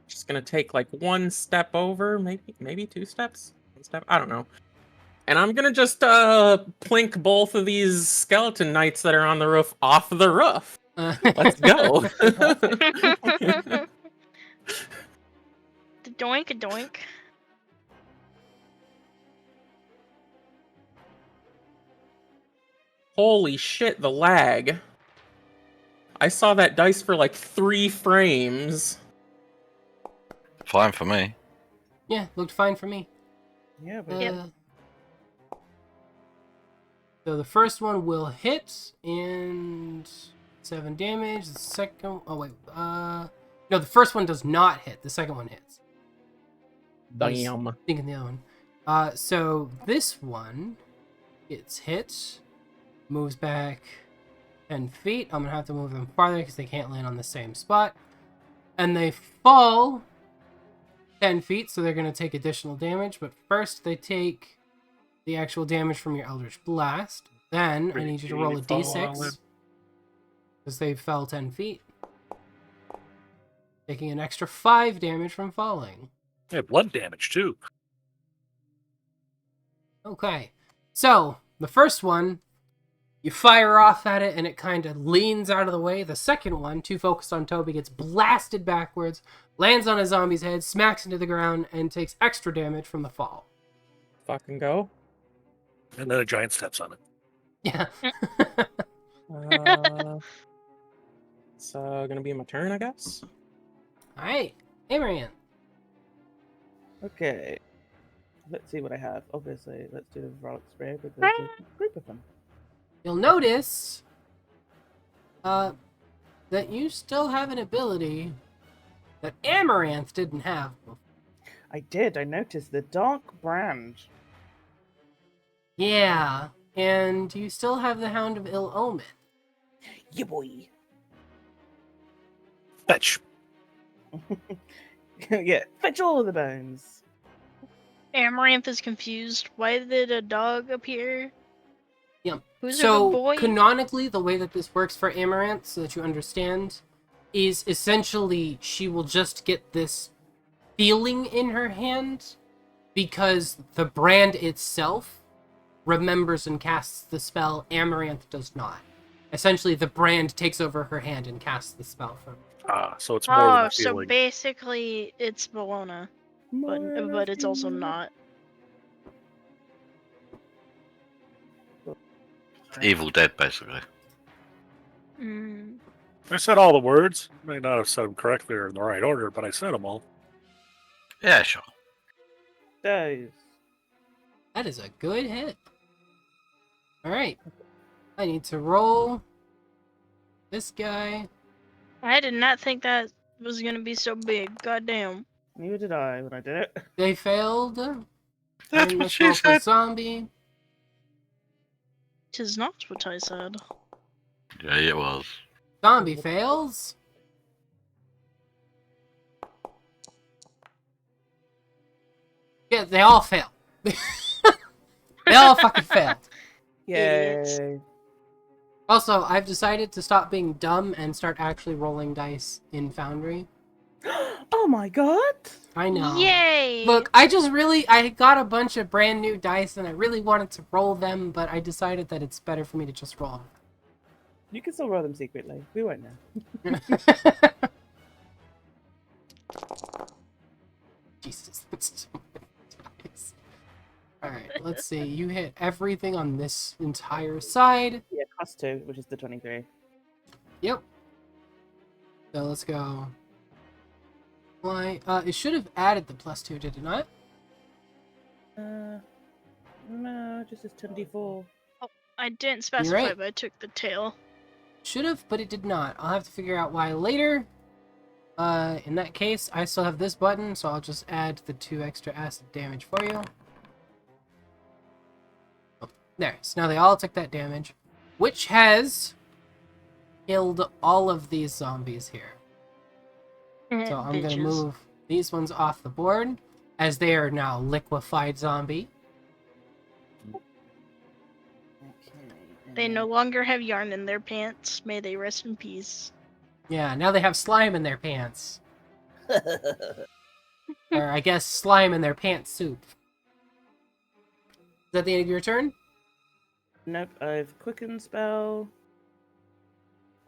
Just gonna take like 1 step over, maybe 2 steps? 1 step? I don't know. And I'm gonna just plink both of these skeleton knights that are on the roof off the roof. Let's go. The doink a doink. Holy shit, the lag. I saw that dice for like 3 frames. Fine for me. Yeah, looked fine for me. Yeah, but Yep. So the first one will hit and 7 damage. The second, oh wait, no, the first one does not hit. The second one hits. Damn. Thinking the other one. So this one gets hit, moves back 10 feet. I'm gonna have to move them farther because they can't land on the same spot, and they fall 10 feet, so they're gonna take additional damage. But first, they take the actual damage from your Eldritch Blast. Then I need you to roll a d6 because they fell 10 feet, taking an extra 5 damage from falling. They have blood damage too. Okay, so the first one, you fire off at it and it kind of leans out of the way. The second one, too focused on Toby, gets blasted backwards, lands on a zombie's head, smacks into the ground, and takes extra damage from the fall. Fucking go. And then a giant steps on it. Yeah. It's gonna be my turn, I guess. Alright, Amaranth. okay. Let's see what I have. Obviously, let's do the frolic spray because there's a group of them. You'll notice that you still have an ability that Amaranth didn't have before. I did. I noticed the dark brand. Yeah, and you still have the Hound of Ill Omen. Yeah, boy. Fetch. Yeah, fetch all of the bones. Amaranth is confused. Why did a dog appear? Yeah. Who's a So, good boy? canonically, the way that this works for Amaranth, so that you understand, is essentially she will just get this feeling in her hand because the brand itself remembers and casts the spell. Amaranth does not. Essentially, the brand takes over her hand and casts the spell from her. So it's more than Oh, a so feeling. basically it's Bologna, but it's also not. Evil Dead, basically. Mm. I said all the words. May not have said them correctly or in the right order, but I said them all. Yeah, sure. Those. That is a good hit. Alright. I need to roll this guy. I did not think that was gonna be so big. Goddamn. Neither did I when I did it. They failed. That's And what let's she roll for said. zombie. Tis not what I said. Yeah, it was. Zombie fails. Yeah, they all fail. They all fucking failed. Idiots. Yay. Also, I've decided to stop being dumb and start actually rolling dice in Foundry. Oh my god! I know. Yay! Look, I got a bunch of brand new dice and I really wanted to roll them, but I decided that it's better for me to just roll You can still roll them secretly. We won't know. them. Jesus, that's so many dice. Alright, let's see. You hit everything on this entire side. Yeah, +2, which is the 23. Yep. So let's go. Why? It should have added the +2, did it not? No, it just says 24. I didn't specify, right. but I took the tail. Should have, but it did not. I'll have to figure out why later. In that case, I still have this button, so I'll just add the 2 extra acid damage for you. Oh, there. So now they all took that damage, which has killed all of these zombies here. So I'm going to move these ones off the board, as they are now liquefied zombie. They no longer have yarn in their pants. May they rest in peace. Yeah, now they have slime in their pants. Or I guess slime in their pants soup. Is that the end of your turn? Nope, I've quickened spell.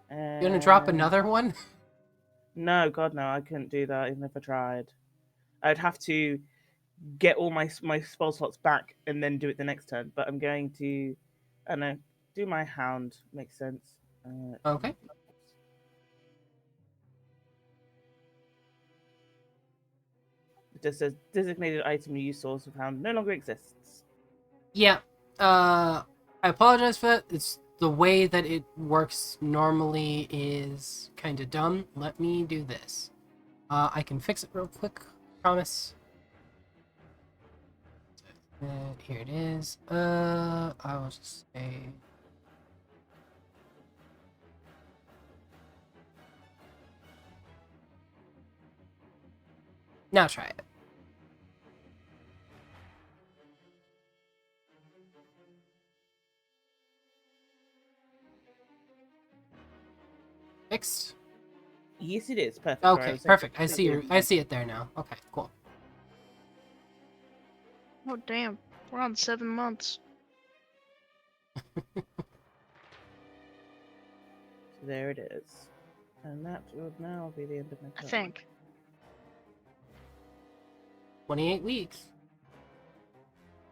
You gonna drop another one? No, God, no, I couldn't do that even if I tried. I'd have to get all my spell slots back and then do it the next turn. But I'm going to, I don't know, do my hound. Makes sense. Okay. It just says designated item use source of hound no longer exists. Yeah. I apologize for that. It's the way that it works normally is kind of dumb. Let me do this. I can fix it real quick. Promise. Here it is. I will just say. Now try it. Fixed. Yes, it is perfect. Okay, perfect. I see it there now. Okay, cool. Oh damn, we're on 7 months. So there it is, and that would now be the end of my turn. I think. 28 weeks.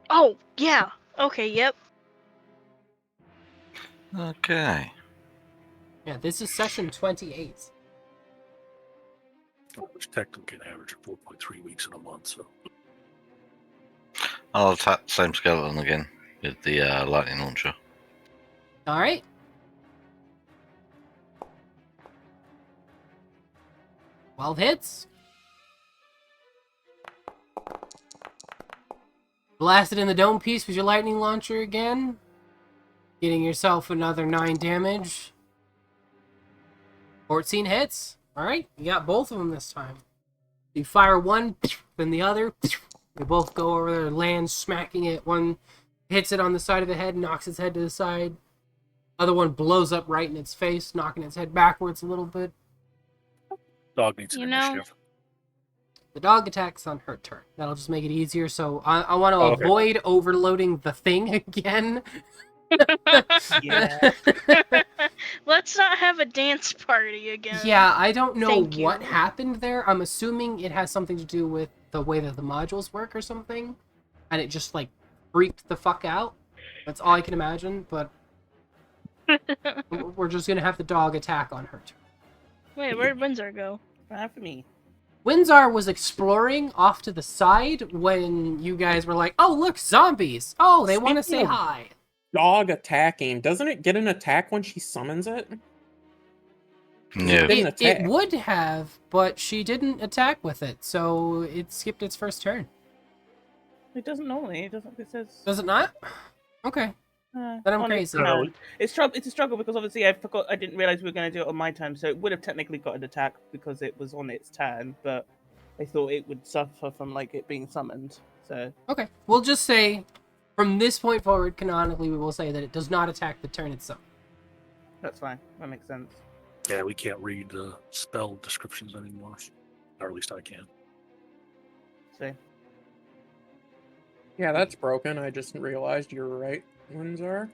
Oh yeah. Okay. Yep. Okay. Yeah, this is session 28. Which technically can average 4.3 weeks in a month. So I'll attack the same skeleton again with the lightning launcher. All right. Twelve hits. Blasted in the dome piece with your lightning launcher again. Getting yourself another 9 damage. 14 hits. All right, you got both of them this time. You fire one, then the other. They both go over there, land, smacking it. One hits it on the side of the head, knocks its head to the side. Other one blows up right in its face, knocking its head backwards a little bit. Dog needs an You know- initiative. The dog attacks on her turn. That'll just make it easier. So I want to Oh, okay. avoid overloading the thing again. Yeah. Let's not have a dance party again. Yeah, I don't know Thank what you. happened there. I'm assuming it has something to do with the way that the modules work or something. And it just, like, freaked the fuck out. That's all I can imagine, but we're just gonna have the dog attack on her turn. Wait, where'd Windsor go? For me. Windsor was exploring off to the side when you guys were like, oh, look, zombies. Oh, they want to say Speaking of- hi. Dog attacking. Doesn't it get an attack when she summons it? No. Didn't It attack. would have, but she didn't attack with it, so it skipped its first turn. It doesn't normally. It doesn't. It says. Does it not? Okay. Then I'm on its crazy. No. turn. It's a struggle because obviously I forgot. I didn't realize we were going to do it on my turn, so it would have technically got an attack because it was on its turn. But I thought it would suffer from like it being summoned. So Okay. We'll just say, from this point forward, canonically, we will say that it does not attack the turn itself. that's fine. That makes sense. Yeah, we can't read the spell descriptions anymore. Or at least I can. So Yeah, that's broken. I just realized you're right, Windsor.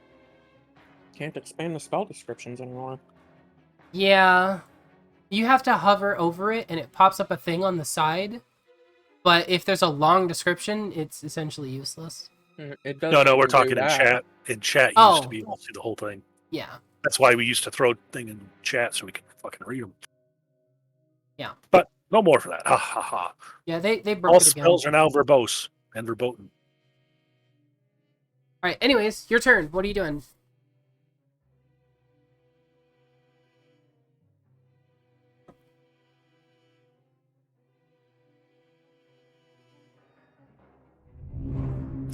Can't expand the spell descriptions anymore. Yeah. You have to hover over it, and it pops up a thing on the side. But if there's a long description, it's essentially useless. It No, doesn't we're do talking in that. chat. In chat, you used to Oh. be able to see the whole thing. Yeah. That's why we used to throw thing in chat so we could fucking read them. Yeah. But no more for that. Ha ha ha. Yeah, they broke All it again. spells are now verbose and verboten. Alright, anyways, your turn. What are you doing?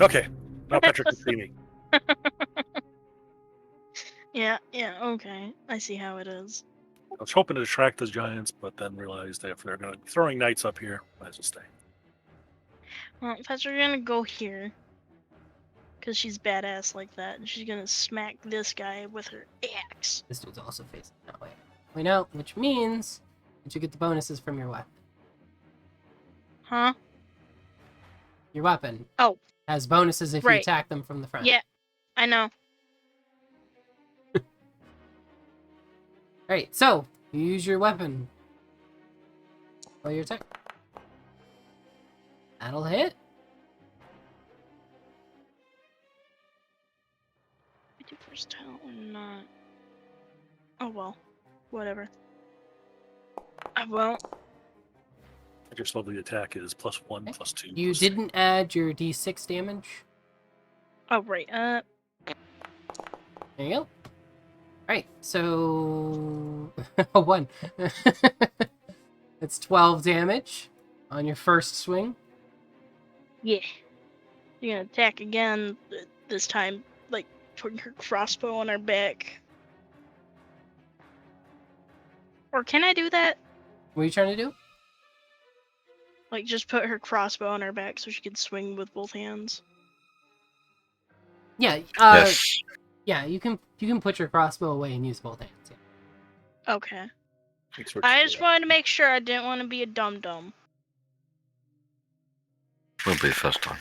Okay. Now Patrick can see me. Yeah, okay. I see how it is. I was hoping to attract the giants, but then realized that if they're going to be throwing knights up here, might as well stay. Well, Petra's gonna go here. Because she's badass like that. And she's gonna smack this guy with her axe. This dude's also facing that way. Point out, which means that you get the bonuses from your weapon. Huh? Your weapon Oh. has bonuses if you Right. attack them from the front. Yeah, I know. Alright, so you use your weapon. Roll your attack. That'll hit. I do first tell or not. Oh well. Whatever. I won't. I just love the attack is +1, Okay. +2. You +3. didn't add your d6 damage. Oh right. There you go. Alright, so... a 1. That's 12 damage on your first swing. Yeah. You're gonna attack again. This time, like putting her crossbow on her back. Or can I do that? What are you trying to do? Like just put her crossbow on her back so she can swing with both hands. Yeah, Yes. yeah, you can put your crossbow away and use both hands. Yeah. Okay. Thanks for I just wanted to make sure I didn't want to be a dum dum. Will be the first time.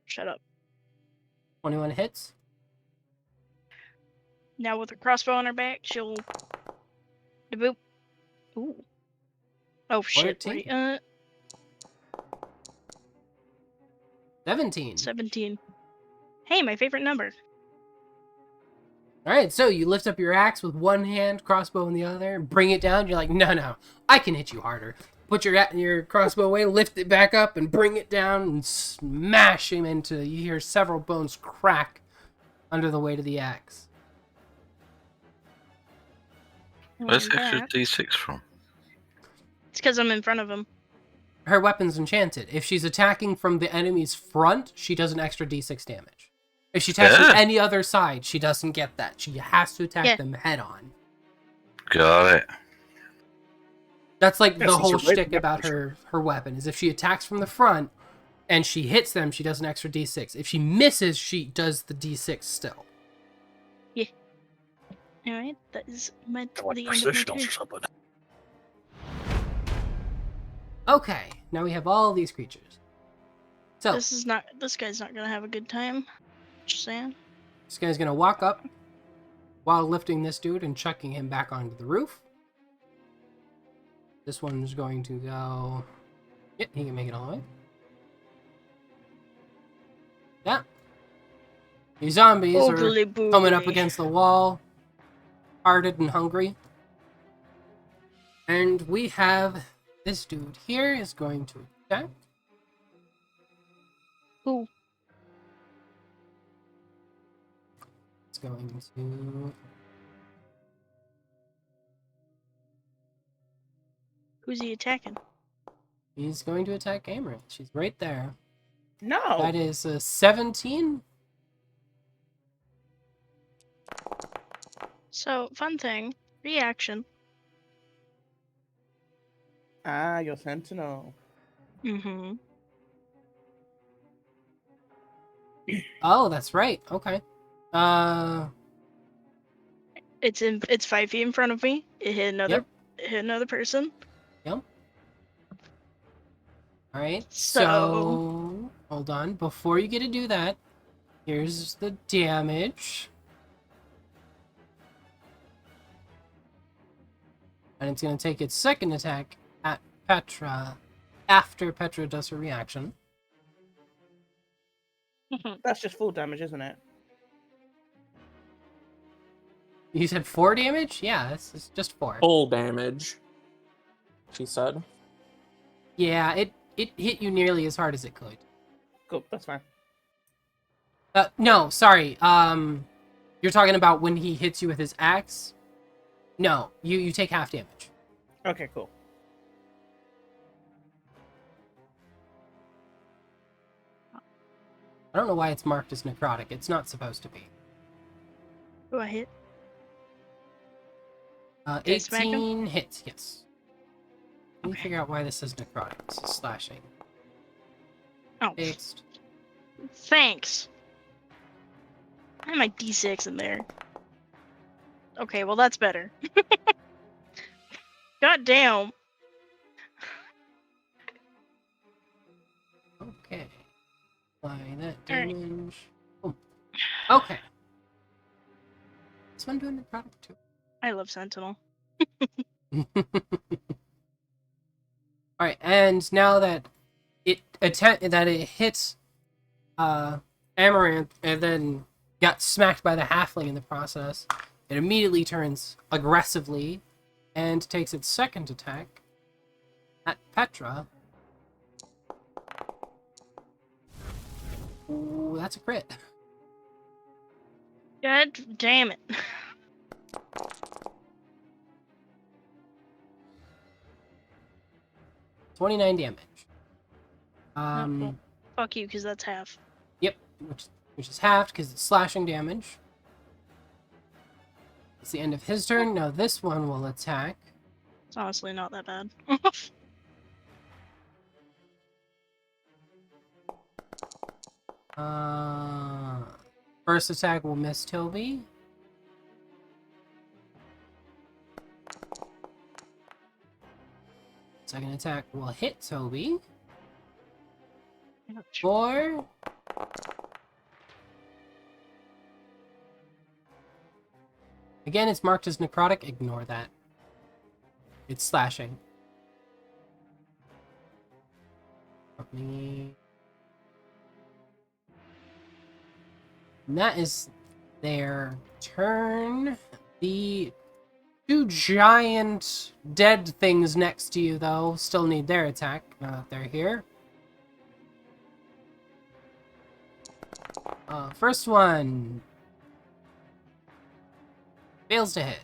Shut up. 21 hits. Now with her crossbow on her back, she'll. Boop. Ooh. Oh shit! 14. Wait, 17. 17. Hey, my favorite number. Alright, so you lift up your axe with one hand, crossbow in the other, and bring it down. You're like, no, I can hit you harder. Put your crossbow away, lift it back up, and bring it down, and smash him into... You hear several bones crack under the weight of the axe. Where's the Like extra that. D6 from? It's because I'm in front of him. Her weapon's enchanted. If she's attacking from the enemy's front, she does an extra d6 damage. If she attacks from Yeah. any other side, she doesn't get that. She has to attack Yeah. them head on. Got it. That's like Yeah, the so whole it's a great shtick about weapon. her weapon, is if she attacks from the front, and she hits them, she does an extra d6. If she misses, she does the d6 still. Alright, that is They're the like end of my precisionals turn. or something. Okay, now we have all these creatures. So This guy's not gonna have a good time. Just saying. this guy's gonna walk up while lifting this dude and chucking him back onto the roof. This one's going to go... Yep, he can make it all the way. Yeah. These zombies are Oogly coming up boogly. against the wall, hearted and hungry. And we have this dude here is going to attack. Who? It's going to... Who's he attacking? He's going to attack Amaranth. She's right there. No. That is a 17. So, fun thing. Reaction. Ah, your sentinel. Mm-hmm. Oh, that's right. Okay. It's 5 feet in front of me. It hit another Yep. it hit another person. Yep. All right. So- So hold on. Before you get to do that, here's the damage. And it's going to take its second attack at Petra after Petra does her reaction. That's just full damage, isn't it? You said 4 damage? Yeah, it's just 4. Full damage, she said. Yeah, it hit you nearly as hard as it could. Cool, that's fine. No, sorry. You're talking about when he hits you with his axe? No, you take half damage. Okay, cool. I don't know why it's marked as necrotic. It's not supposed to be. Who I hit? 18 smack him? hits, yes. Let me Okay. figure out why this is necrotic. This is slashing. Oh, Fixed. thanks. I have my D6 in there. Okay, well that's better. God damn. Okay. Apply that Alright. damage. Boom. Okay. This one doing necrotic too. I love Sentinel. Alright, and now that it hits Amaranth and then got smacked by the halfling in the process, it immediately turns aggressively and takes its second attack at Petra. Ooh, that's a crit. God damn it. 29 damage. Well, fuck you, because that's half. Yep, which is halved because it's slashing damage. It's the end of his turn. Now this one will attack. It's honestly not that bad. First attack will miss Toby. Second attack will hit Toby. Ouch. 4. Again, it's marked as necrotic. Ignore that. It's slashing. And that is their turn. The 2 giant dead things next to you, though, still need their attack now that they're here. First one fails to hit.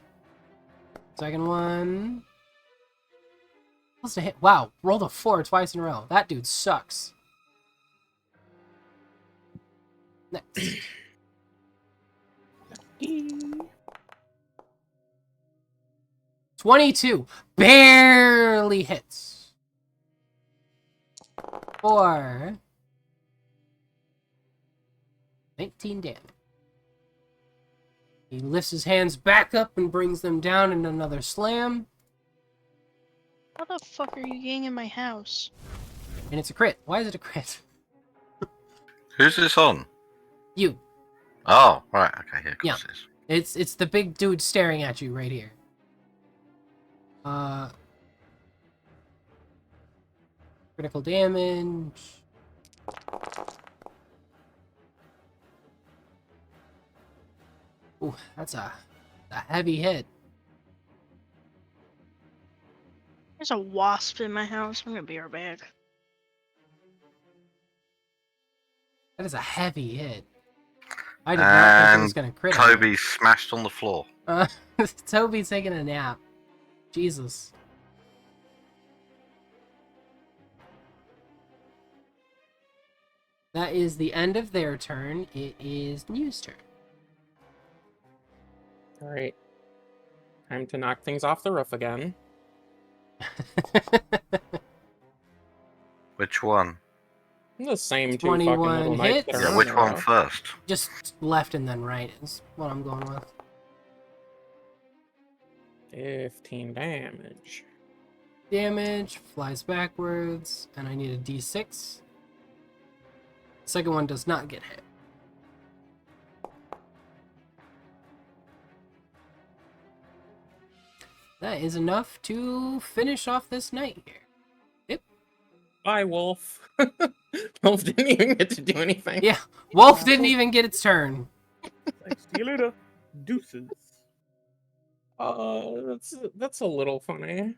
Second one fails to hit. Wow, rolled a 4 twice in a row. That dude sucks. Next. 22 barely hits. 4 19 damage. He lifts his hands back up and brings them down in another slam. How the fuck are you getting in my house? And it's a crit. Why is it a crit? Who's this on? You. Oh, right. Okay, yeah, of Yeah. course it is. It's the big dude staring at you right here. Critical damage. Ooh, that's a heavy hit. There's a wasp in my house. I'm gonna be right back. That is a heavy hit. I did not think it was And going to crit on Toby smashed on the floor. you. Toby's taking a nap. Jesus. That is the end of their turn. It is New's turn. All right. Time to knock things off the roof again. Which one? The same two fucking 21 little knights that hits. are Yeah, on which the one roof. first? Just left and then right is what I'm going with. 15 damage. Damage, flies backwards, and I need a d6. Second one does not get hit. That is enough to finish off this night here. Bye, Wolf. Wolf didn't even get to do anything. Yeah, Wolf didn't even get its turn. Like, see you later. Deuces. That's a little funny.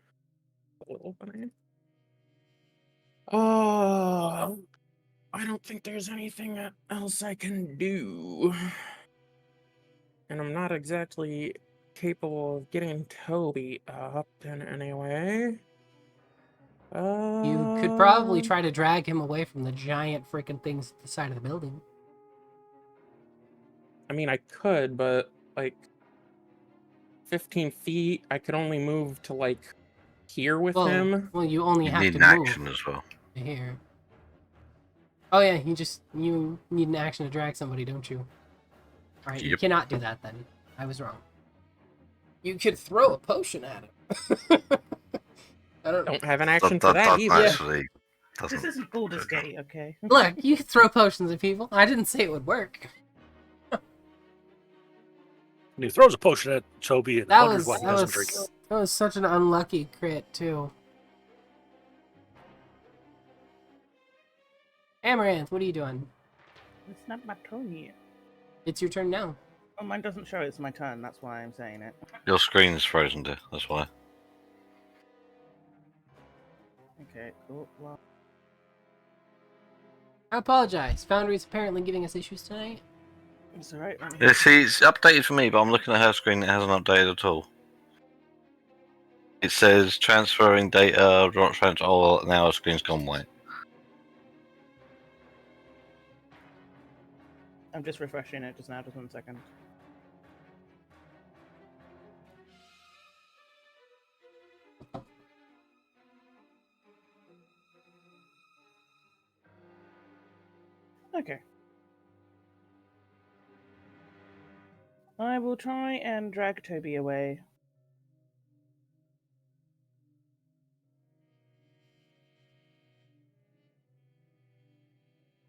A little funny. Oh, I don't think there's anything else I can do. And I'm not exactly capable of getting Toby up in any way. You could probably try to drag him away from the giant freaking things at the side of the building. I mean, I could, but like 15 feet, I could only move to like here with him. Well, you only You have need to an move action as well. to here. Oh yeah, you need an action to drag somebody, don't you? Alright, you Yep. cannot do that then. I was wrong. You could throw a potion at him. I don't know. Don't have an action That for that doesn't either. actually This doesn't. isn't Baldur's Gate, okay? Look, you could throw potions at people. I didn't say it would work. And he throws a potion at Toby and That wonders was why he that doesn't drink it. was that was such an unlucky crit too. Amaranth, what are you doing? It's not my turn yet. It's your turn now. Oh, mine doesn't show it's my turn, that's why I'm saying it. Your screen is frozen, dear. That's why. Okay, cool. Well, I apologize. Foundry's apparently giving us issues tonight. it's alright. Yeah, see, it's updated for me, but I'm looking at her screen. It hasn't updated at all. It says transferring data. Oh, now our screen's gone white. I'm just refreshing it just now, just 1 second. Okay. I will try and drag Toby away.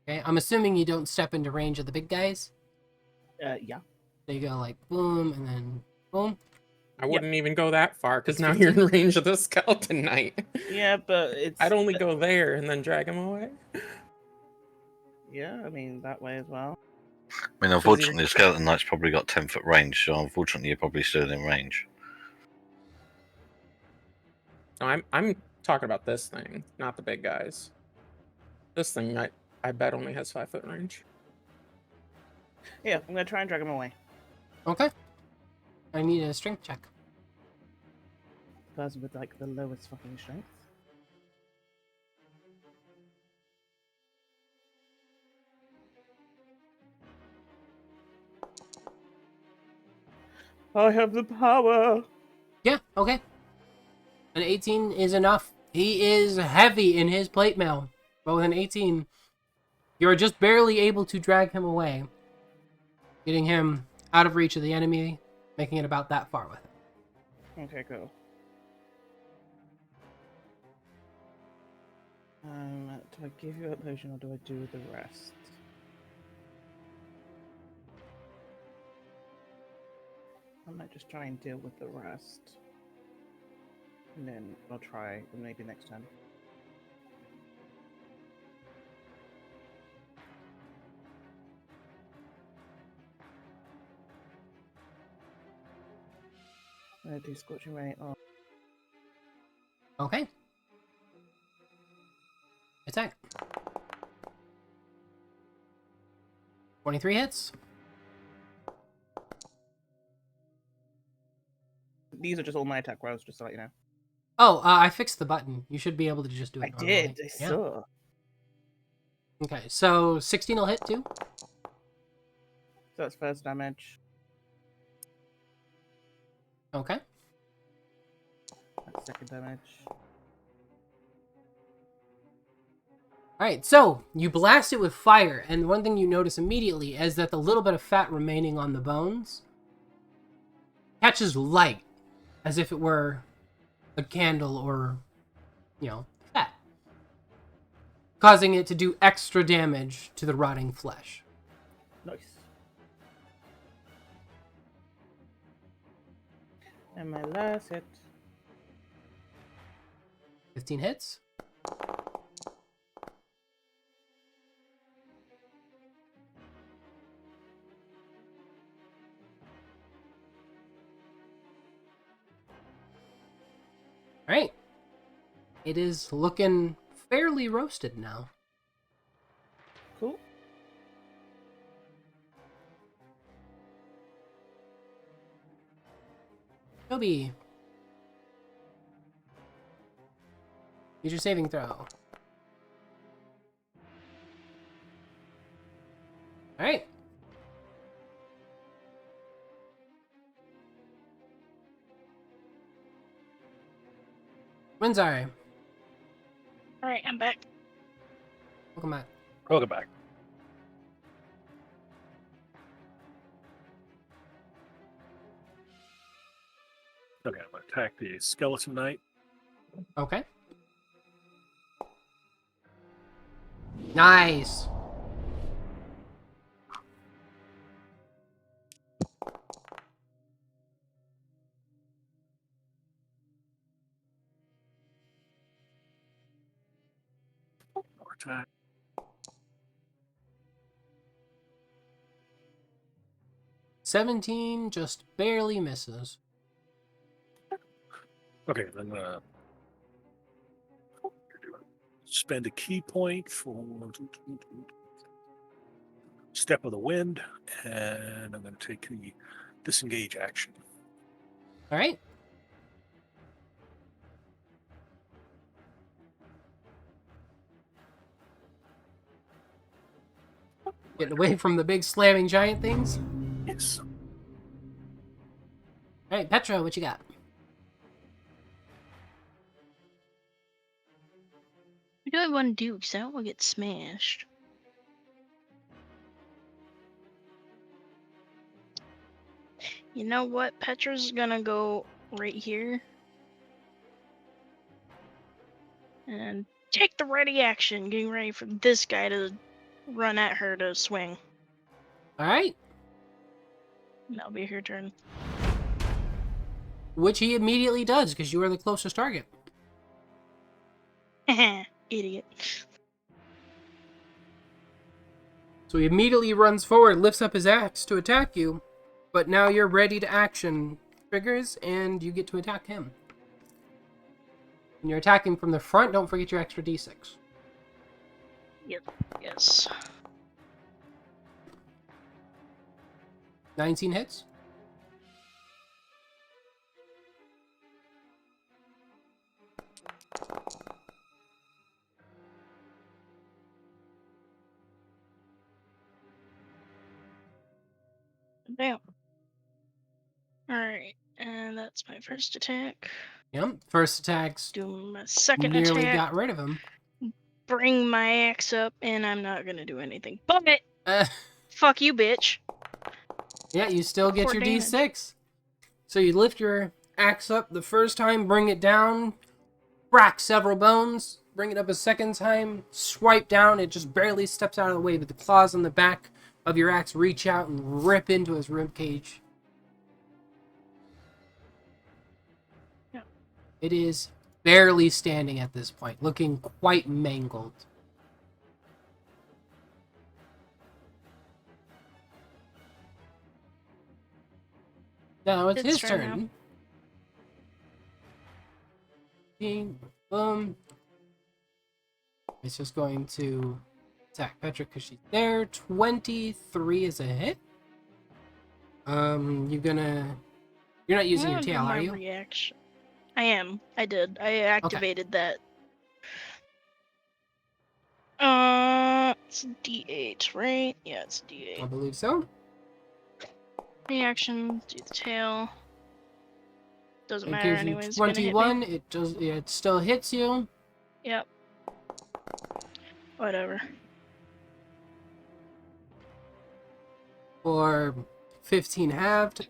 Okay, I'm assuming you don't step into range of the big guys. Yeah. So you go like boom and then boom. I wouldn't even go that far because It's now you're in range of the skeleton knight. Yeah, but it's... I'd only go there and then drag him away. Yeah, I mean, that way as well. I mean, unfortunately, the skeleton knight's probably got 10-foot range, so unfortunately, you're probably still in range. No, I'm talking about this thing, not the big guys. This thing, I bet only has 5-foot range. Yeah, I'm gonna try and drag him away. Okay. I need a strength check. Person with, like, the lowest fucking strength. I have the power! Yeah, okay. An 18 is enough. He is heavy in his plate mail. But with an 18, you're just barely able to drag him away. getting him out of reach of the enemy, making it about that far with him. Okay, cool. Do I give you a potion or do I do the rest? I might just try and deal with the rest. And then I'll try maybe next time. I'm gonna do Scorching Ray on. Okay. Attack. 23 hits. These are just all my attack rolls, just to let you know. Oh, I fixed the button. You should be able to just do it I normally. did. I saw. Okay, so 16 will hit too. So that's first damage. Okay. That's second damage. Alright, so you blast it with fire, and one thing you notice immediately is that the little bit of fat remaining on the bones catches light, as if it were a candle or, fat, causing it to do extra damage to the rotting flesh. Nice. And my last hit. 15 hits. Alright. It is looking fairly roasted now. Cool. Toby. Use your saving throw. Alright. Windsor. Alright, I'm back. Welcome back. Welcome back. Okay, I'm going to attack the skeleton knight. Okay. Nice. More attack. $17 just barely misses. Okay, then I'm going to spend a key point for Step of the Wind, and I'm going to take the disengage action. Alright. Getting away from the big slamming giant things. Yes. Alright, Petra, what you got? What do I want to do? Because I don't want to get smashed. You know what? Petra's gonna go right here. And take the ready action, getting ready for this guy to run at her to swing. Alright. And that'll be her turn. Which he immediately does, because you are the closest target. Idiot. So he immediately runs forward, lifts up his axe to attack you, but now you're ready to action triggers, and you get to attack him. When you're attacking from the front, don't forget your extra d6. Yep. Yes. 19 hits. Damn. Alright, and that's my first attack. Yep, first attacks Do my second nearly attack. got rid of him. Bring my axe up, and I'm not gonna do anything. But Uh, fuck you, bitch. Yeah, you still get 4 your damage. D6. So you lift your axe up the first time, bring it down, crack several bones, bring it up a second time, swipe down, it just barely steps out of the way, but the claws on the back of your axe reach out and rip into his rib cage. Yeah. It is barely standing at this point, looking quite mangled. Now it's It's his turn now. turn. Bing, boom. It's just going to attack Petra because she's there. 23 is a hit. You're not using I'm your gonna do tail, my are you? reaction. I am. I did. I activated that. It's D8, right? Yeah, it's I D8. believe so. Reaction, do the tail. Doesn't It matter gives you anyways. It's gonna hit me. 21. It still hits you. Yep. Whatever. For 15 halved.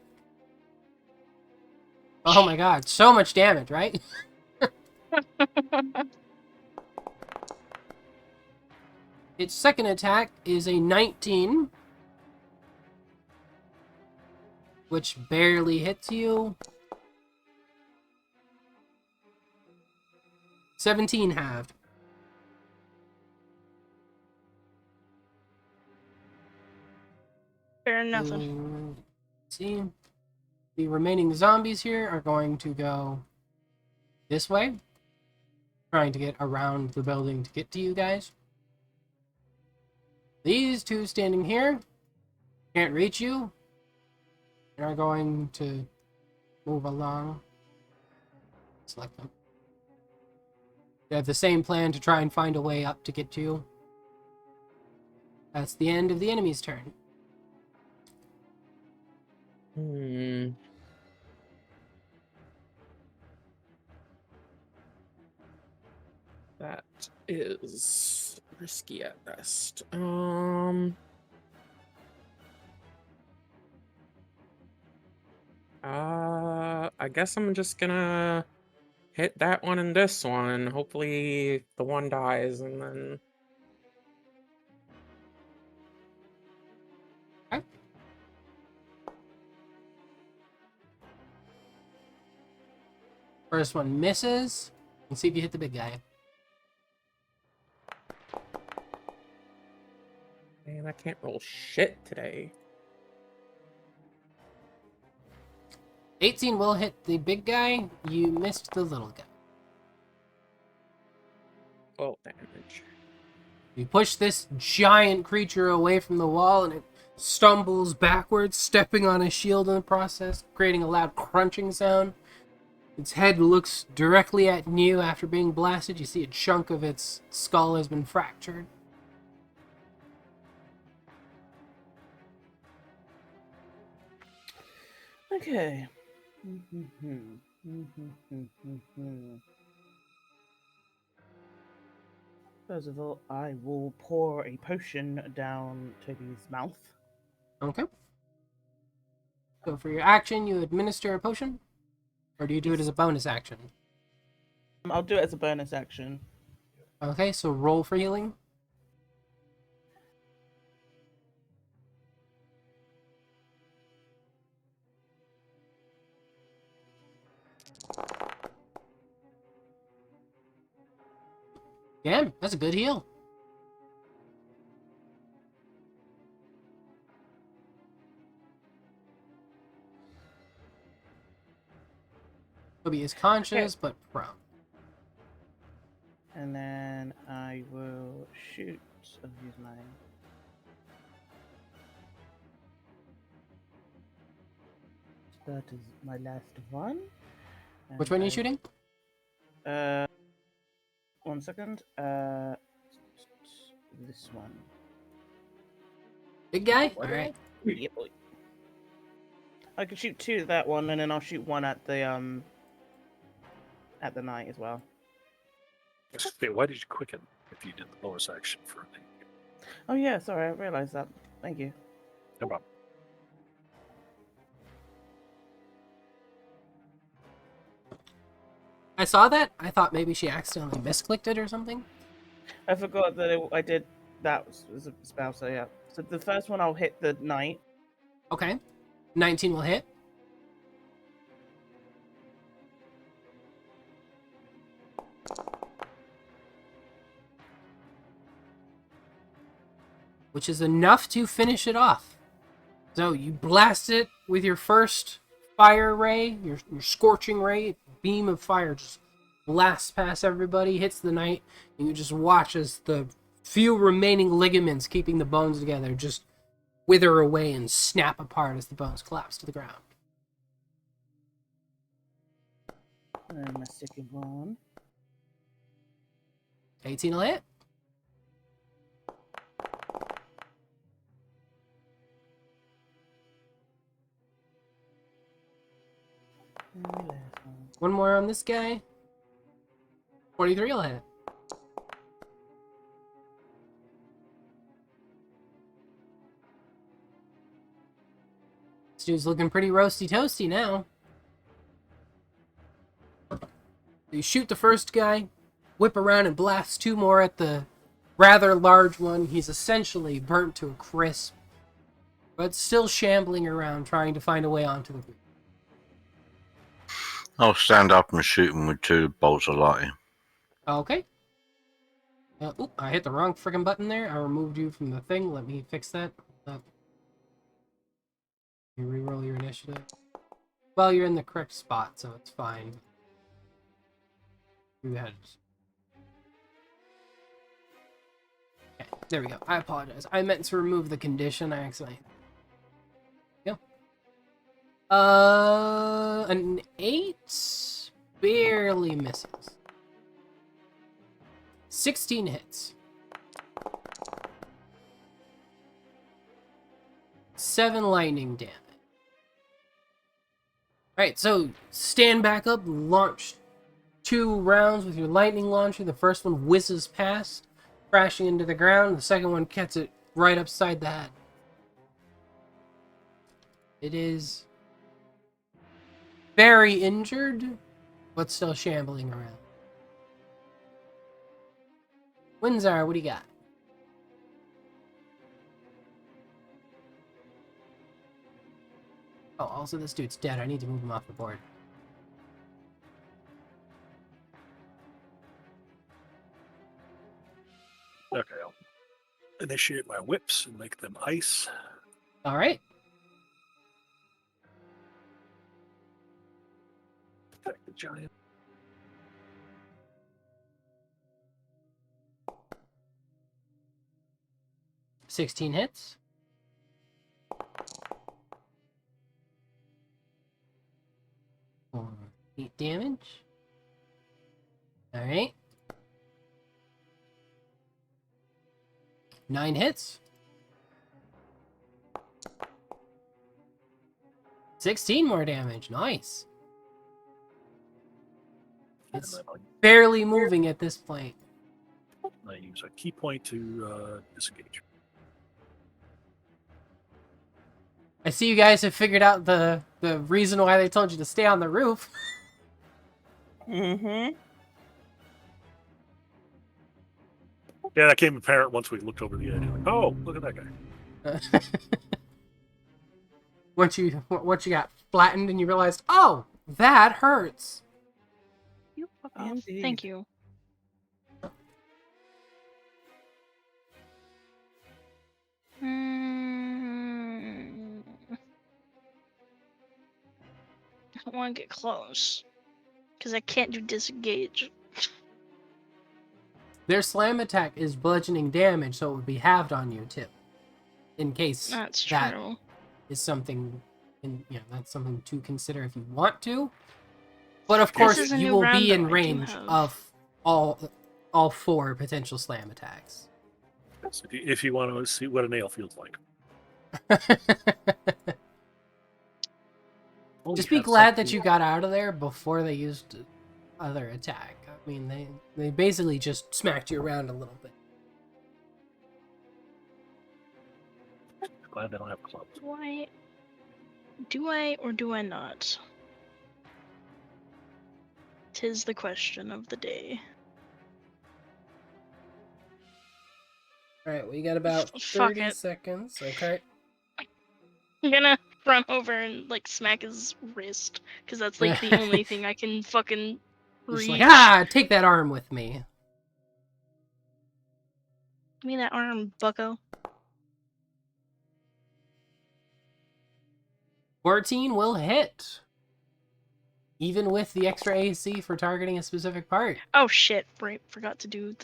Oh my god, so much damage, right? Its second attack is a 19, which barely hits you. 17 halved. Fair nothing. See, the remaining zombies here are going to go this way, trying to get around the building to get to you guys. These two standing here can't reach you and are going to move along. Select them. They have the same plan to try and find a way up to get to you. That's the end of the enemy's turn. That is risky at best. I guess I'm just gonna hit that one and this one. Hopefully the one dies and then First one misses. Let's see if you hit the big guy. man, I can't roll shit today. 18 will hit the big guy. You missed the little guy. 12 damage. You push this giant creature away from the wall and it stumbles backwards, stepping on a shield in the process, creating a loud crunching sound. Its head looks directly at you after being blasted. You see a chunk of its skull has been fractured. Okay. First of all, I will pour a potion down Toby's mouth. Okay. So for your action, you administer a potion? Or do you do it as a bonus action? I'll do it as a bonus action. Okay, so roll for healing. Yeah, that's a good heal. Toby is conscious, but prone. And then I will shoot. I'll use my. That is my last one. Which one are you shooting? 1 second. This one. Big guy? What? Alright. Yep. I can shoot 2 at that one, and then I'll shoot 1 at the knight as well. Okay, why did you quicken if you did the bonus action for me? Oh yeah, sorry, I realized that. Thank you. No problem. I saw that. I thought maybe she accidentally misclicked it or something. I forgot that I did that was a spell, so yeah. So the first one I'll hit the knight. Okay. 19 will hit. Which is enough to finish it off. So you blast it with your first fire ray, your scorching ray, beam of fire just blasts past everybody, hits the knight, and you just watch as the few remaining ligaments keeping the bones together just wither away and snap apart as the bones collapse to the ground. And my second one. 18 will hit. And my last one. One more on this guy. 43 will hit. This dude's looking pretty roasty toasty now. You shoot the first guy, whip around and blast two more at the rather large one. He's essentially burnt to a crisp, but still shambling around trying to find a way onto the roof. I'll stand up and shoot him with 2 bolts of lightning. Okay. Oop, I hit the wrong friggin' button there. I removed you from the thing. Let me fix that. You reroll your initiative. Well, you're in the correct spot, so it's fine. You had. Okay, there we go. I apologize. I meant to remove the condition. I accidentally. Yeah. An 8 barely misses. 16 hits. 7 lightning damage. Alright, so stand back up, launch 2 rounds with your lightning launcher. The first one whizzes past, crashing into the ground. The second one gets it right upside the head. It is very injured, but still shambling around. Windsor, what do you got? Oh, also this dude's dead. I need to move him off the board. Okay, I'll initiate my whips and make them ice. Alright. Attack the giant. $16 hits. For 8 damage. Alright. 9 hits. 16 more damage. Nice. And It's then barely moving at this point. I use a key point to disengage. I see you guys have figured out the reason why they told you to stay on the roof. Mm-hmm. Yeah, that came apparent once we looked over the edge. Like, oh, look at that guy. once you got flattened and you realized, oh, that hurts. You fuck off. Indeed. Thank you. I don't want to get close. Because I can't do disengage. Their slam attack is bludgeoning damage, so it would be halved on you too. In case That's that true. is something, that's something to consider if you want to. But of This course, is a you new will round, be in though, I do range have. of all 4 potential slam attacks. So if you want to see what a nail feels like. Only Just be have glad that something- you got out of there before they used other attack. I mean, they basically just smacked you around a little bit. Glad they don't have clubs. Do I or do I not? 'Tis the question of the day. All right, we got about Fuck 30 it. seconds. Okay. I'm gonna run over and like smack his wrist, because that's like the only thing I can fucking Just reach. like, take that arm with me. Give me that arm, bucko. 14 will hit. Even with the extra AC for targeting a specific part. Oh shit! Right, forgot to do.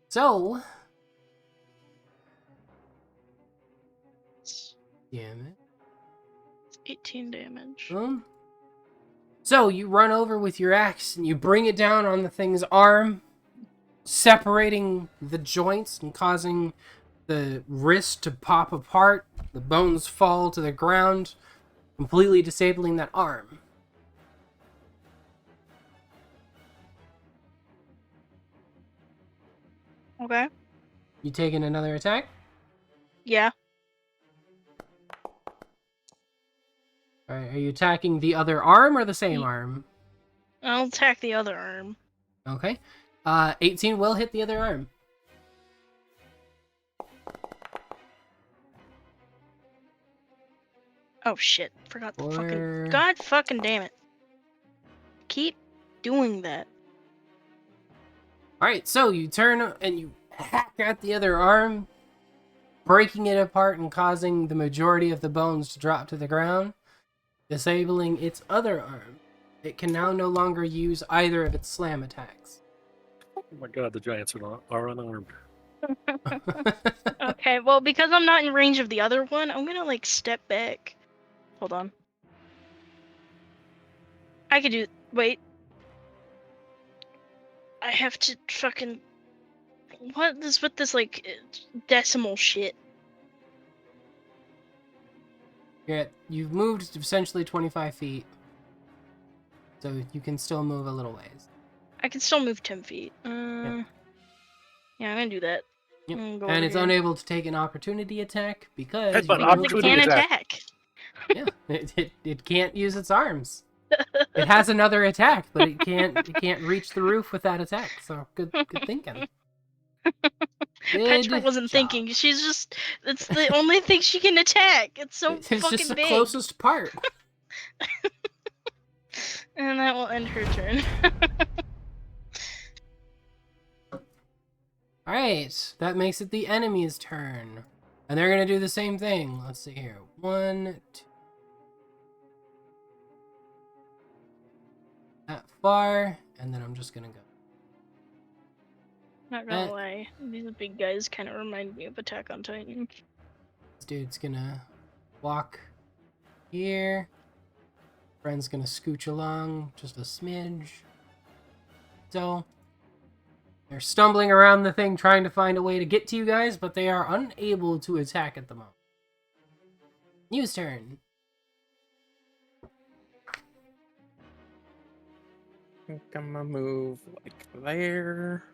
So, damn it. 18 damage. Boom. So you run over with your axe and you bring it down on the thing's arm, separating the joints and causing the wrist to pop apart. The bones fall to the ground, completely disabling that arm. Okay. You taking another attack? Yeah. Alright, are you attacking the other arm or the same Ye- arm? I'll attack the other arm. Okay. 18 will hit the other arm. Oh shit! Forgot the Or- fucking. God fucking damn it! Keep doing that. Alright, so you turn and you hack at the other arm, breaking it apart and causing the majority of the bones to drop to the ground, disabling its other arm. It can now no longer use either of its slam attacks. Oh my god, the giants are unarmed. Okay, well, because I'm not in range of the other one, I'm gonna like step back. Hold on. I could do. Wait. I have to fucking. What is with this like decimal shit? You've moved essentially 25 feet, so you can still move a little ways. I can still move 10 feet. Yep. Yeah, I'm gonna do that. Yep. I'm gonna go And over it's here. unable to take an opportunity attack because Headbutt, Because it opportunity can't attack. attack. Yeah, it can't use its arms. It has another attack, but it can't reach the roof with that attack. So good thinking. Petra Good wasn't job. thinking. She's just. It's the only thing she can attack. It's so It's fucking just the big. closest part. And that will end her turn. Alright, that makes it the enemy's turn. And they're gonna do the same thing. Let's see here. 1, 2. That far, and then I'm just gonna go. Not gonna lie, these big guys kind of remind me of Attack on Titan. This dude's gonna walk here. Friend's gonna scooch along just a smidge. So, they're stumbling around the thing trying to find a way to get to you guys, but they are unable to attack at the moment. News turn. I think I'm gonna move like there.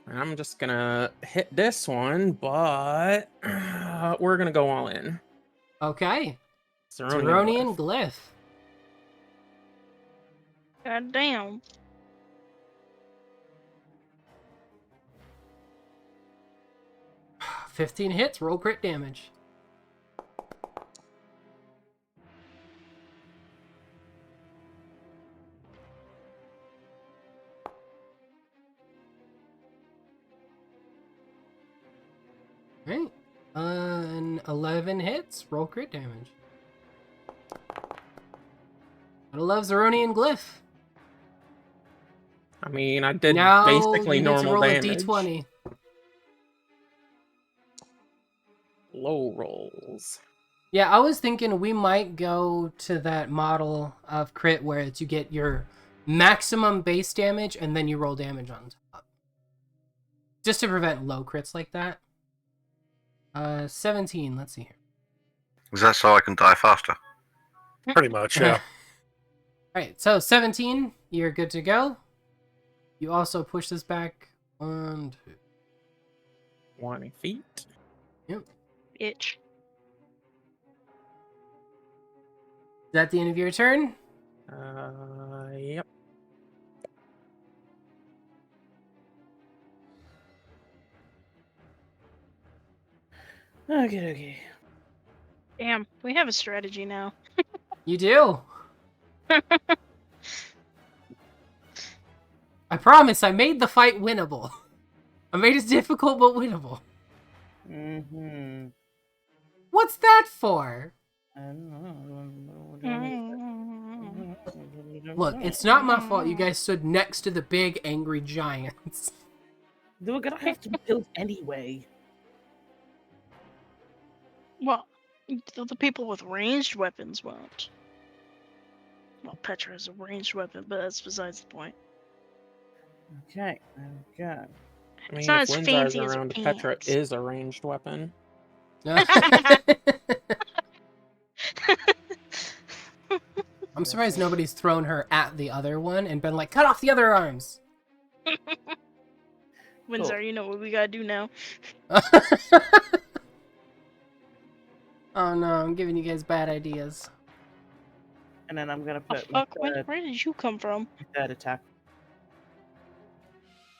I'm just gonna hit this one, but we're gonna go all in. Okay. Zeronian Zeronian Glyph. God damn. Glyph. 15 hits, roll crit damage. Right. 11 hits, roll crit damage. Gotta love Zeronian Glyph. I mean, I did Now basically you need to normal roll damage. a d20. Low rolls. Yeah, I was thinking we might go to that model of crit where it's you get your maximum base damage and then you roll damage on top. Just to prevent low crits like that. 17, let's see here. Is that so I can die faster? Pretty much, yeah. Alright, so 17, you're good to go. You also push this back 1, 2. 20 feet. Yep. Bitch. Is that the end of your turn? Yep. Okay. Damn, we have a strategy now. You do. I promise I made the fight winnable. I made it difficult but winnable. Mm-hmm. What's that for? I don't know. Look, it's not my fault you guys stood next to the big angry giants. They were gonna have to build anyway. Well, the people with ranged weapons won't. Well, Petra has a ranged weapon, but that's besides the point. Okay. I It's mean, not if as Windsar's fancy as a around, Petra pants. is a ranged weapon. I'm surprised nobody's thrown her at the other one and been like, cut off the other arms! Windsor, you know what we gotta do now. Oh no, I'm giving you guys bad ideas. And then I'm gonna Oh put my fuck, where did you come from? third attack.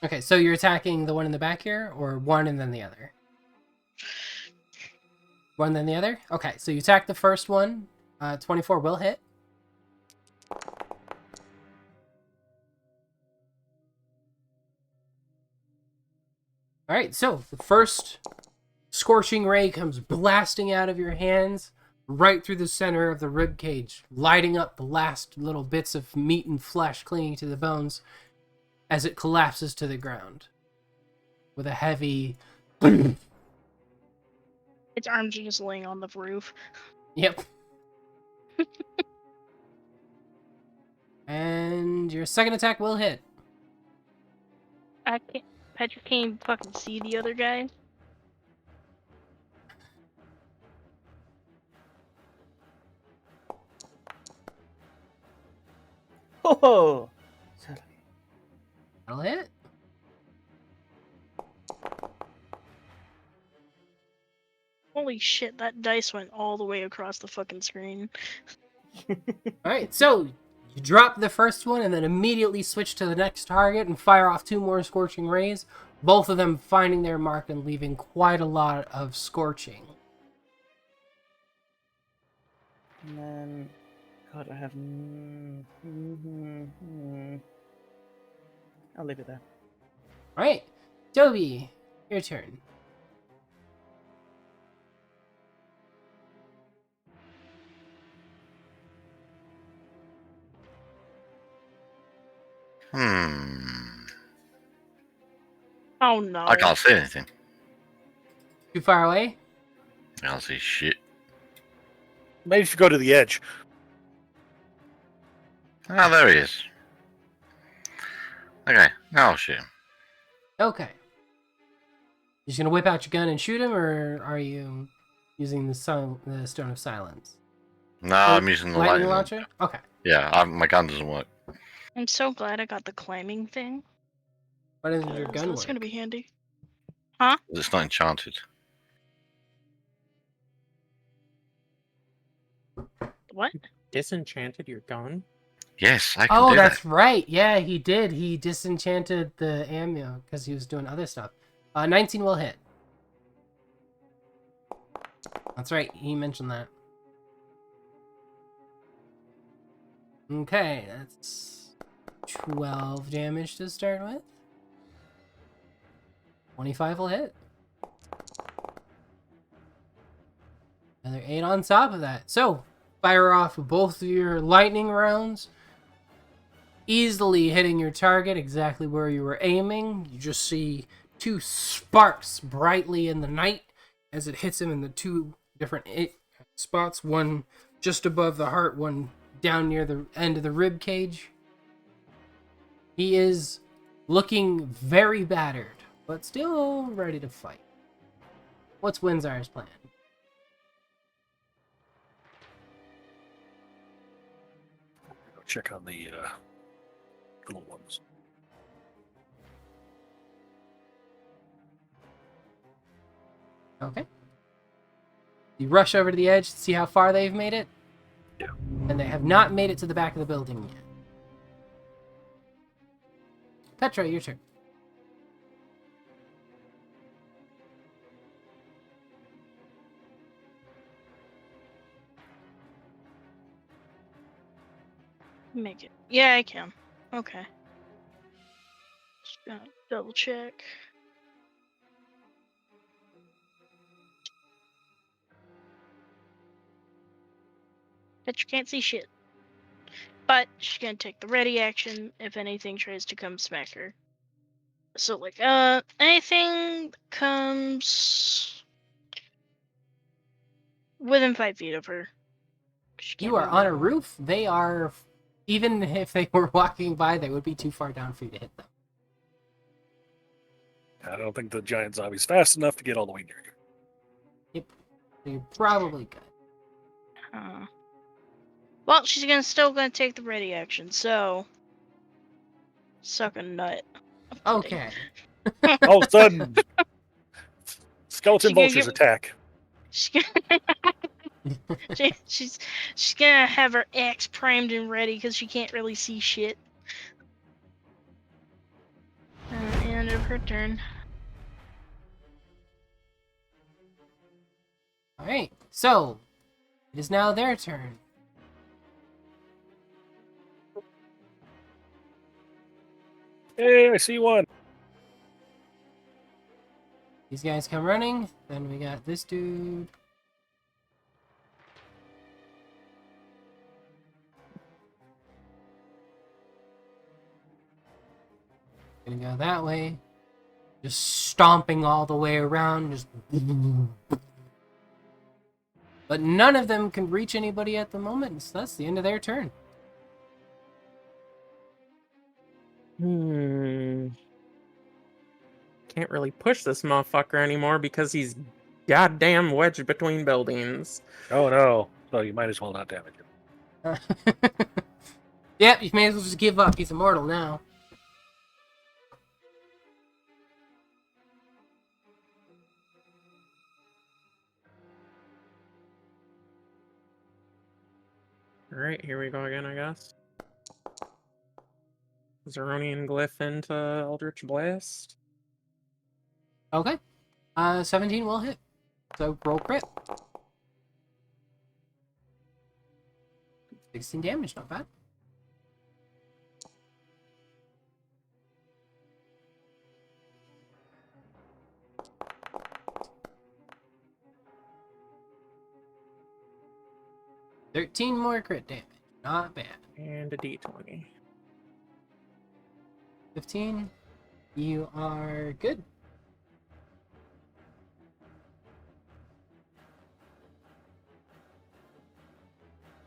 Okay, so you're attacking the one in the back here, or one and then the other? One then the other? Okay, so you attack the first one. 24 will hit. Alright, so the first scorching ray comes blasting out of your hands right through the center of the rib cage, lighting up the last little bits of meat and flesh clinging to the bones as it collapses to the ground with a heavy Its arms are just laying on the roof. Yep. And your second attack will hit. I can't. Petra can't even fucking see the other guy. Oh. That'll hit. Holy shit, that dice went all the way across the fucking screen. Alright, so you drop the first one and then immediately switch to the next target and fire off 2 more scorching rays, both of them finding their mark and leaving quite a lot of scorching. And then, God, I have. I'll leave it there. Alright, Toby, your turn. Oh no. I can't see anything. Too far away? I can't see shit. Maybe if you go to the edge. Ah, there he is. Okay, now I'll shoot him. Okay. You just gonna whip out your gun and shoot him, or are you using the Stone of Silence? No, I'm using the lightning launcher? Okay. Yeah, my gun doesn't work. I'm so glad I got the climbing thing. Why doesn't your 'cause gun that's work? gonna be handy. It's not enchanted. What? Disenchanted your gun? Yes, I can Oh, do that's that. right. Yeah, he did. He disenchanted the ammo because he was doing other stuff. 19 will hit. That's right. He mentioned that. Okay, that's 12 damage to start with. 25 will hit. Another 8 on top of that. So, fire off both of your lightning rounds, easily hitting your target exactly where you were aiming. You just see 2 sparks brightly in the night as it hits him in the 2 different spots. One just above the heart, one down near the end of the rib cage. He is looking very battered, but still ready to fight. What's Windsor's plan? Go check on the little ones. Okay. You rush over to the edge to see how far they've made it? Yeah. and they have not made it to the back of the building yet. Petra, your turn. Make it. Yeah, I can. Okay. Just gonna double check. Petra can't see shit. But she's gonna take the ready action if anything tries to come smack her. So like, anything comes within 5 feet of her. She can't You are move on a anymore. roof. They are, even if they were walking by, they would be too far down for you to hit them. I don't think the giant zombie's fast enough to get all the way near you. So you're probably good. Well, she's still gonna take the ready action, so suck a nut. I'm kidding. Okay. All of a sudden, skeleton She gonna vultures get- attack. She's she's gonna have her axe primed and ready because she can't really see shit. End of her turn. Alright, so it is now their turn. Hey, I see one. These guys come running. Then we got this dude. Gonna go that way. Just stomping all the way around. Just. But none of them can reach anybody at the moment, so that's the end of their turn. Can't really push this motherfucker anymore because he's goddamn wedged between buildings. Oh no. So you might as well not damage him. Yep, you may as well just give up. He's immortal now. Alright, here we go again, I guess. Zeronian Glyph into Eldritch Blast. Okay. 17 will hit. So roll crit. 16 damage, not bad. $13 more crit damage. Not bad. And a d20. 15. You are good.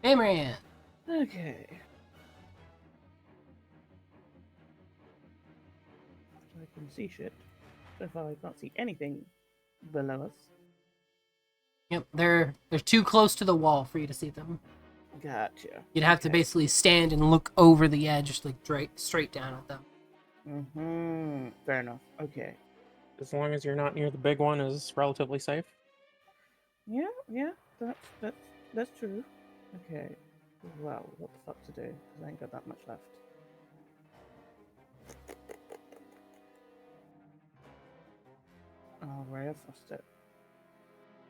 Amaran. Okay. I can see shit. So far, I can't see anything below us. Yep, they're too close to the wall for you to see them. Gotcha. You'd have to basically stand and look over the edge, just like straight down at them. Mm-hmm. Fair enough. Okay. As long as you're not near the big one is relatively safe. Yeah. That's true. Okay. Well, what the fuck to do? Because I ain't got that much left. Alright, I've lost it.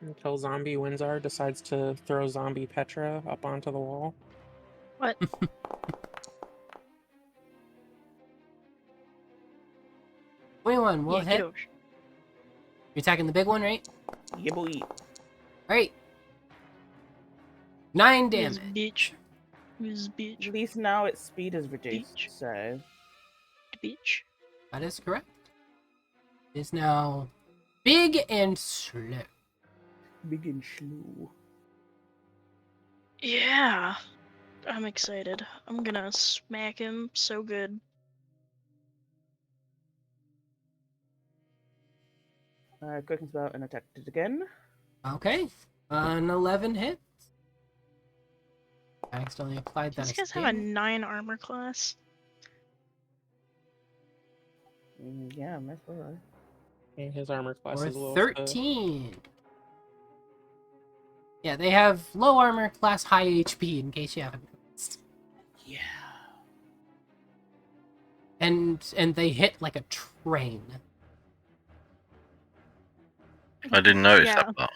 Until Zombie Windsor decides to throw Zombie Petra up onto the wall. What? 21 will Yeah, hit. get You're over. attacking the big one, right? Yeah, boy. Alright. 9 This damage. bitch. This bitch. At least now its speed is reduced, Bitch. so... Bitch. That is correct. It is now big and slow. Big and slow. Yeah. I'm excited. I'm gonna smack him so good. Cooking spell and attacked it again. Okay. An 11 hit. I accidentally applied that These as guys have a damage. 9 armor class. Yeah, might as well. And his armor class Or is a little 13. Yeah, they have low armor class, high HP, in case you haven't noticed. Yeah. And they hit like a train. I didn't notice Yeah. that part.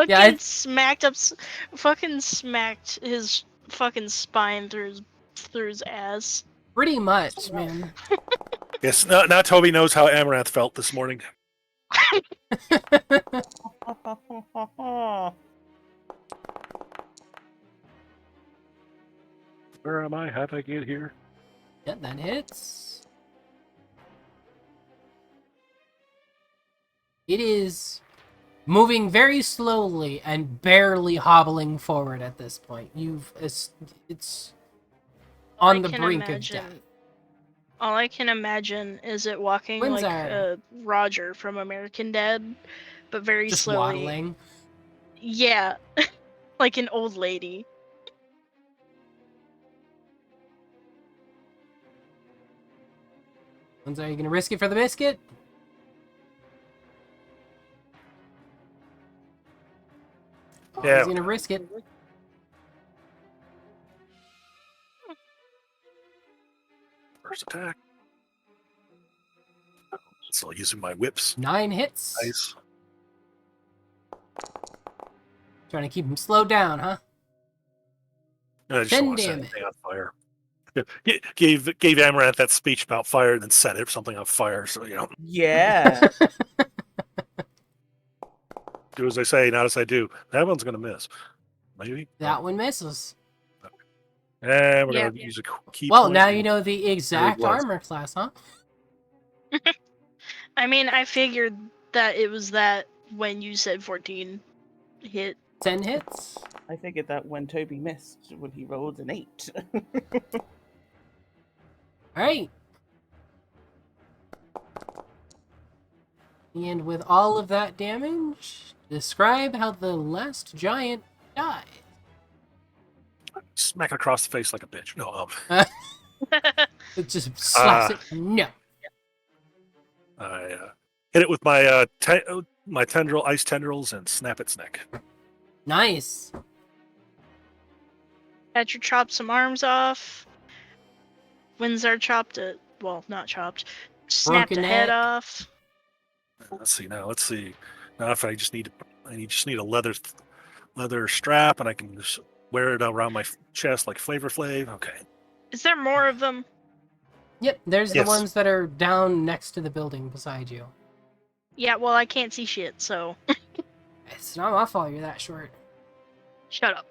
Yeah, Fucking smacked up, fucking smacked his fucking spine through his ass. pretty much, man. Yes, now Toby knows how Amaranth felt this morning. Where am I? How'd I get here? Yeah, that hits. It is moving very slowly and barely hobbling forward at this point. It's on the brink of death. All I can imagine is it walking like Windsor. Roger from American Dad, but very Just slowly. waddling. Yeah, like an old lady. Windsor, are you gonna risk it for the biscuit? Yeah. He's gonna risk it. First attack. Still using my whips. 9 hits. Nice. Trying to keep him slowed down, huh? I just 10 don't want to set damage. anything on fire. Gave Amaranth that speech about fire and then set it something on fire. So Yeah. do as I say, not as I do. That one's gonna miss. Maybe That one misses. And we're gonna use a key Well, point. now you know the exact was. armor class, huh? I mean, I figured that it was that when you said 14 hit. 10 hits. I figured that when Toby missed, when he rolled an 8. Alright. And with all of that damage, describe how the last giant died. Smack it across the face like a bitch. No, It just slaps it. No. I hit it with my my ice tendrils and snap its neck. Nice. Hatcher chopped some arms off. Windsor chopped it. Well, not chopped. Snapped Broken a head neck. off. Let's see. Now if I just need a leather strap, and I can just wear it around my chest like Flavor Flav. Okay. Is there more of them? Yep, there's Yes. the ones that are down next to the building beside you. Yeah, well, I can't see shit, so It's not my fault you're that short. shut up.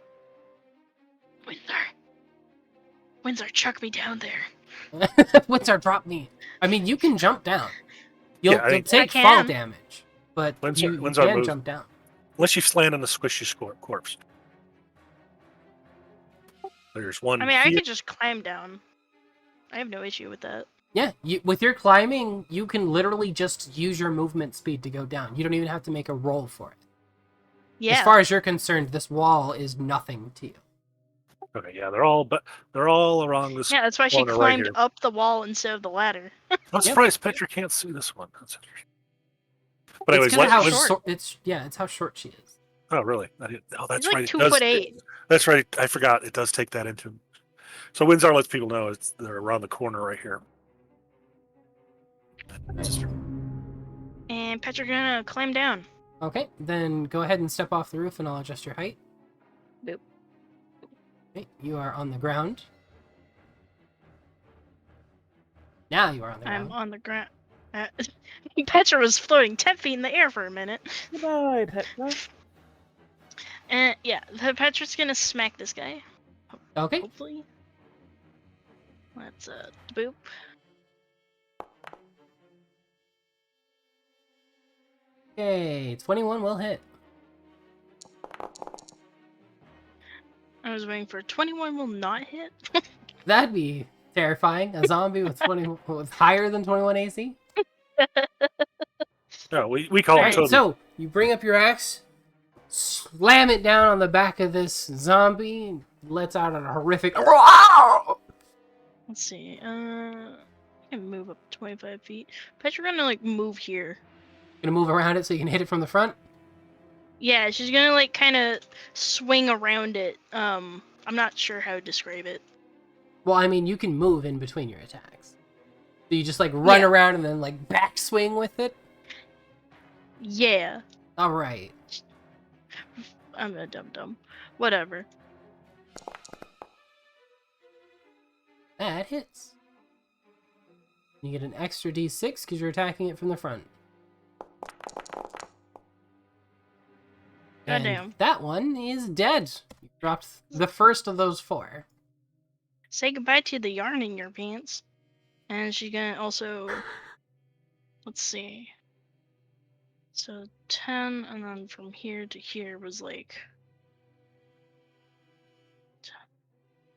Windsor, chuck me down there. Windsor, drop me. I mean, you can jump down. You'll Yeah, take I fall can. damage, but Windsor you can moves. jump down. Unless you land on the squishy corpse. There's one. I mean, I here. could just climb down. I have no issue with that. Yeah, with your climbing, you can literally just use your movement speed to go down. You don't even have to make a roll for it. Yeah. As far as you're concerned, this wall is nothing to you. Okay, yeah, they're all around this. Yeah, that's why she corner right climbed here. up the wall instead of the ladder. I'm surprised Petra can't see this one. That's interesting. But anyways, It's kind of how short. it's how short she is. oh really? That's He's like right. 2'8". That's right. I forgot. It does take that into. So Windsor lets people know they're around the corner right here. And Petra gonna climb down. Okay, then go ahead and step off the roof and I'll adjust your height. Boop. Okay, you are on the ground. Now you are on the ground. I'm on the ground. Petra was floating 10 feet in the air for a minute. Goodbye, Petra. And yeah, Petra's gonna smack this guy. Okay. Hopefully. Let's boop. Okay, 21 will hit. I was waiting for 21 will not hit. That'd be terrifying. A zombie with with higher than 21 AC. No, we call All it right, Toby. so you bring up your axe, slam it down on the back of this zombie, and lets out a horrific. Let's see. I can move up 25 feet. Petra gonna like move here. Gonna move around it so you can hit it from the front. Yeah, she's gonna like kind of swing around it. I'm not sure how to describe it. Well, I mean, you can move in between your attacks. So you just like run Yeah. around and then like backswing with it. Yeah, All right. I'm a dum-dum. Whatever. That hits. You get an extra d6 because you're attacking it from the front. And Goddamn. that one is dead. You dropped the first of those 4. Say goodbye to the yarn in your pants. And she's gonna also, let's see. So 10, and then from here to here was like,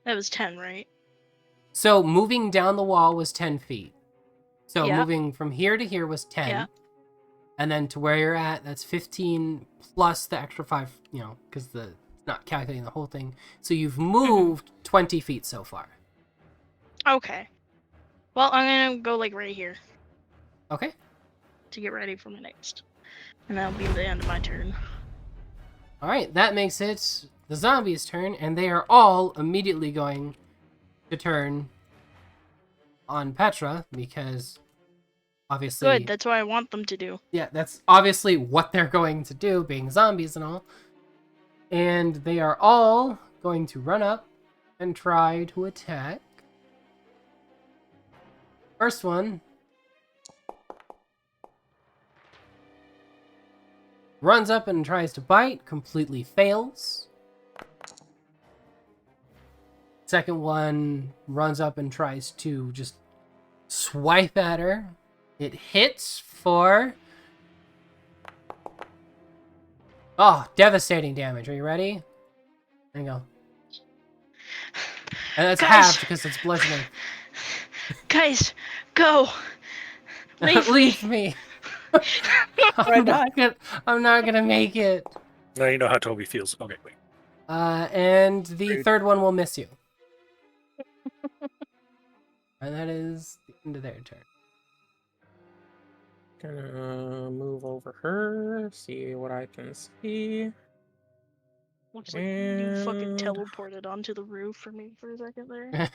that was 10, right? So moving down the wall was 10 feet. So Yeah. moving from here to here was 10. Yeah. And then to where you're at, that's 15 plus the extra 5, because it's not calculating the whole thing. So you've moved 20 feet so far. Okay. Well, I'm gonna go like right here Okay. to get ready for my next. And that'll be the end of my turn. All right, that makes it the zombies' turn, and they are all immediately going to turn on Petra because obviously, Good, that's what I want them to do. yeah, that's obviously what they're going to do, being zombies and all. And they are all going to run up and try to attack. First one runs up and tries to bite, completely fails. Second one runs up and tries to just swipe at her. It hits for... Oh, devastating damage. Are you ready? There you go. And that's Guys! halved because it's bludgeoning. Guys, go! Leave me! I'm not gonna make it. Now you know how Toby feels. Okay, wait. And the Rude. third one will miss you. And that is the end of their turn. Gonna move over her, see what I can see. Looks like you fucking And teleported onto the roof for me for a second there.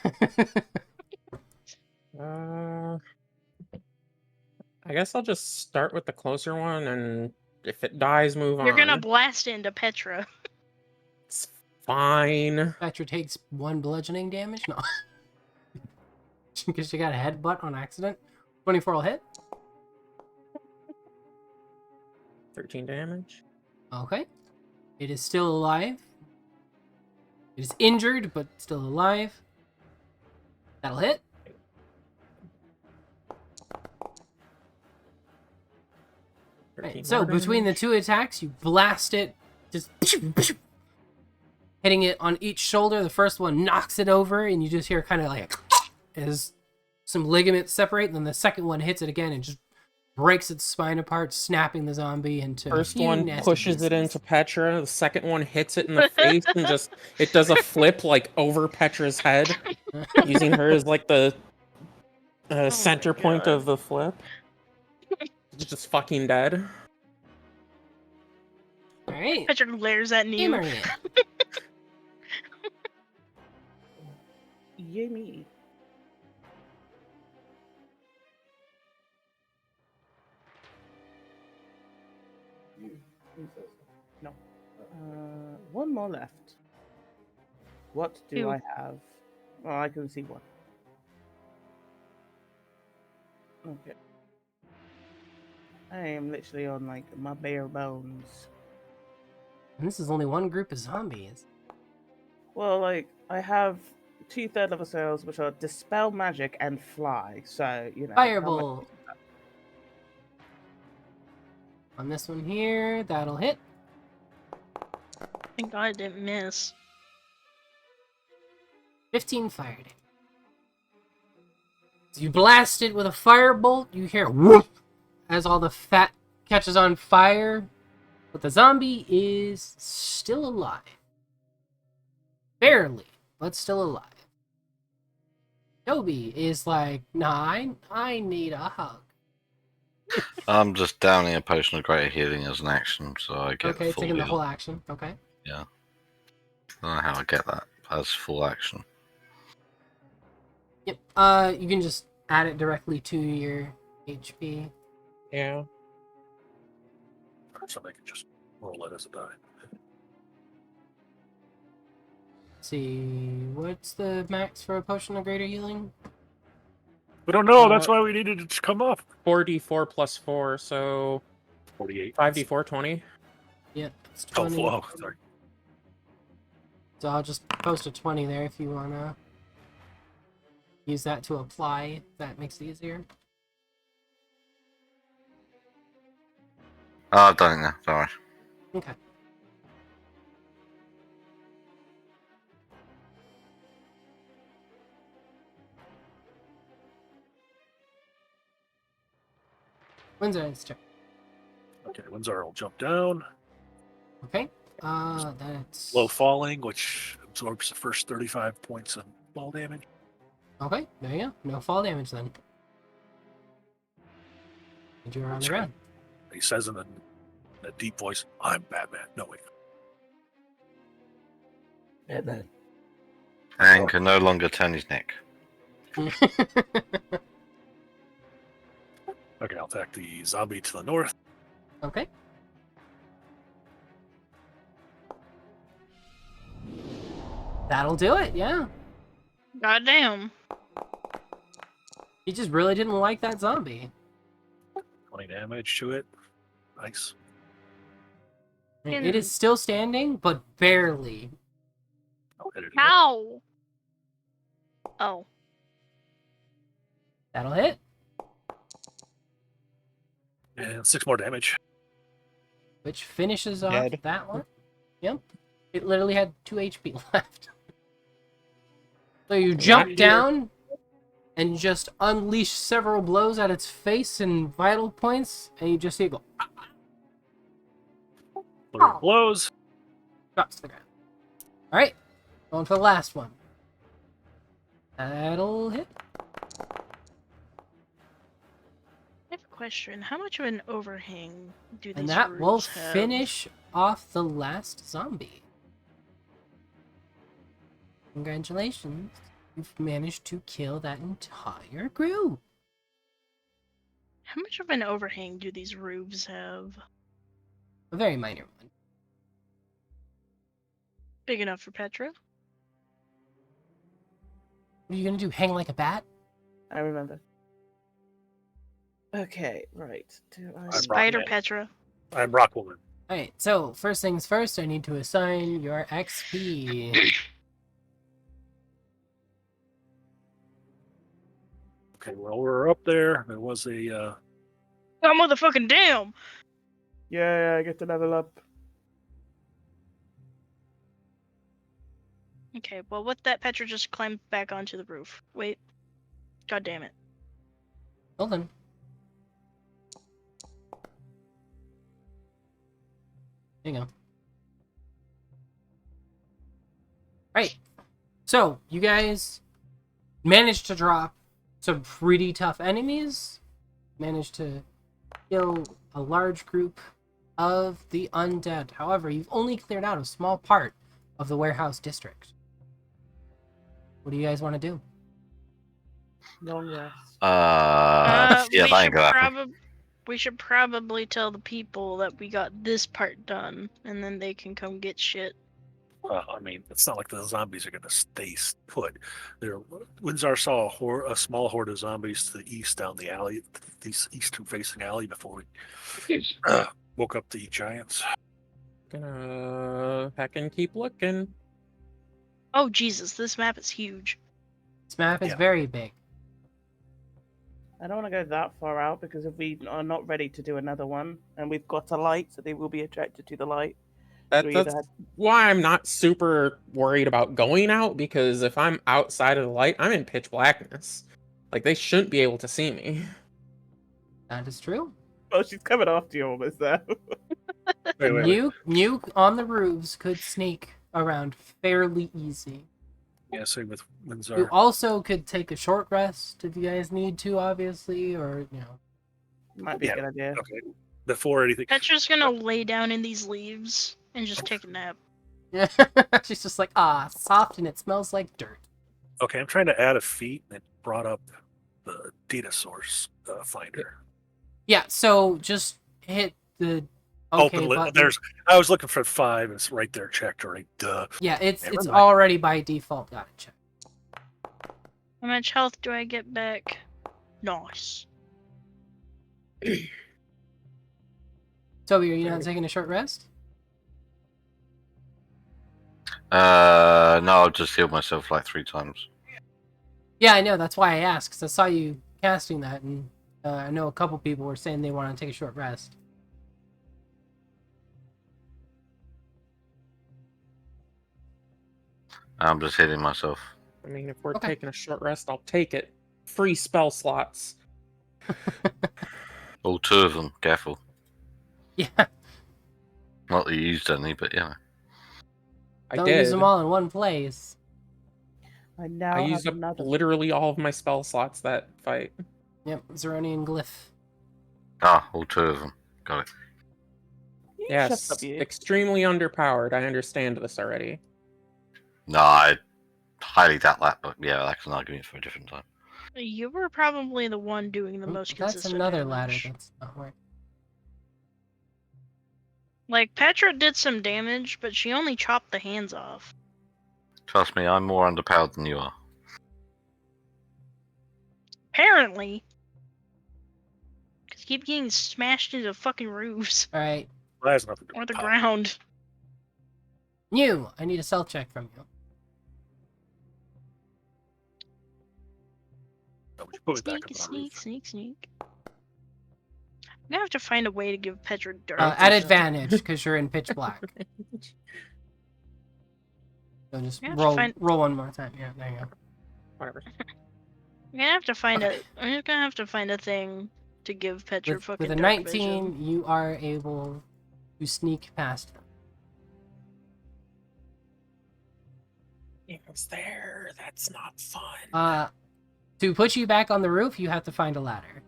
I guess I'll just start with the closer one, and if it dies, move on. You're gonna blast into Petra. It's fine. Petra takes 1 bludgeoning damage? No. Because she got a headbutt on accident. 24 will hit. 13 damage. Okay. It is still alive. It is injured, but still alive. That'll hit. Right, so between the 2 attacks, you blast it, just hitting it on each shoulder. The first one knocks it over, and you just hear kind of like as some ligaments separate. And then the second one hits it again and just breaks its spine apart, snapping the zombie into First a few one nasty pushes it pieces. into Petra. The second one hits it in the face and just it does a flip like over Petra's head, using her as like the center point God. of the flip. It's just fucking dead. All right, Petra glares at you. gamer. Yay me. No. One more left. What do Two. I have? Oh, I can see one. Okay. I am literally on like my bare bones. And this is only one group of zombies. Well, like I have 2 third-level spells, which are dispel magic and fly. So how much- Fireball. On this one here, that'll hit. Thank God I didn't miss. 15 fire damage. So you blast it with a firebolt. You hear whoop as all the fat catches on fire. But the zombie is still alive. Barely, but still alive. Toby is like, nah, I need a hug. I'm just downing a potion of greater healing as an action, so I get Okay, full taking the heal. whole action. Okay. I don't know how I get that as full action. Yep. You can just add it directly to your HP. Yeah. So they can just roll it as a die. Let's see, what's the max for a potion of greater healing? We don't know. That's why we needed it to come up. 4d4 plus 4, so 48. 5d4, 20. Yep, it's Oh, 20. whoa. Sorry. So I'll just post a 20 there if you wanna use that to apply. If that makes it easier. Oh, I've done it now. Don't worry. Okay. When's our next turn? Okay, Windsor will jump down. Okay. That's Low falling, which absorbs the first 35 points of fall damage. Okay, there you go. No fall damage then. And you're on the ground. He says in a deep voice, I'm Batman. No, wait. Batman. And can no longer turn his neck. Okay, I'll attack the zombie to the north. Okay. That'll do it, yeah. Goddamn. He just really didn't like that zombie. 20 damage to it. Nice. It is still standing, but barely. I'll hit it again. How? Oh. That'll hit. And 6 more damage. Which finishes off Dead. that one. Yep. It literally had 2 HP left. So you jump here. down and just unleash several blows at its face and vital points, and you just see it go Flurry of blows. drops to the ground. Alright. Going for the last one. That'll hit. I have a question. How much of an overhang do these And that will roofs have? finish off the last zombie. Congratulations. You've managed to kill that entire group. How much of an overhang do these roofs have? A very minor one. Big enough for Petra? What are you gonna do? Hang like a bat? I remember. Okay, right. Spider Rockman. Petra. I'm Rockwoman. Alright, so first things first, I need to assign your XP. Okay, well, we're up there. There was a Oh, motherfucking damn! Yeah, I get to level up. Okay, well, with that, Petra just climbed back onto the roof. Wait. God damn it. Hold on. There you go. Right. So, you guys managed to drop some pretty tough enemies. Managed to kill a large group of the undead. However, you've only cleared out a small part of the warehouse district. What do you guys want to do? Long rest. Yeah, we that ain't should gonna happen. we should probably tell the people that we got this part done, and then they can come get shit. I mean, it's not like the zombies are going to stay put. Windsor saw a small horde of zombies to the east down the alley, this eastern-facing alley before we woke up the giants. Gonna heck and keep looking. Oh, Jesus, this map is huge. This map is Yeah. very big. I don't want to go that far out because if we are not ready to do another one and we've got a light, so they will be attracted to the light. We either That's why I'm not super worried about going out, because if I'm outside of the light, I'm in pitch blackness. Like, they shouldn't be able to see me. That is true. Oh, she's coming after you almost there. Wait. You on the roofs could sneak around fairly easy. Yeah, same with You Windsor. also could take a short rest if you guys need to, obviously, or Might be Yeah. a good idea. Okay. Before anything. Petra's gonna lay down in these leaves and just take a nap. She's just like, soft and it smells like dirt. Okay, I'm trying to add a feat and it brought up the data source finder. Yeah, so just hit the Open button. I was looking for 5. It's right there, checked. Right. Duh. Yeah, it's Never it's mind. already by default. Got it. Check. How much health do I get back? Nice. Toby, are you not taking a short rest? No, I'll just heal myself like 3 times. Yeah, I know. That's why I asked. 'Cause I saw you casting that, and I know a couple people were saying they want to take a short rest. I'm just healing myself. I mean, if we're Okay. taking a short rest, I'll take it. Free spell slots. All 2 of them. Careful. Yeah, Not that you used any, but yeah. I don't did. use them all in one place. I now I have used up another. literally all of my spell slots that fight. Yep, Zeronian glyph. All 2 of them. Got it. You Yes, shut up, you. extremely underpowered. I understand this already. No, I highly doubt that, but yeah, that's an argument for a different time. You were probably the one doing the Oop, most that's consistent another damage. ladder that's not working. Like, Petra did some damage, but she only chopped the hands off. Trust me, I'm more underpowered than you are. Apparently. Because keep getting smashed into fucking roofs. All right, That has nothing to do Or with the power. ground. you. I need a stealth check from you. No, we should put it back Sneak, up on the roof. sneak. I'm gonna have to find a way to give Petra dirt. At advantage because you're in pitch black. So just You have to roll find- one more time. Yeah, there you go. Whatever. I'm gonna have to find I'm just gonna have to find a thing to give Petra fucking With a dark 19, vision. you are able to sneak past them. It was there. That's not fun. To put you back on the roof, you have to find a ladder.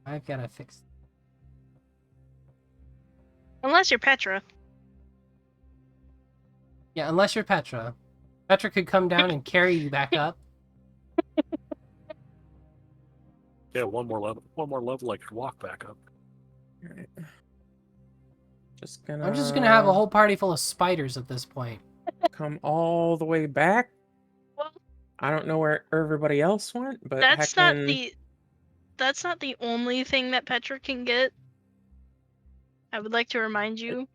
I've gotta fix. Unless you're Petra. Yeah, unless you're Petra. Petra could come down and carry you back up. Yeah, one more level, I could walk back up. Alright. I'm I'm just gonna have a whole party full of spiders at this point. come all the way back. Well, I don't know where everybody else went, but that's not heckin' that's not the only thing that Petra can get. I would like to remind you.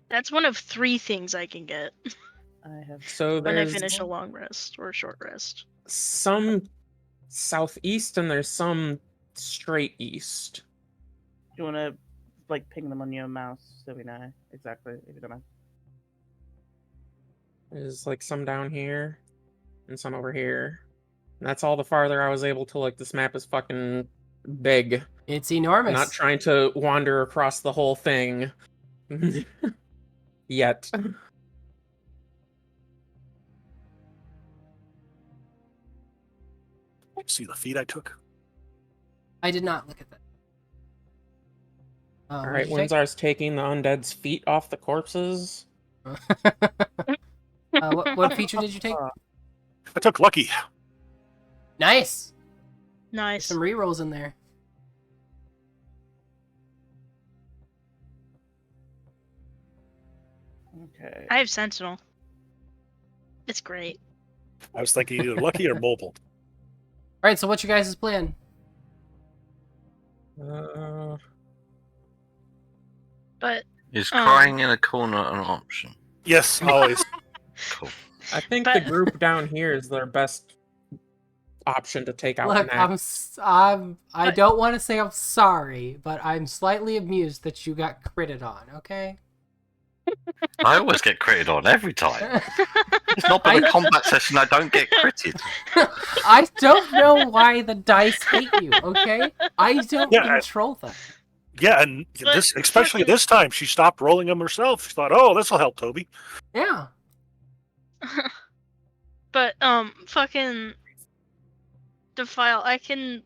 That's one of 3 things I can get I have. So when I there's finish a long rest or a short rest. some southeast and there's some straight east. Do you want to like ping them on your mouse so we know exactly if you don't mind? There's like some down here and some over here. And that's all the farther I was able to look. This map is fucking big. It's I'm enormous. not trying to wander across the whole thing. Yet. See the feat I took? I did not look at that. All What right, did you take? Windsar's taking the undead's feet off the corpses. What feature did you take? I took lucky. Nice. Nice. Some rerolls in there. Okay. I have Sentinel. It's great. I was thinking either lucky or mobile. All right. So what's your guys' plan? But Is crying in a corner an option? Yes, always. Cool. I think But- the group down here is their best option to take out Look, next. I But- don't want to say I'm sorry, but I'm slightly amused that you got critted on. Okay. I always get critted on every time. It's not by the combat session I don't get critted. I don't know why the dice hate you. Okay. I don't Yeah, control them. Yeah, and But- this, especially this time, she stopped rolling them herself. She thought, "Oh, this will help Toby." Yeah. But fucking Defile, I can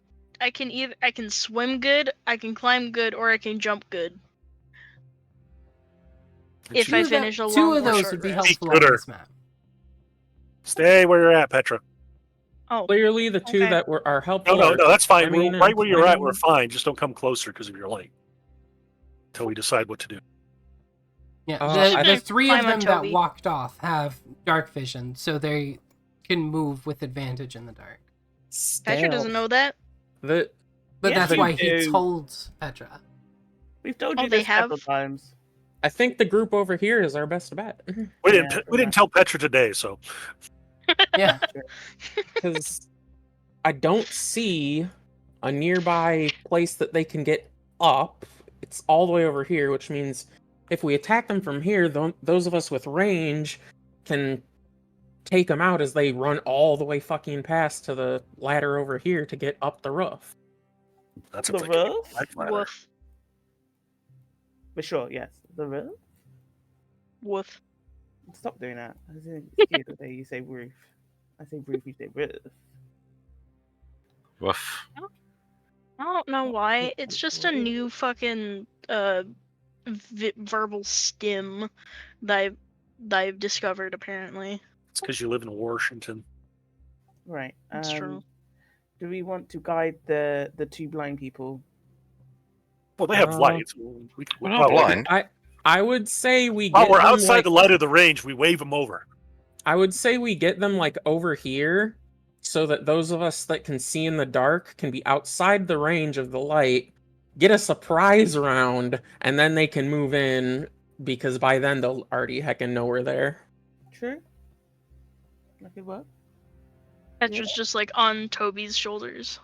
swim good, I can climb good, or I can jump good. If I finish a two long of or those short would be rest. helpful on Gooder. this map. Stay where you're at, Petra. Oh, Clearly, the two Okay. that are helpful. No, are that's fine. swimming Right and where you're at, climbing. we're fine. Just don't come closer because of your light. Until we decide what to do. Yeah, I the think- three of Climb on them that Toby. walked off have dark vision, so they can move with advantage in the dark. Petra doesn't know that. The But Yes, that's you why he do. told Petra. We've told Oh, you they this several have? times. I think the group over here is our best bet. We Yeah, didn't tell Petra today, so Yeah, Because I don't see a nearby place that they can get up. It's all the way over here, which means if we attack them from here, those of us with range can take them out as they run all the way fucking past to the ladder over here to get up the roof. that's The if they can get roof? black ladder. Woof. For sure, yes. The roof? Woof. Stop doing that. I think it's cute that you say roof. I say roof, you say roof. Rough. I don't know why. It's just a new fucking verbal stim that I've discovered apparently. It's because you live in Washington. Right. That's true. Do we want to guide the two blind people? Well, they have lights. We're not blind. I would say we While get we're them, outside like, the light of the range, we wave them over. I would say we get them like over here so that those of us that can see in the dark can be outside the range of the light, get a surprise round, and then they can move in because by then they'll already heckin' know we're there. True. That could work. Petra's just like on Toby's shoulders.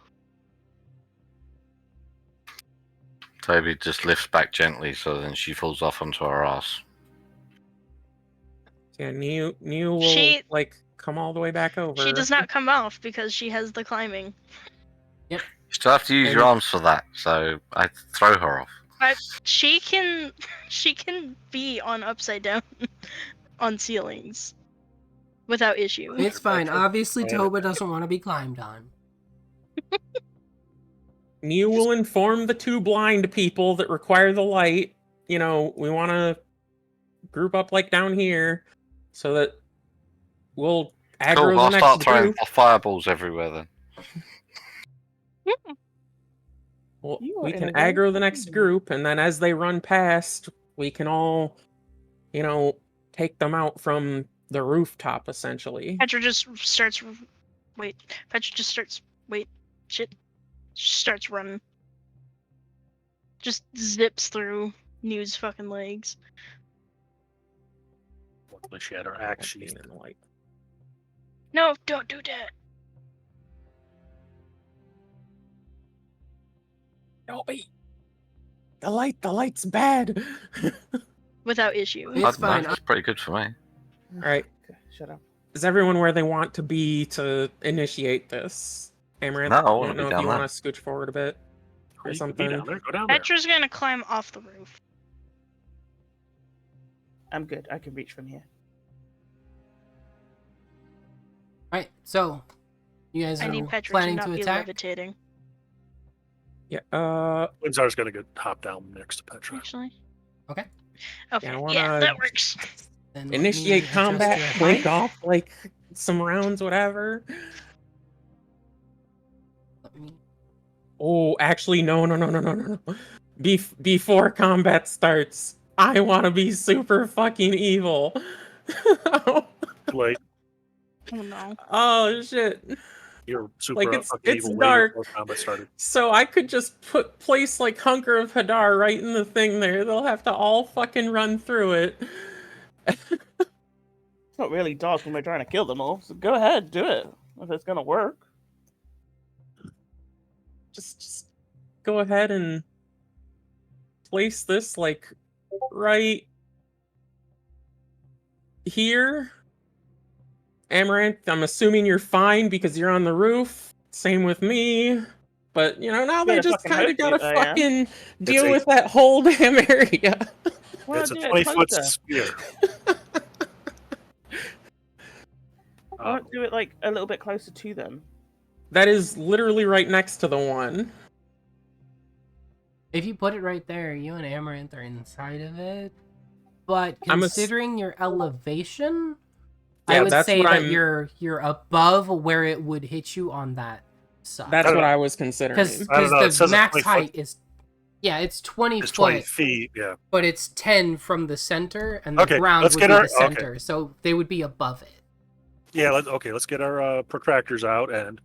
Toby just lifts back gently, so then she falls off onto her ass. Yeah, Neil will She- like come all the way back over. She does not come off because she has the climbing. You still have to use your And- arms for that, so I throw her off. She can be on upside down on ceilings without issue. it's fine. Obviously, Right. Toba doesn't want to be climbed on. Neil will inform the two blind people that require the light. You know, we want to group up like down here so that we'll aggro Cool, the I'll next start throwing group. fireballs everywhere then. Well, You are we in can a very aggro the good next mood. group, and then as they run past, we can all, take them out from the rooftop, essentially. Petra just starts. Wait. Petra just starts. Wait. Shit. Starts running. Just zips through New's fucking legs. Luckily, she had her axe Being sheath. in the light. No, don't do that. No, wait. The light's bad. Without issue. It's fine. That's pretty good for me. All right. Okay, shut up. Is everyone where they want to be to initiate this? Amaranth, No, I I wanna don't be know if down you there. want to scooch forward a bit or You can be something. down there. Go down there. Petra's gonna climb off the roof. I'm good. I can reach from here. Right, so you guys I are need Petra to planning not to be attack? levitating. Yeah. Windsor's gonna go hop down next to Petra. Actually. Okay. Okay. I Yeah, wanna that works. Then let me Initiate adjust combat, your break height. off like some rounds, whatever. Let me- Oh, actually, no. Before combat starts, I want to be super fucking evil. Like Oh no. Oh shit! you're super Like, it's fucking evil way dark. before combat started. So I could just place like Hunker of Hadar right in the thing there. They'll have to all fucking run through it. It's not really dark when we're trying to kill them all, so go ahead, do it. If it's gonna work. Just go ahead and place this like right here. Amaranth, I'm assuming you're fine because you're on the roof. Same with me. But now they Better just fucking kind of hope gotta I am. fucking deal a- with that whole damn area. Why It's a not do it 20-foot closer? spear. Why not do it like a little bit closer to them? That is literally right next to the one. If you put it right there, you and Amaranth are inside of it. But I'm a s- considering your elevation, I Yeah, would that's say what that I'm. you're above where it would hit you on that side. That's I don't what know. I was considering. I don't Because know. It the says it's max 20 foot. height is, yeah, it's 20 It's 20 foot, feet. Yeah. but it's 10 from the center, and the Okay, ground let's would get be our- the center, so they would be above it. Yeah. Let's get our protractors out and.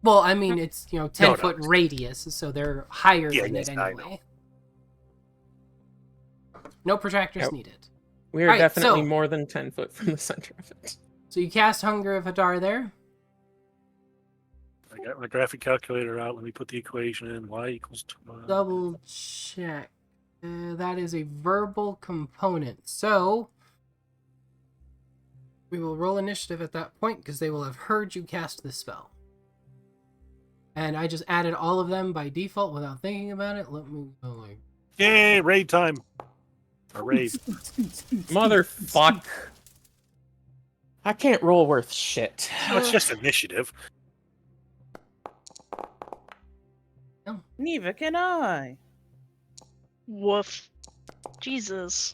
Well, I mean, it's 10 No. foot radius, so they're higher Yeah, than yes, it I anyway. No protractors Yep. needed. We are Alright, definitely so- more than 10 foot from the center of it. So you cast Hunger of Hadar there. I got my graphic calculator out. Let me put the equation in. Y equals 12. Double check. That is a verbal component. So we will roll initiative at that point because they will have heard you cast this spell. And I just added all of them by default without thinking about it. Let me go like. Yay! Raid time. A raid. Motherfuck. I can't roll worth shit. Oh, it's just initiative. Neither can I. Woof. Jesus.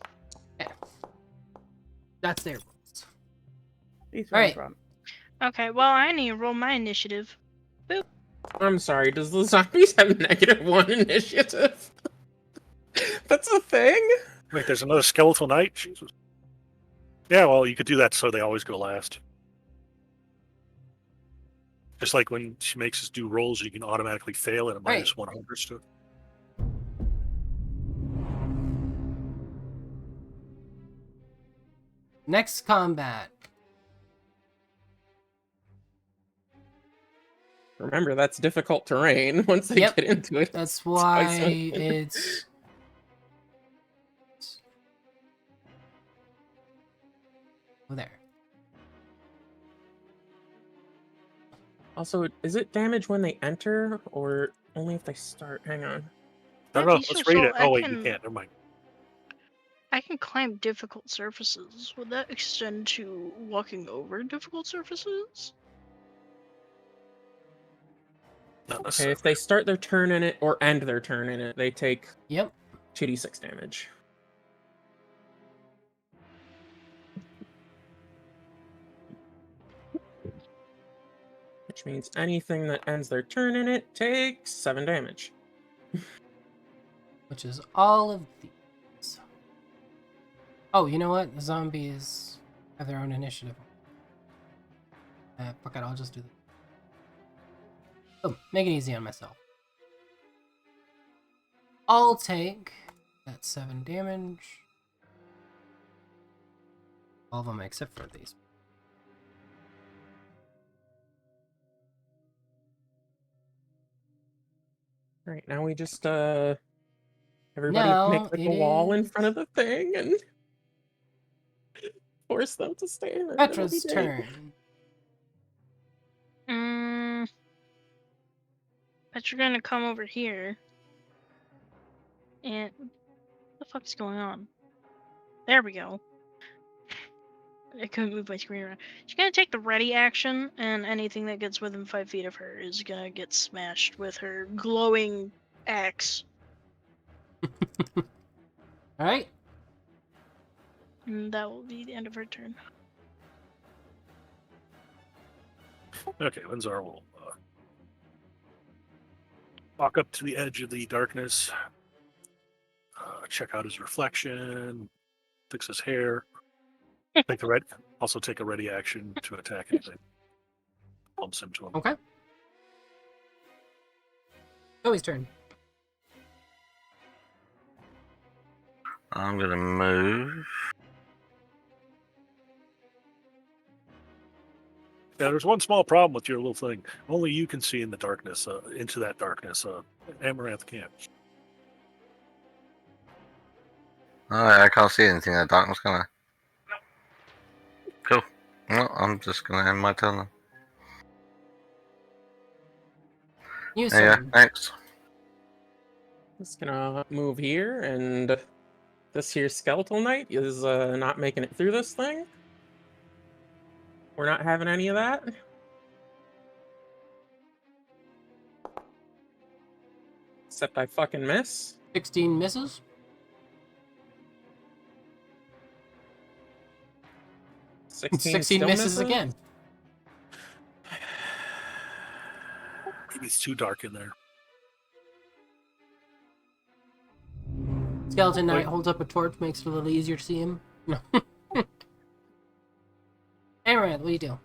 That's their rules. These All are in right. front. Okay, well, I need to roll my initiative. I'm sorry, does the zombies have -1 initiative? That's a thing? Wait, there's another skeletal knight? Jesus. Yeah, well, you could do that so they always go last. Just like when she makes us do rolls, you can automatically fail at a Right. minus 100 stuff. Next combat. Remember, that's difficult terrain once they Yep. get into it. That's why Spice. it's. Oh, there. Also, is it damage when they enter, or only if they start? Hang on. I don't Yeah, know. these Let's are read so- it. Oh, I wait, you can- can't. Never mind. I can climb difficult surfaces. Would that extend to walking over difficult surfaces? Not Okay, necessarily. if they start their turn in it, or end their turn in it, they take Yep. 2d6 damage. Which means anything that ends their turn in it takes 7 damage. Which is all of these. Oh, you know what? The zombies have their own initiative. Fuck it, I'll just do that. Oh, make it easy on myself. I'll take that 7 damage. All of them except for these. Alright, now we just, everybody Now make like a it wall in is- front of the thing and force them to stay there. Petra's turn. Bet you're gonna come over here. And what the fuck's going on? There we go. I couldn't move my screen around. She's gonna take the ready action, and anything that gets within 5 feet of her is gonna get smashed with her glowing axe. Alright. And that will be the end of her turn. Okay, Windsor will walk up to the edge of the darkness, check out his reflection, fix his hair, also take a ready action to attack anything. Bumps into him. Okay. Zoe's turn. I'm gonna move. Yeah, there's one small problem with your little thing. Only you can see in the darkness, into that darkness. Amaranth can't. Alright, I can't see anything in the darkness, can I? Cool. Well, I'm just gonna end my turn then. You, There you sir. go. Thanks. Just gonna move here, and this here skeletal knight is not making it through this thing. We're not having any of that? Except I fucking miss? 16 misses. 16 16 still misses again. Maybe it's too dark in there. Skeleton Knight Wait. holds up a torch, makes it a little easier to see him. No. Hey, Rand, what do you do?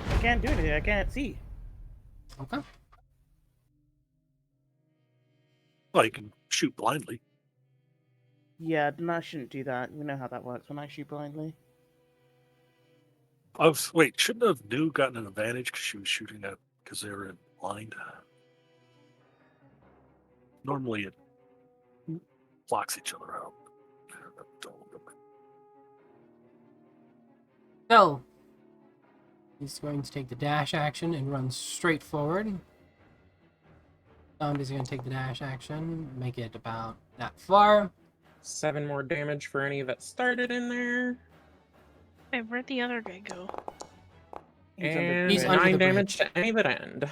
I can't do anything. I can't see. Okay. Well, you can shoot blindly. Yeah, then I shouldn't do that. You know how that works when I shoot blindly. Wait, shouldn't have New gotten an advantage because she was shooting at because they were in blind? Normally it blocks each other out. So, he's going to take the dash action and run straight forward. Zombie's going to take the dash action, make it about that far. 7 more damage for any that started in there. Hey, where'd the other guy go? He's under And the He's bridge. under 9 the damage bridge. to any that end.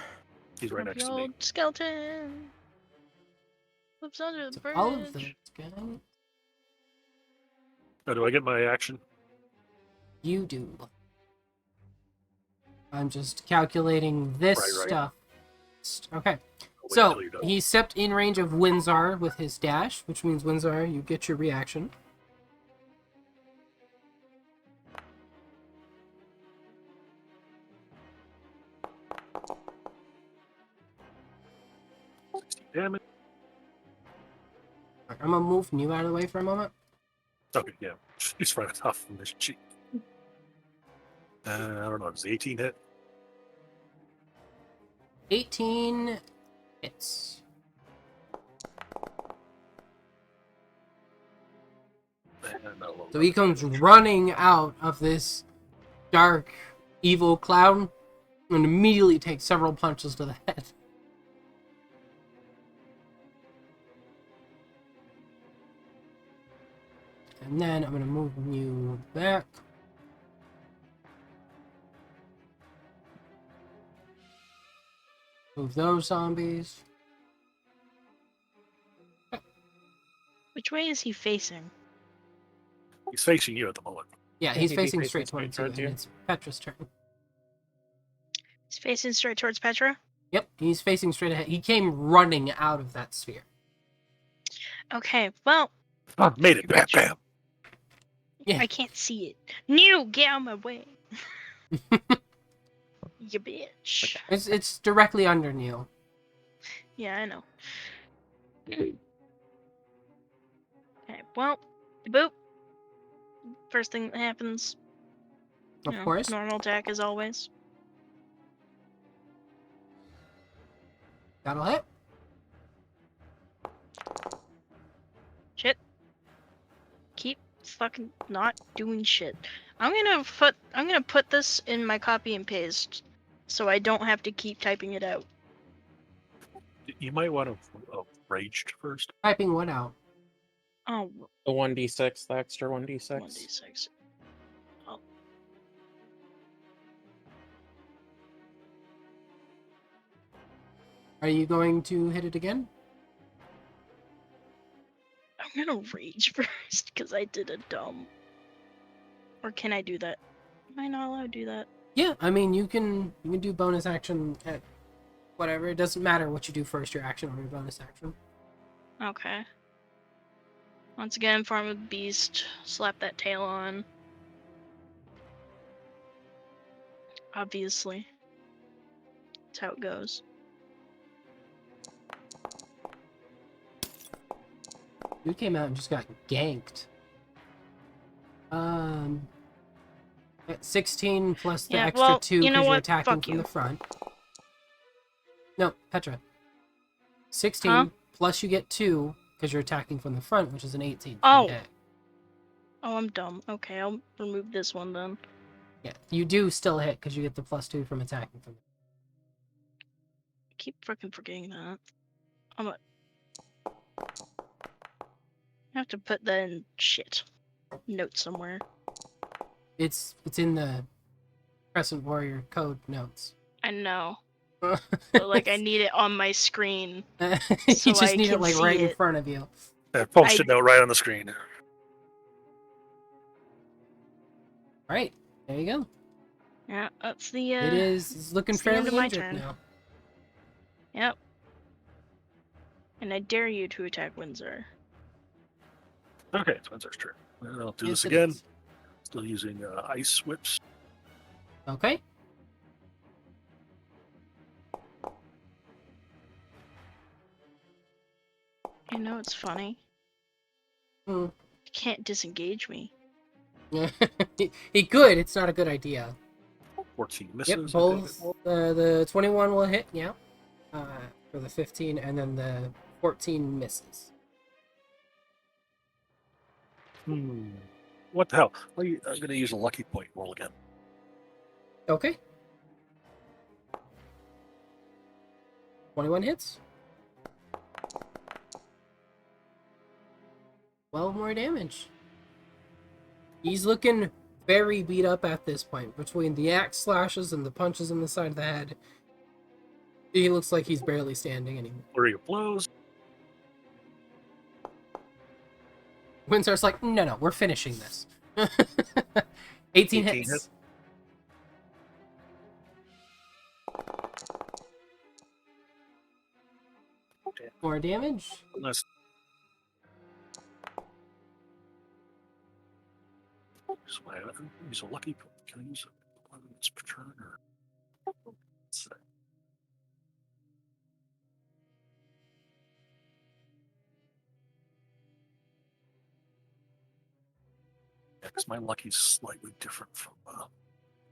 He's right Grumpy next to me. old skeleton. Whoops, under the So bridge. all of those guys, Oh, do I get my action? you do. I'm just calculating this Right. stuff. Okay. I'll wait So, till you're done. he stepped in range of Windsor with his dash, which means Windsor, you get your reaction. Damn it. I'm gonna move you out of the way for a moment. Okay, yeah. He's right off from this cheek. I don't know. Does 18 hit? 18 hits. No, So he comes running out of this dark, evil cloud and immediately takes several punches to the head. And then I'm going to move you back. Move those zombies. Which way is he facing? He's facing you at the moment. Yeah, Yeah, he's he'd be facing facing straight straight towards you, towards and you. it's Petra's turn. He's facing straight towards Petra? Yep, he's facing straight ahead. He came running out of that sphere. Okay, well, Oh, made it. Bam, bam. Yeah. I can't see it. New, get out of my way. You bitch. It's directly under Neil. Yeah, I know. Okay, well, boop. First thing that happens. Of course. Normal attack as always. That'll hit. Shit. Keep fucking not doing shit. I'm gonna put this in my copy and paste, so I don't have to keep typing it out. You might want to raged first. Typing what out? Oh, The 1d6, the extra 1d6. 1d6. Oh, Are you going to hit it again? I'm gonna rage first because I did a dumb. Or can I do that? Am I not allowed to do that? Yeah, I mean you can do bonus action at whatever. It doesn't matter what you do first, your action or your bonus action. Okay. Once again, form of beast. Slap that tail on. Obviously. That's how it goes. You came out and just got ganked. At 16 plus the Yeah, extra well, 2 you because know you're what? attacking Fuck from you. the front. No, Petra. 16 Huh? plus you get 2 because you're attacking from the front, which is an 18. Oh. Yeah. Oh, I'm dumb. Okay, I'll remove this one then. Yeah, you do still hit because you get the plus 2 from attacking from. I keep freaking forgetting that. I'm a... I have to put that in shit. Note somewhere. It's in the Crescent Warrior code notes. I know. But like I need it on my screen. You so just I need it can like see right in it. front of you. Post-it note right on the screen. Right, there you go. Yeah, that's the It's looking it's the end fairly of my injured turn. now. Yep. And I dare you to attack Windsor. Okay, it's Windsor's turn. And I'll do Yes, this it again. is. Still using ice whips. Okay. You know it's funny. Hmm. You can't disengage me. He could. It's not a good idea. 14 misses. Yep, I take both. it. The 21 will hit, yeah. For the 15, and then the 14 misses. What the hell? I'm going to use a lucky point roll again. Okay. 21 hits. 12 more damage. He's looking very beat up at this point. Between the axe slashes and the punches in the side of the head, he looks like he's barely standing anymore. Flurry of blows. Windsor's like, no, we're finishing this. 18 hits. hits. Okay. More damage. Unless... So I use a lucky point. Can I use it once per turn? Or... Let's see. Yeah, because my lucky's slightly different from...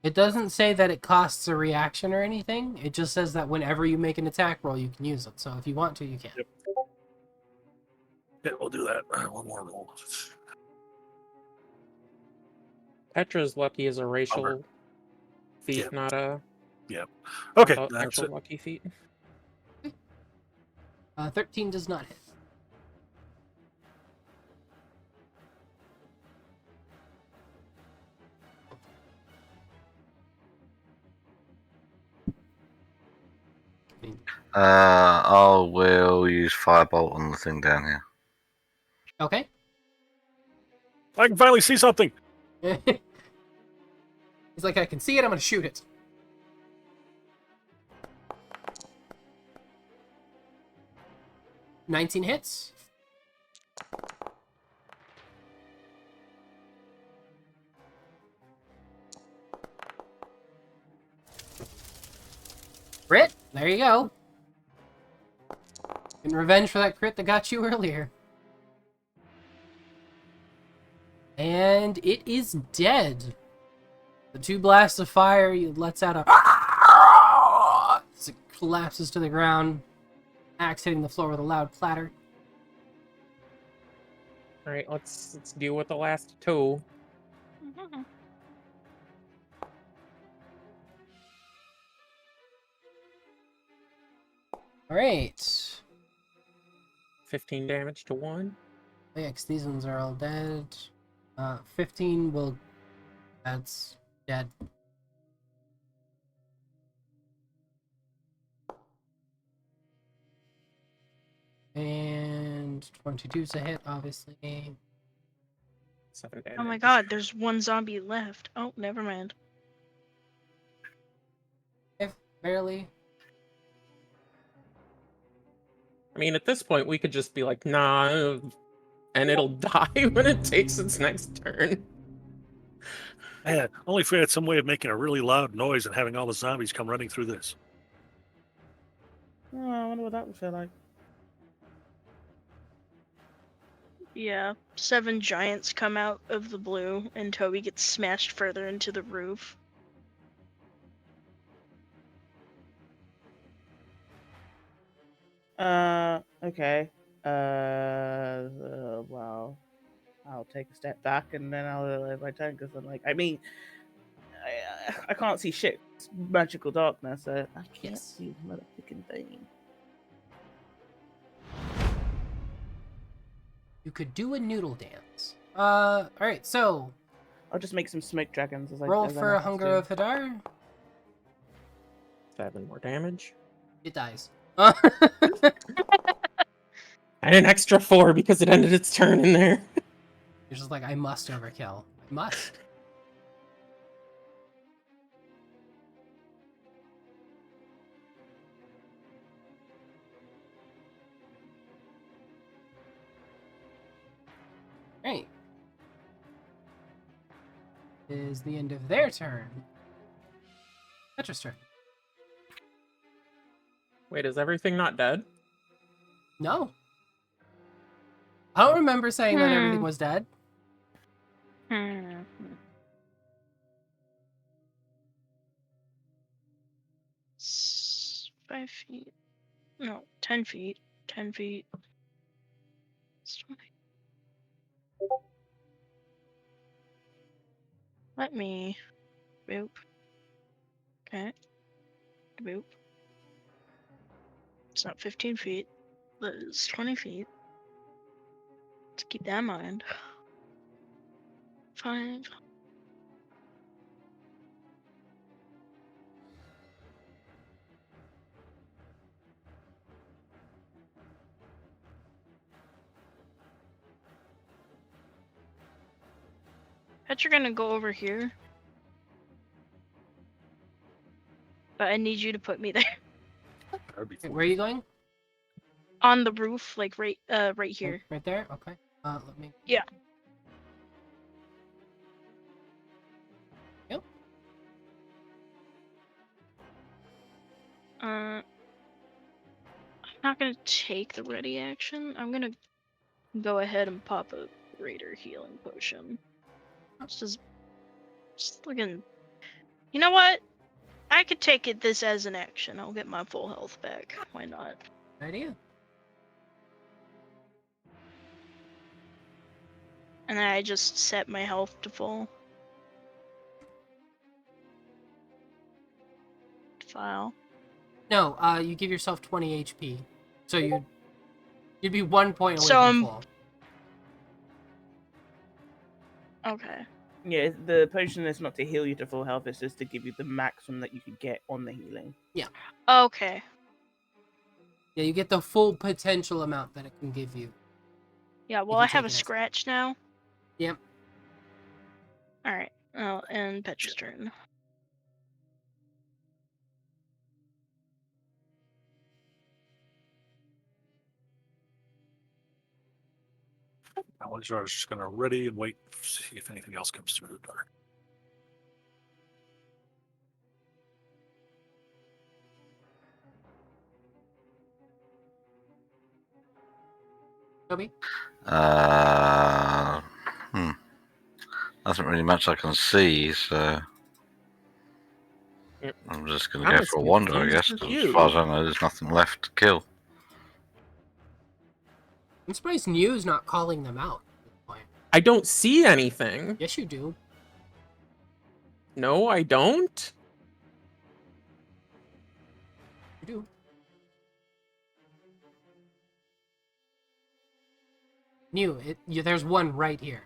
It doesn't say that it costs a reaction or anything. It just says that whenever you make an attack roll, you can use it. So if you want to, you can. Yep. Yeah, we'll do that. One more roll. Petra's lucky is a racial Bummer. feat, Yeah. not a Okay, not that's actual it. lucky feat. 13 does not hit. I will use Firebolt on the thing down here. Okay. I can finally see something. He's like, I can see it, I'm gonna shoot it. $19 hits. Crit, there you go. In revenge for that crit that got you earlier. And it is dead. The 2 blasts of fire, he lets out a... as it collapses to the ground. Axe hitting the floor with a loud clatter. All right, let's deal with the last 2. Alright. 15 damage to 1. Yeah, 'cause these ones are all dead. 15 will... That's dead. And 22's a hit, obviously. 7 damage. Oh my god, there's one zombie left. Oh, never mind. If barely. I mean, at this point, we could just be like, nah, and it'll die when it takes its next turn. Man, only if we had some way of making a really loud noise and having all the zombies come running through this. Oh, I wonder what that would feel like. Yeah, 7 giants come out of the blue, and Toby gets smashed further into the roof. Okay. Well, I'll take a step back and then I'll realize my turn because I'm like, I mean, I can't see shit. It's magical darkness, so I can't Yes. see the motherfucking thing. You could do a noodle dance. Alright, so... I'll just make some smoke dragons as I Roll as I for know a how to Hunger do. of Hadar. 7 more damage. It dies. And an extra 4 because it ended its turn in there. You're just like, I must overkill. I must. Right. Is the end of their turn. Petra's turn. Wait, is everything not dead? No. I don't remember saying that everything Hmm. was dead. Hmm. 5 feet. No, 10 feet. 10 feet. It's 20. Let me. Boop. Okay. Boop. It's not 15 feet, but it's 20 feet. Let's keep that in mind. 5. Bet you're gonna go over here. But I need you to put me there. That'd be Okay, cool. where are you going? On the roof, like right here. Right there? Okay. Let me. Yeah. Yep. I'm not gonna take the ready action. I'm gonna go ahead and pop a greater healing potion. Just looking. You know what? I could take it this as an action. I'll get my full health back. Why not? Good idea. And then I just set my health to full. File. No, you give yourself 20 HP. So you'd be 1 point away So from I'm full. okay. Yeah, the potion is not to heal you to full health. It's just to give you the maximum that you could get on the healing. Okay. Yeah, you get the full potential amount that it can give you. Yeah. Well, you I have take a it as- scratch now. Yep. All right. Oh, and Petra's turn. Alexander's just going to ready and wait to see if anything else comes through the dark. Toby? Uh, hmm. Nothing really much I can see, so Yep. I'm just going I'm to go as for a wander, I confused guess. as 'Cause you. as far as I know, there's nothing left to kill. I'm surprised New's not calling them out at this point. I don't see anything. Yes, you do. No, I don't. You do. New, there's one right here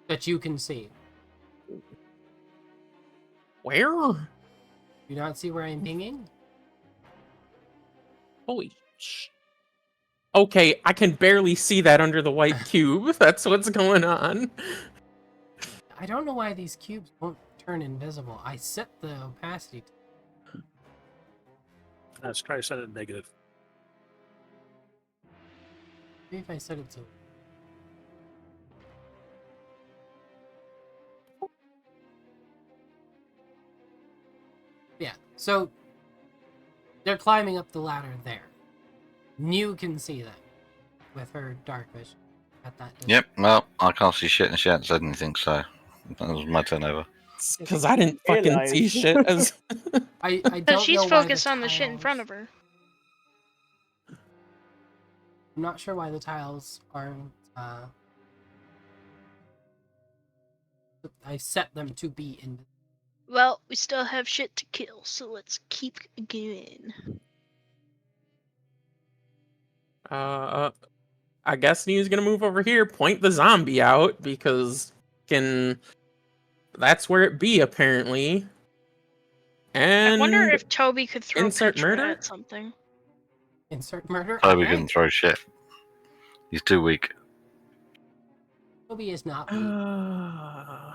that you can see. Where? Do you not see where I'm pinging? Holy sh... Okay, I can barely see that under the white cube. That's what's going on. I don't know why these cubes won't turn invisible. I set the opacity. Let's try to set it negative. Maybe if I set it to. Yeah, so they're climbing up the ladder there. New can see them with her dark vision at that distance. Yep, well, I can't see shit and she hasn't said anything, so that was my turnover. Because I didn't fucking see Realize. shit as... I Because don't she's know why focused the on the shit in front tiles- of her. I'm not sure why the tiles aren't. I set them to be in. Well, we still have shit to kill, so let's keep going. I guess New's gonna move over here, point the zombie out, because and that's where it be apparently. And I wonder if Toby could throw insert Petra murder? at something. Insert murder. Toby Okay. can throw shit. He's too weak. Toby is not weak. Uh,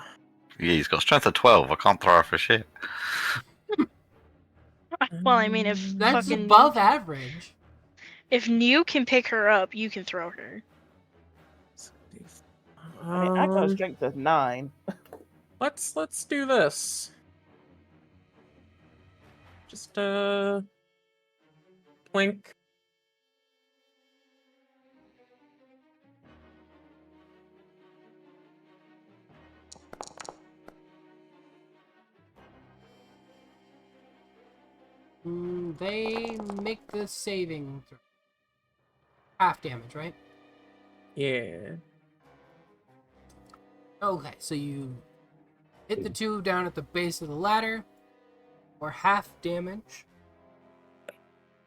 Yeah, he's got strength of 12. I can't throw her for shit. Well, I mean, if That's fucking above average. if New can pick her up, you can throw her. I mean, I got a um, strength of 9. let's do this. Just plink. They make the saving throw. Half damage, right? Yeah. Okay, so you hit the two down at the base of the ladder for half damage.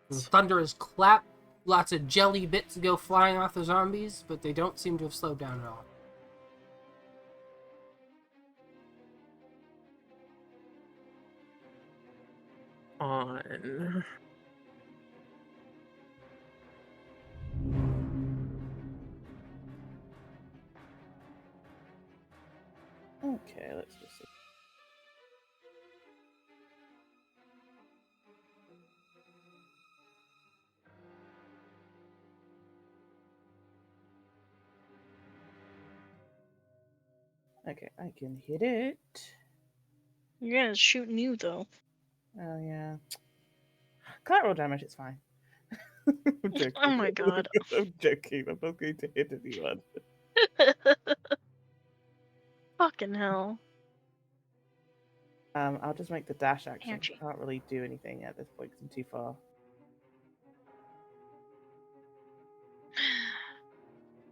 The thunder is clap. Lots of jelly bits go flying off the zombies, but they don't seem to have slowed down at all. On. Okay, let's just see. Okay, I can hit it. You're gonna shoot New though. Oh yeah. Collateral damage, it's fine. I'm joking. Oh my god. I'm joking. I'm not going to hit anyone. Fucking hell. I'll just make the dash action. Ouchie. Can't really do anything at this point because I'm too far.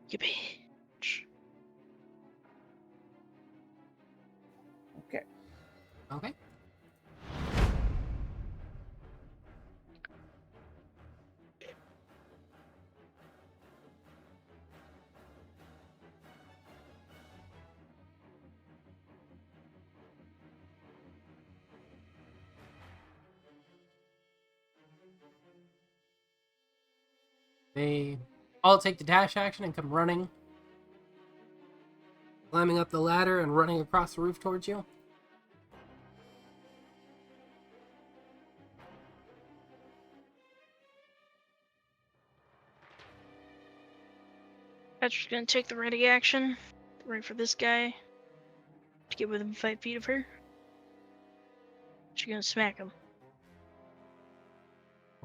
You bitch. Okay. Okay. They all take the dash action and come running, climbing up the ladder and running across the roof towards you. Petra's gonna take the ready action. Right for this guy. To get within 5 feet of her. She's gonna smack him.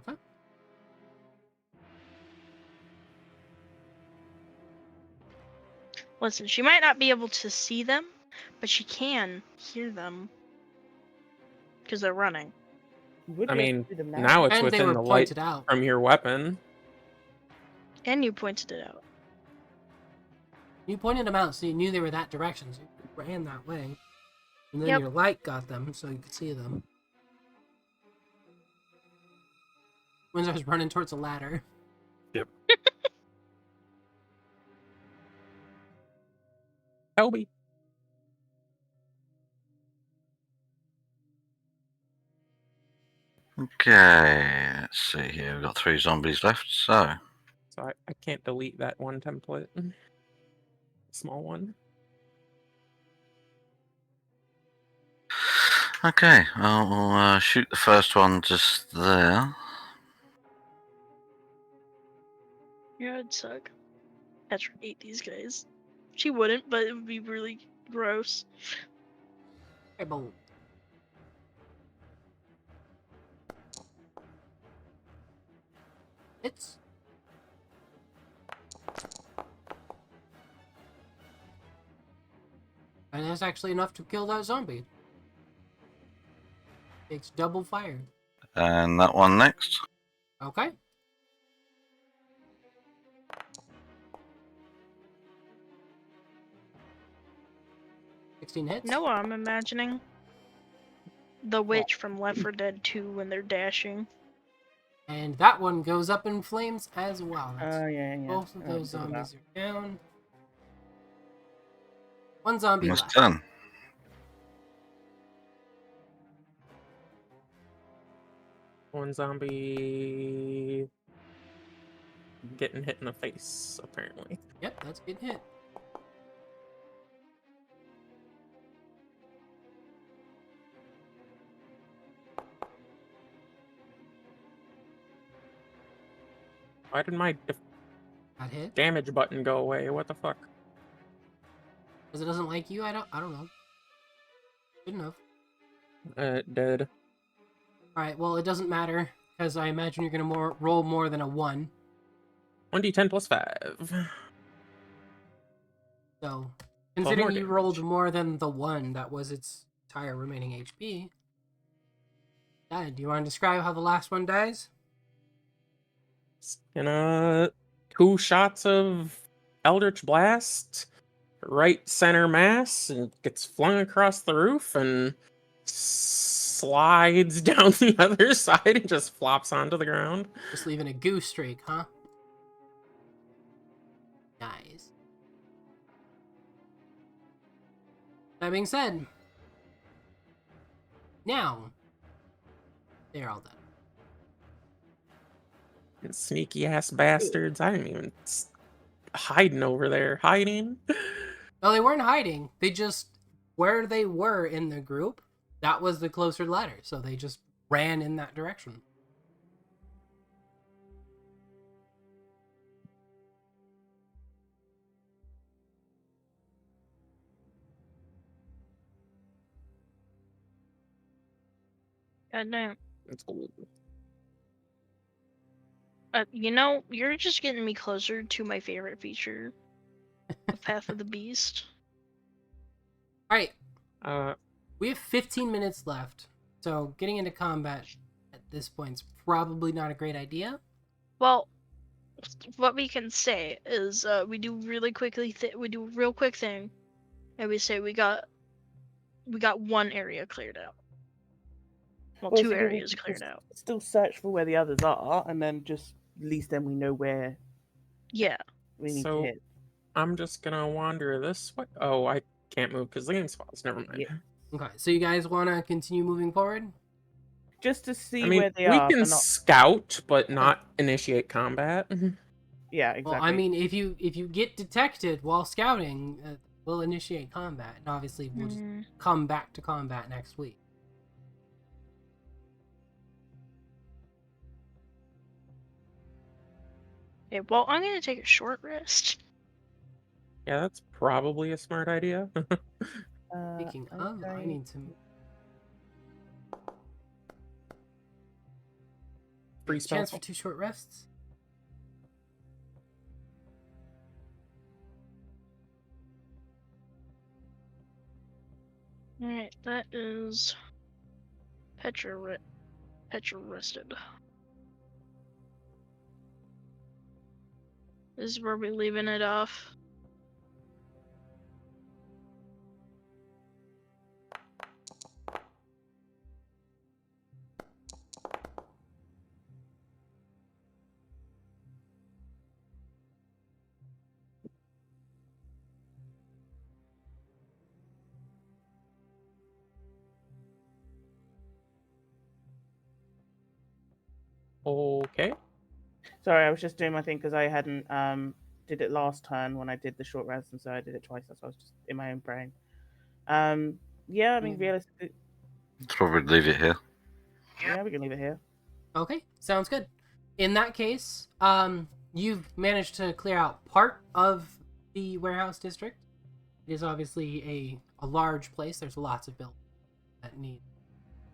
Okay. Listen, she might not be able to see them, but she can hear them. Because they're running. You would I be able mean, to do them now it's And they within were the light pointed out. from your weapon. And you pointed it out. You pointed them out, so you knew they were that direction, so you ran that way. And then Yep. your light got them, so you could see them. Windsor's running towards a ladder. Toby. Okay, let's see here. We've got 3 zombies left, so. So I can't delete that one template. Small one. Okay, I'll shoot the first one just there. Yeah, it'd suck. Petra ate these guys. She wouldn't, but it would be really gross. Okay, boom. It's and that's actually enough to kill that zombie. It's double fire. And that one next. Okay. Hits. Know what I'm imagining? The witch from Left 4 Dead 2 when they're dashing. And that one goes up in flames as well. That's Oh, yeah. both of Oh, those look at that. zombies are down. One zombie Almost left. done. One zombie getting hit in the face, apparently. Yep, that's getting hit. Why did my Got hit. damage button go away? What the fuck? Because it doesn't like you? I don't know. Good enough. Dead. Alright, well, it doesn't matter, because I imagine you're going to roll more than a 1. 1d10 plus 5. So, more considering you rolled damage. more than the 1 that was its entire remaining HP, yeah, do you want to describe how the last one dies? Gonna 2 shots of Eldritch Blast, right center mass, and gets flung across the roof and slides down the other side and just flops onto the ground. Just leaving a goose streak, huh? Nice. That being said, now they're all done. Sneaky ass bastards. I didn't even hiding over there. Hiding? No, they weren't hiding. They just, where they were in the group, that was the closer letter. So they just ran in that direction. God damn. It's cool. You know, you're just getting me closer to my favorite feature of Path of the Beast. Alright, Uh, we have 15 minutes left. So getting into combat at this point is probably not a great idea. Well, what we can say is we do really quickly we do a real quick thing, and we say we got one area cleared out. Well, Well, two so we areas can cleared just out. Still search for where the others are, and then just at least then we know where Yeah. we need So- to hit. I'm just gonna wander this way. Oh, I can't move because the game's paused. Never mind. Yeah. Okay, so you guys want to continue moving forward? Just to see I mean, where they we are. can and not... scout, but not initiate combat. Yeah, exactly. Well, I mean, if you get detected while scouting, we'll initiate combat, and obviously we'll just come back to combat next week. Okay, well, I'm gonna take a short rest. Yeah, that's probably a smart idea. Speaking of, I need to. Free spell. Chance for 2 short rests. Alright, that is Petra rested. This is where we're leaving it off. Okay. Sorry, I was just doing my thing because I hadn't did it last turn when I did the short rest, and so I did it twice. So I was just in my own brain. Yeah, I mean, realistically, Let's probably leave it here. yeah, we can leave it here. Okay, sounds good. In that case, you've managed to clear out part of the warehouse district. It is obviously a large place. There's lots of buildings that need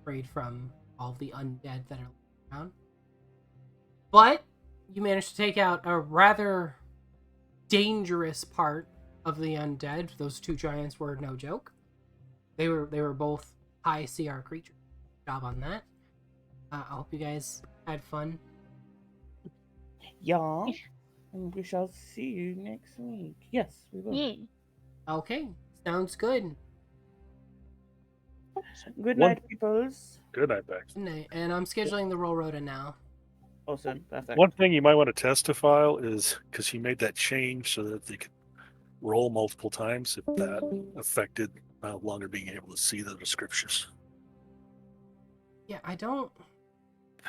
freed from all of the undead that are around. But you managed to take out a rather dangerous part of the undead. Those 2 giants were no joke. They were both high CR creatures. Good job on that. I hope you guys had fun. Yeah, and we shall see you next week. Yes, we will. Yeah. Okay, sounds good. Good One- night, peoples. Good night, Bex. Good night. And I'm scheduling the roll rota now. Awesome, perfect. One thing you might want to test a file is because he made that change so that they could roll multiple times if that affected no longer being able to see the descriptions. Yeah, I don't.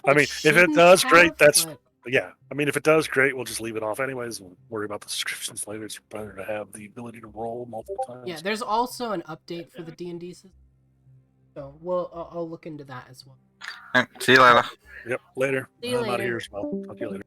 I mean, if it shouldn't does, great. have, That's but- yeah. I mean, if it does, great. We'll just leave it off anyways. We'll worry about the descriptions later. It's better to have the ability to roll multiple times. Yeah, there's also an update for the D&D system, so I'll look into that as well. See you later. Yep. Later. See you I'm out of later. here as well. Talk to you later.